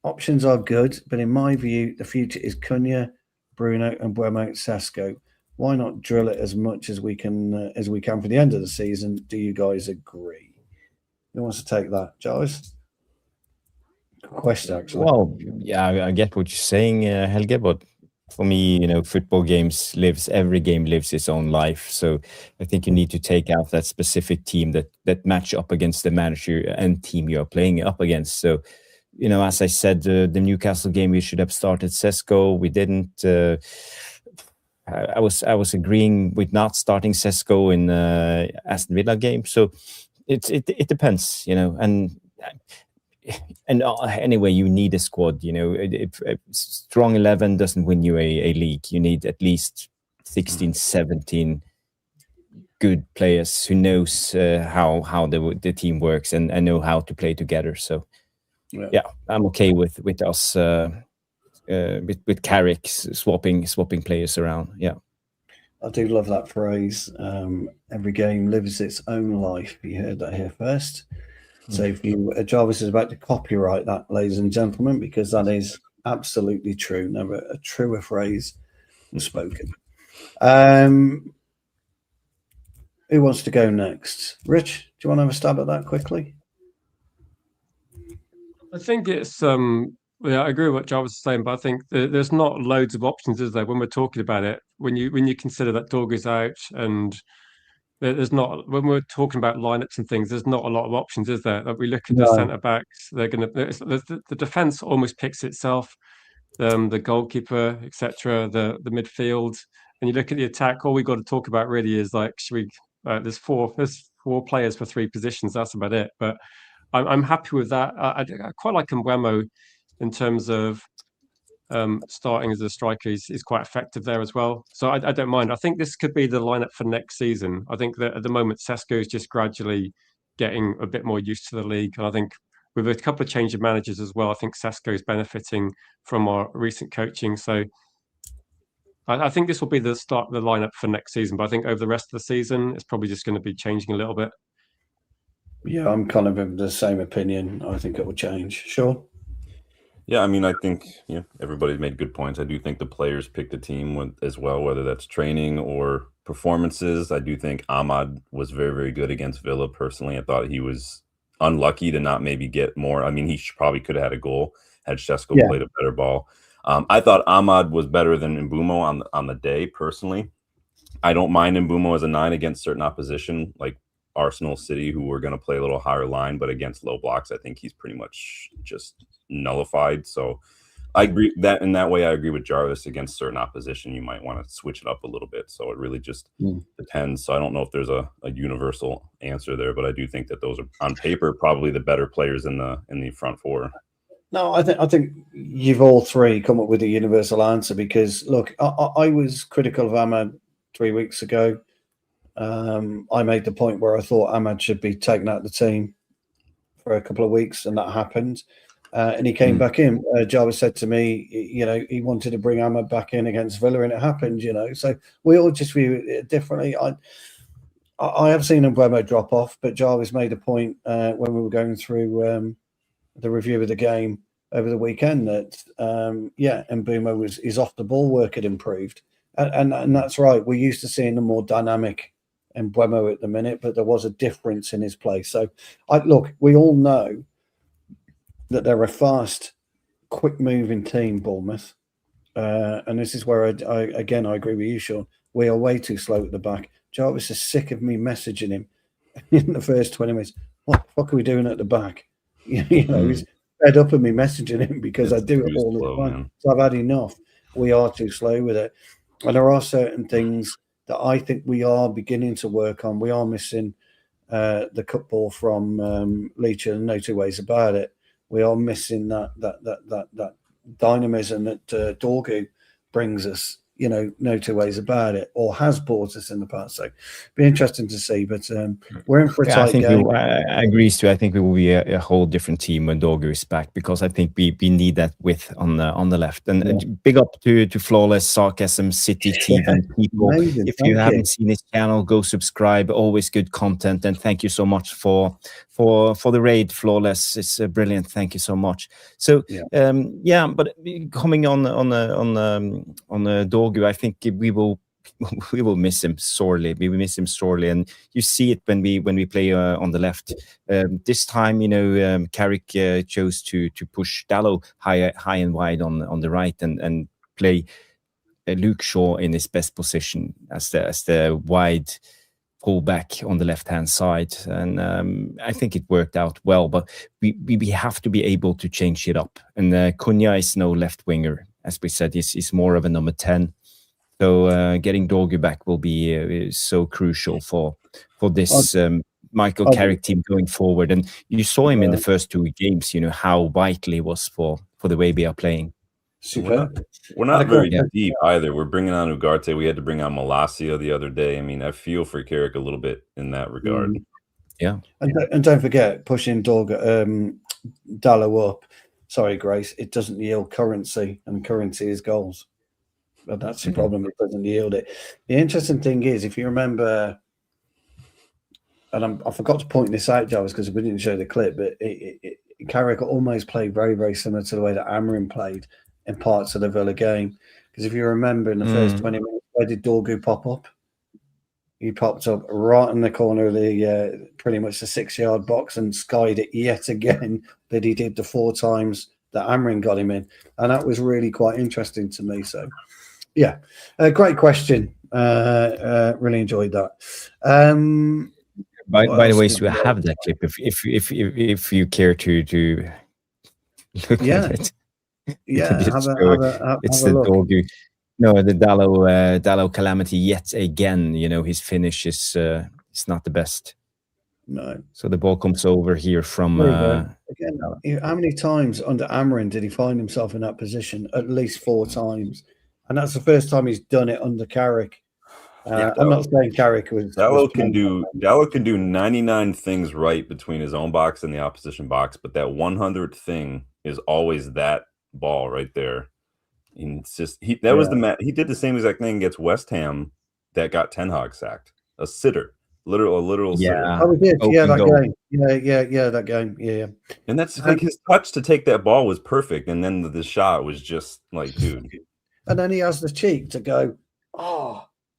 options are good, but in my view, the future is Cunha, Bruno, and Buemo Sesko. Why not drill it as much as we can for the end of the season? Do you guys agree? Who wants to take that, Jarvis? Question, actually. Well, yeah, I get what you're saying, Helge, but for me, football every game lives its own life. So I think you need to take out that specific team that match up against the manager and team you're playing up against. So, as I said, the Newcastle game, we should have started Sesko. We didn't. I was agreeing with not starting Sesko in Aston Villa game. So it depends, and anyway, you need a squad. If strong 11 doesn't win you a league, you need at least 16, 17 good players who knows how the team works and know how to play together. So yeah, I'm okay with us with Carrick swapping players around. Yeah, I do love that phrase. Every game lives its own life. You heard that here first. So if Jarvis is about to copyright that, ladies and gentlemen, because that is absolutely true. Never a truer phrase was spoken. Who wants to go next? Rich, do you want to have a stab at that quickly? I think it's I agree with what Jarvis is saying, but I think there's not loads of options, is there, when we're talking about it? When you consider that Dorgu's out and there's not, when we're talking about lineups and things, there's not a lot of options, is there? Like, we look at the centre backs, the defense almost picks itself, the goalkeeper, etc., the midfield, and you look at the attack. All we've got to talk about really is like, there's four players for 3 positions. That's about it. But I'm happy with that. I quite like Mbeumo in terms of starting as a striker. He's quite effective there as well. So I don't mind. I think this could be the lineup for next season. I think that at the moment, Sesko is just gradually getting a bit more used to the league. And I think with a couple of change of managers as well, I think Sesko is benefiting from our recent coaching. So I think this will be the start of the lineup for next season. But I think over the rest of the season, it's probably just going to be changing a little bit. Yeah, I'm kind of of the same opinion. I think it will change. Sure. Yeah, I mean, I think everybody's made good points. I do think the players pick the team as well, whether that's training or performances. I do think Ahmad was very, very good against Villa. Personally, I thought he was unlucky to not maybe get more. I mean, he probably could have had a goal had Šeško played a better ball. I thought Ahmad was better than Mbeumo on the day. Personally, I don't mind Mbeumo as a 9 against certain opposition, like Arsenal, City, who were going to play a little higher line, but against low blocks, I think he's pretty much just nullified. So I agree that in that way, I agree with Jarvis. Against certain opposition, you might want to switch it up a little bit. So it really just depends. So I don't know if there's a universal answer there, but I do think that those are on paper probably the better players in the front four. No, I think you've all three come up with a universal answer, because look, I was critical of Ahmad 3 weeks ago. I made the point where I thought Ahmad should be taken out of the team for a couple of weeks, and that happened. And he came back in. Jarvis said to me, he wanted to bring Ahmad back in against Villa, and it happened. So we all just view it differently. I have seen Mbeumo drop off, but Jarvis made a point when we were going through the review of the game over the weekend that Mbeumo is off the ball work had improved, and that's right. We're used to seeing a more dynamic Mbeumo at the minute, but there was a difference in his play. So we all know that they're a fast, quick moving team, Bournemouth, and this is where I agree with you, Sean. We are way too slow at the back. Jarvis is sick of me messaging him in the first 20 minutes. What the fuck are we doing at the back? He's fed up of me messaging him because I do it all the time. Man. So I've had enough. We are too slow with it. And there are certain things that I think we are beginning to work on. We are missing the cut ball from Leach, and no two ways about it. We are missing that dynamism that Dorgu brings us. No two ways about it, or has brought us in the past. So, be interesting to see. But we're in for a tight game. I agree, Stu. I think we will be a whole different team when Dorgu is back, because I think we need that width on the left. And big up to Flawless Sarcasm City TV people. Amazing. If you haven't seen his channel, go subscribe. Always good content, and thank you so much for the raid, Flawless. It's brilliant. Thank you so much. So but coming on the Dorgu, I think we will miss him sorely. We will miss him sorely, and you see it when we play on the left. This time, Carrick chose to push Dalot high and wide on the right, and play Luke Shaw in his best position as the wide pullback on the left-hand side, and I think it worked out well. But we have to be able to change it up. And Cunha is no left winger, as we said. He's more of a number 10. So getting Dorgu back will be so crucial for this Michael Carrick team going forward. And you saw him in the first 2 games. How vital he was for the way we are playing. Super. We're not very deep either. We're bringing on Ugarte. We had to bring on Malacia the other day. I mean, I feel for Carrick a little bit in that regard. Yeah. And don't forget, pushing Dalot up. Sorry, Grace. It doesn't yield currency, and currency is goals. But that's the problem. It doesn't yield it. The interesting thing is, if you remember, and I forgot to point this out, Jarvis, because we didn't show the clip, but Carrick almost played very, very similar to the way that Amorim played in parts of the Villa game. Because if you remember, in the first 20 minutes, where did Dorgu pop up? He popped up right in the corner of the pretty much the 6-yard box, and skied it yet again that he did the 4 times that Amorim got him in. And that was really quite interesting to me. So, yeah, great question. Really enjoyed that. By the way, so I have that clip if you care to look at it. Yeah, it's the Dorgu. No, the Dalot calamity yet again. His finish is not the best. No. So the ball comes over here from again. How many times under Amorim did he find himself in that position? At least 4 times, and that's the first time he's done it under Carrick. I'm not saying Carrick was. Dalot can do 99 things right between his own box and the opposition box, but that 100th thing is always that ball right there. And it's just he did the same exact thing against West Ham that got Ten Hag sacked. A sitter. literal Yeah. sitter. Oh, we did. Open Yeah, that goal. game. Yeah, that game. Yeah. And that's like his touch to take that ball was perfect, and then the shot was just like, dude. And then he has the cheek to go,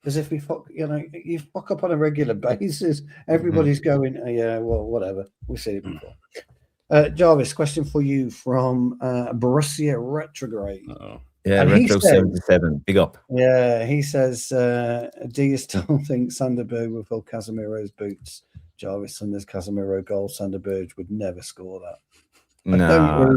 as if you fuck up on a regular basis. Everybody's going, yeah, well, whatever. We've seen it before. Jarvis, question for you from Borussia Retrograde. Uh-oh. Yeah, And Retro 77. Big up. Yeah, he says, do you still think Sander Berge will fill Casemiro's boots? Jarvis Sanders Casemiro goal. Sander Berge would never score that. No,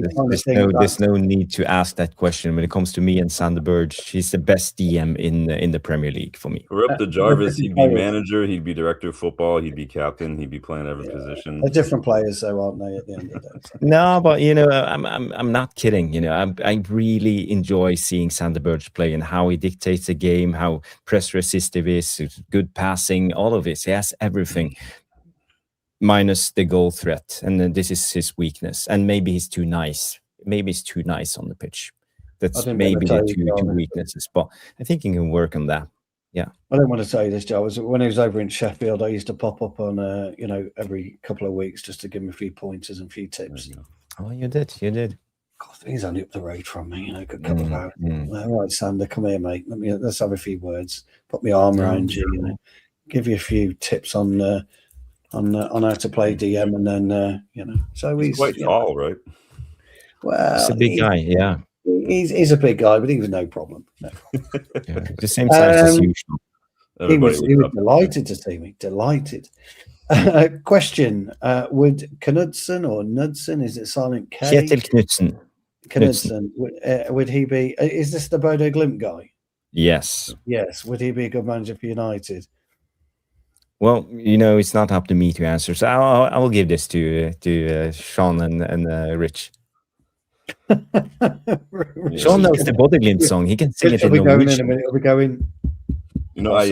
there's no need to ask that question when it comes to me and Sander Berge. He's the best DM in the Premier League for me. We're up to Jarvis. He'd be manager. He'd be director of football. He'd be captain. He'd be playing every position. They're different players, though, aren't they? At the end of the day. So. No, but I'm not kidding. I really enjoy seeing Sander Berge play and how he dictates the game, how press resistive is, good passing, all of this. He has everything. Minus the goal threat, and this is his weakness. And maybe he's too nice. Maybe he's too nice on the pitch. That's maybe the two weaknesses. But I think he can work on that. Yeah. I don't want to say this, Joe. When I was over in Sheffield, I used to pop up on every couple of weeks just to give him a few pointers and a few tips. Oh, you did. God, he's only up the road from me. A couple of hours. All right, Sander, come here, mate. Let's have a few words. Put my arm around you. Give you a few tips on how to play DM, and then so he's quite tall, right? Well, he's a big guy, yeah. He's a big guy, but he was no problem. No. Yeah, the same size as usual. He was delighted to see me. Delighted. Question: would Knudsen or Knudsen? Is it silent K? Kjetil Knudsen. Would he be? Is this the Bodo Glimt guy? Yes. Yes. Would he be a good manager for United? Well, it's not up to me to answer, so I will give this to Sean and Rich. Sean knows the Bodo Glimt song. He can sing it in Norwegian. It'll be going. My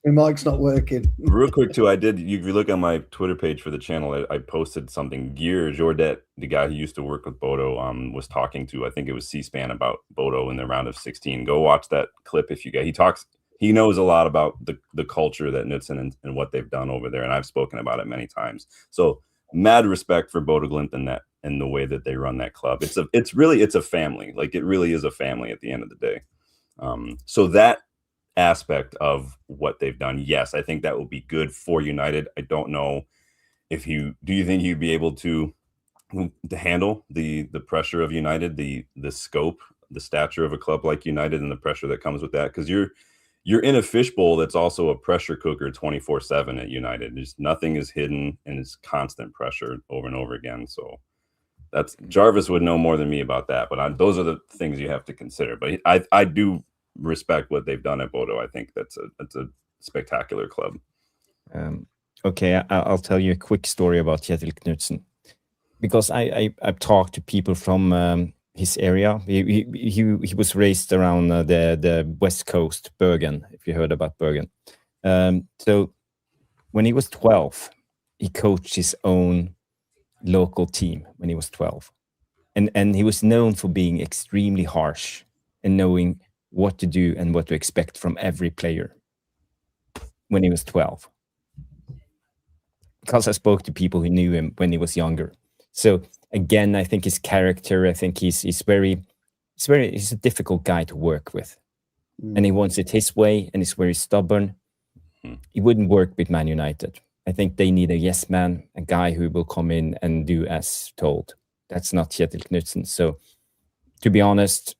mic's not working. Real quick too, if you look on my Twitter page for the channel, I posted something. Gear Jordet, the guy who used to work with Bodo, was talking to, I think it was C-SPAN, about Bodo in the round of 16. Go watch that clip if you get. He knows a lot about the culture that Knudsen and what they've done over there, and I've spoken about it many times. So mad respect for Bodo Glimt and the way that they run that club. It's really a family. Like, it really is a family at the end of the day. So that aspect of what they've done, yes, I think that will be good for United. I don't know do you think you'd be able to handle the pressure of United, the scope, the stature of a club like United, and the pressure that comes with that? Because you're in a fishbowl that's also a pressure cooker 24/7 at United. Just nothing is hidden, and it's constant pressure over and over again. So that's Jarvis would know more than me about that. But those are the things you have to consider. But I do respect what they've done at Bodo. I think that's a spectacular club. Okay, I'll tell you a quick story about Kjetil Knudsen, because I've talked to people from his area. He was raised around the West Coast, Bergen, if you heard about Bergen. So when he was 12, he coached his own local team when he was 12. And he was known for being extremely harsh and knowing what to do and what to expect from every player when he was 12. Because I spoke to people who knew him when he was younger. So again, I think his character, I think he's a difficult guy to work with. And he wants it his way, and he's very stubborn. He wouldn't work with Man United. I think they need a yes man, a guy who will come in and do as told. That's not Kjetil Knudsen. So to be honest,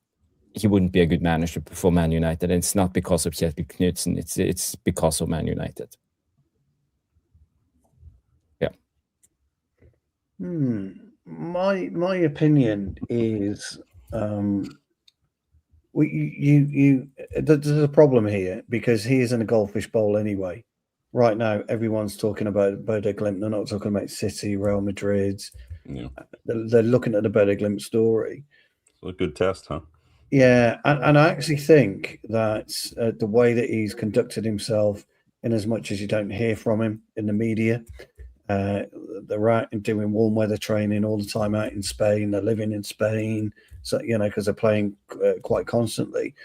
he wouldn't be a good manager for Man United. And it's not because of Kjetil Knudsen. It's because of Man United. Yeah. My opinion is there's a problem here, because he is in a goldfish bowl anyway. Right now, everyone's talking about Bodo Glimt. They're not talking about City, Real Madrid. Yeah. They're looking at the Bodo Glimt story. So a good test, huh? Yeah, and I actually think that the way that he's conducted himself, in as much as you don't hear from him in the media, they're out and doing warm weather training all the time out in Spain. They're living in Spain, so because they're playing quite constantly.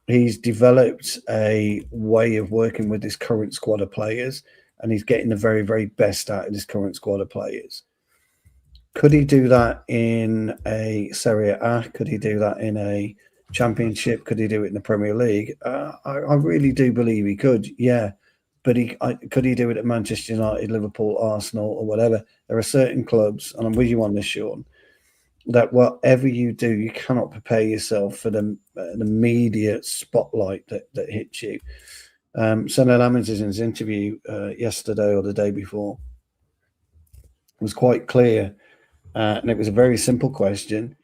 He's developed a way of working with this current squad of players, and he's getting the very, very best out of his current squad of players. Could he do that in a Serie A? Could he do that in a Championship? Could he do it in the Premier League? I really do believe he could, yeah. But could he do it at Manchester United, Liverpool, Arsenal, or whatever? There are certain clubs, and I'm with you on this, Sean, that whatever you do, you cannot prepare yourself for the immediate spotlight that hits you. Senator Lamens, in his interview yesterday or the day before, was quite clear, and it was a very simple question.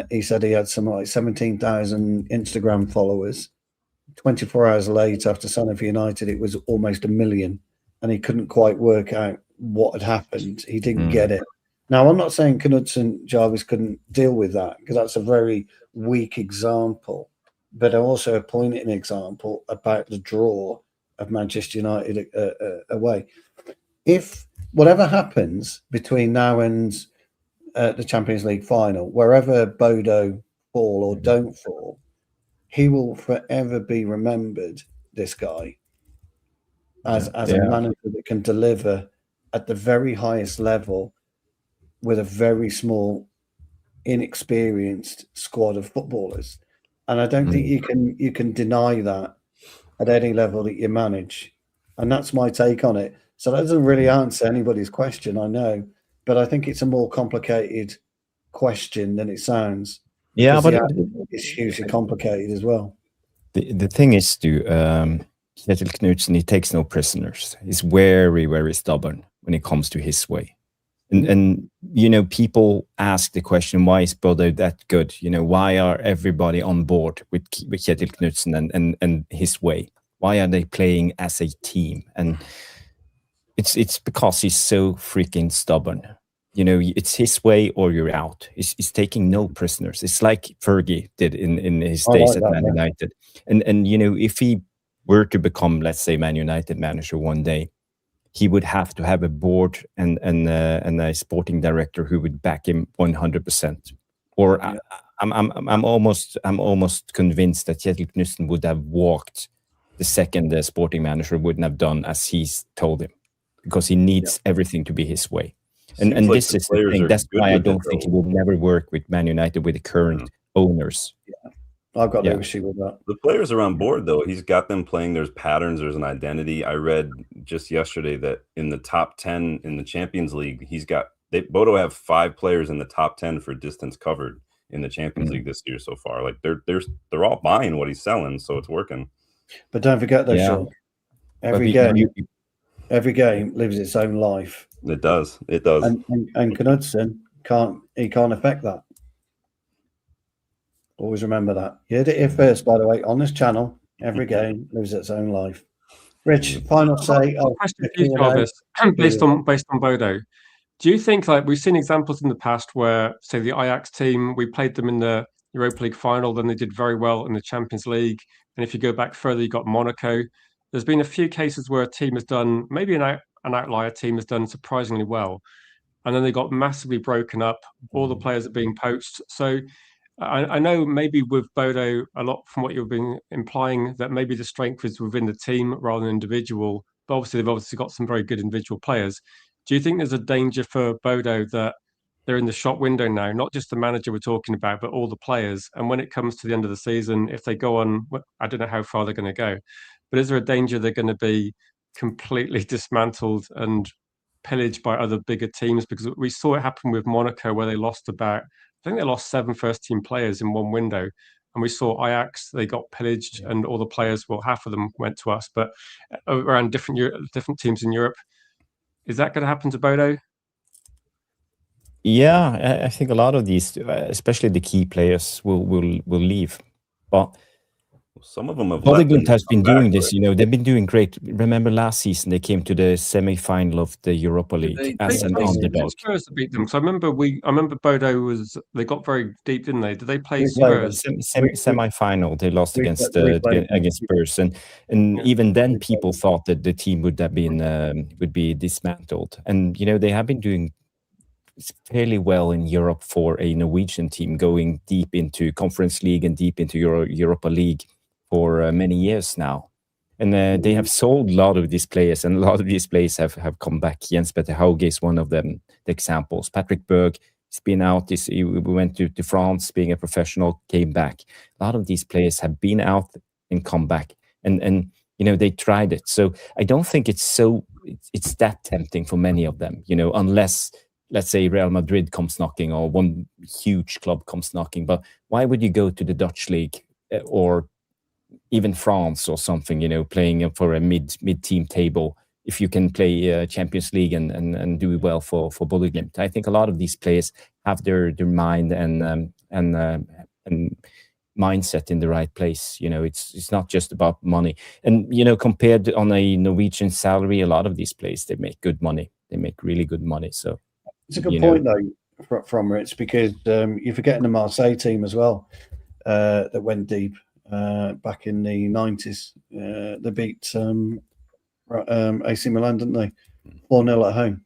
He said he had something like 17,000 Instagram followers. 24 hours later, after signing for United, it was almost 1 million, and he couldn't quite work out what had happened. He didn't get it. Now, I'm not saying Knudsen Jarvis couldn't deal with that, because that's a very weak example, but also a pointing example about the draw of Manchester United away. If whatever happens between now and the Champions League final, wherever Bodo fall or don't fall, he will forever be remembered, this guy, as a manager that can deliver at the very highest level with a very small, inexperienced squad of footballers. And I don't think you can deny that at any level that you manage. And that's my take on it. So that doesn't really answer anybody's question, I know, but I think it's a more complicated question than it sounds. Yeah, but it's hugely complicated as well. The thing is, Kjetil Knudsen, he takes no prisoners. He's very, very stubborn when it comes to his way. And you know, people ask the question, why is Bodo that good? You know, why are everybody on board with Kjetil Knudsen and his way? Why are they playing as a team? And it's because he's so freaking stubborn. You know, it's his way or you're out. He's taking no prisoners. It's like Fergie did in his days at Man United. And you know, if he were to become, let's say, Man United manager one day, he would have to have a board and a sporting director who would back him 100%. Or I'm almost convinced that Kjetil Knudsen would have walked the second the sporting manager wouldn't have done as he's told him, because he needs everything to be his way. And this is the thing. That's why I don't think he will never work with Man United with the current owners. Yeah, I've got no issue with that. The players are on board, though. He's got them playing. There's patterns. There's an identity. I read just yesterday that in the top 10 in the Champions League, Bodo have 5 players in the top 10 for distance covered in the Champions League this year so far. Like they're all buying what he's selling, so it's working. But don't forget, though, Sean, every game lives its own life. It does. It does. And Knudsen can't affect that. Always remember that. You heard it here first, by the way, on this channel. Every game lives its own life. Rich, final say. Question for you, Jarvis, based on Bodo. Do you think, like, we've seen examples in the past where, say, the Ajax team, we played them in the Europa League final, then they did very well in the Champions League. And if you go back further, you got Monaco. There's been a few cases where a team has done, maybe an outlier team has done surprisingly well, and then they got massively broken up. All the players are being poached. So I know maybe with Bodo, a lot from what you've been implying, that maybe the strength is within the team rather than individual. But obviously, they've got some very good individual players. Do you think there's a danger for Bodo that they're in the shop window now, not just the manager we're talking about, but all the players? And when it comes to the end of the season, if they go on, I don't know how far they're going to go, but is there a danger they're going to be completely dismantled and pillaged by other bigger teams? Because we saw it happen with Monaco, where they lost I think they lost 7 first-team players in one window. And we saw Ajax, they got pillaged, and all the players, well, half of them went to us, but around different teams in Europe. Is that going to happen to Bodo? Yeah, I think a lot of these, especially the key players, will leave. But some of them have. Bodeglimt has been doing this. You know, they've been doing great. Remember last season they came to the semi-final of the Europa League as an underdog. Spurs to beat them. So I remember Bodo they got very deep, didn't they? Did they play Spurs? Semi-final. They lost against Spurs, and even then people thought that the team would be dismantled. And you know, they have been doing fairly well in Europe for a Norwegian team, going deep into Conference League and deep into Europa League for many years now. And they have sold a lot of these players, and a lot of these players have come back. Jens Petter Hauge is one of them, the examples. Patrick Berg has been out. We went to France, being a professional, came back. A lot of these players have been out and come back, and they tried it. So I don't think it's that tempting for many of them, unless, let's say, Real Madrid comes knocking or one huge club comes knocking. But why would you go to the Dutch league or even France or something, playing for a mid-team table if you can play Champions League and do well for Bodø/Glimt? I think a lot of these players have their mind and mindset in the right place. It's not just about money. And compared on a Norwegian salary, a lot of these players, they make good money. They make really good money. So it's a good point though from Rich, because you're forgetting the Marseille team as well that went deep back in the 90s. They beat AC Milan, didn't they? 4-0 at home.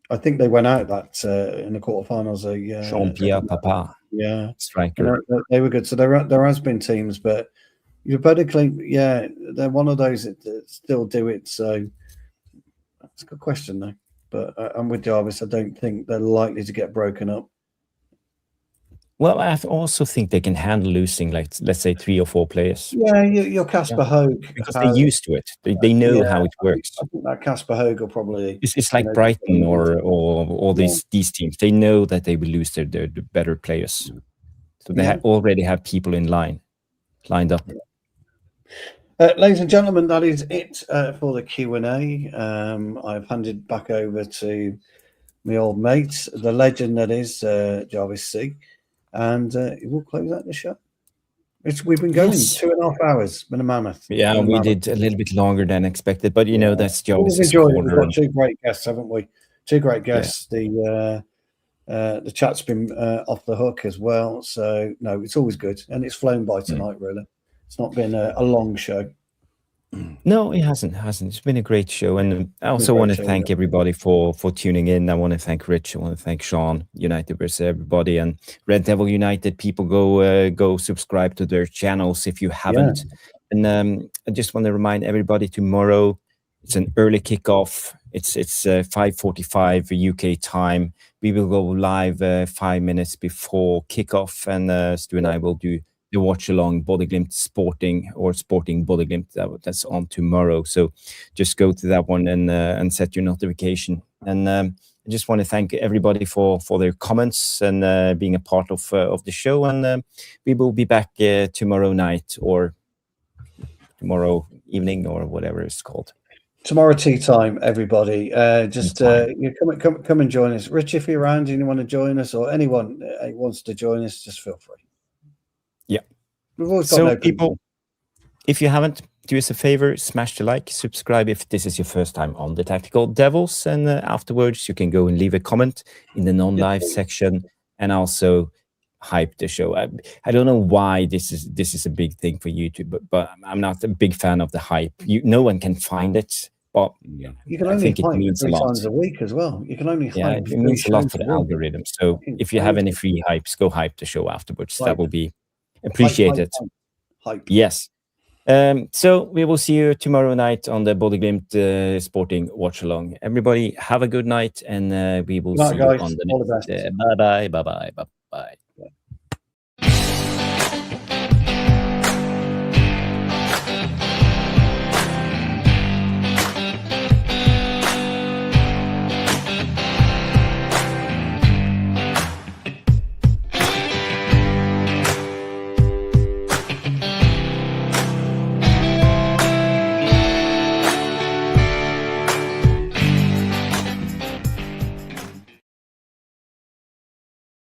I think they went out that in the quarterfinals. Jean-Pierre Papa, striker. They were good. So there has been teams, but you better claim, they're one of those that still do it. So that's a good question, though. But I'm with Jarvis. I don't think they're likely to get broken up. Well, I also think they can handle losing, like, let's say, 3 or 4 players. Yeah, your Casper Hogue. Because they're used to it. They know how it works. I think that Casper Hogue will probably... It's like Brighton or all these teams. They know that they will lose their better players. So they already have people lined up. Ladies and gentlemen, that is it for the Q&A. I've handed back over to my old mate, the legend that is Jarvis C. And we'll close out the show. We've been going 2.5 hours. Been a mammoth. Yeah, we did a little bit longer than expected, but that's Jarvis's corner. We've got 2 great guests, haven't we? 2 great guests. Yeah. The chat's been off the hook as well. So no, it's always good, and it's flown by tonight. Really, it's not been a long show. No, it hasn't. It's been a great show, and I also want to thank everybody for tuning in. I want to thank Rich. I want to thank Sean, United versus everybody, and Red Devil United people. Go subscribe to their channels if you haven't. And I just want to remind everybody, tomorrow it's an early kickoff. It's 5:45 UK time. We will go live 5 minutes before kickoff, and Stu and I will do the watch along Bodø/Glimt Sporting Bodø/Glimt. That's on tomorrow. So just go to that one and set your notification. And I just want to thank everybody for their comments and being a part of the show. And we will be back tomorrow night or tomorrow evening or whatever it's called. Tomorrow tea time, everybody. Come and join us. Rich, if you're around and you want to join us, or anyone wants to join us, just feel free. Yeah. We've always got people, if you haven't, do us a favor, smash the like, subscribe if this is your first time on the Tactical Devils, and afterwards you can go and leave a comment in the non-live section and also hype the show. I don't know why this is a big thing for YouTube, but I'm not a big fan of the hype. No one can find it, but you can only hype 3 times a week as well. You can only hype. It means a lot for the algorithm. So if you have any free hypes, go hype the show afterwards. That will be appreciated. Hype. Yes. So we will see you tomorrow night on the Bodø/Glimt Sporting Watch Along. Everybody have a good night, and we will see you on the next. Bye bye.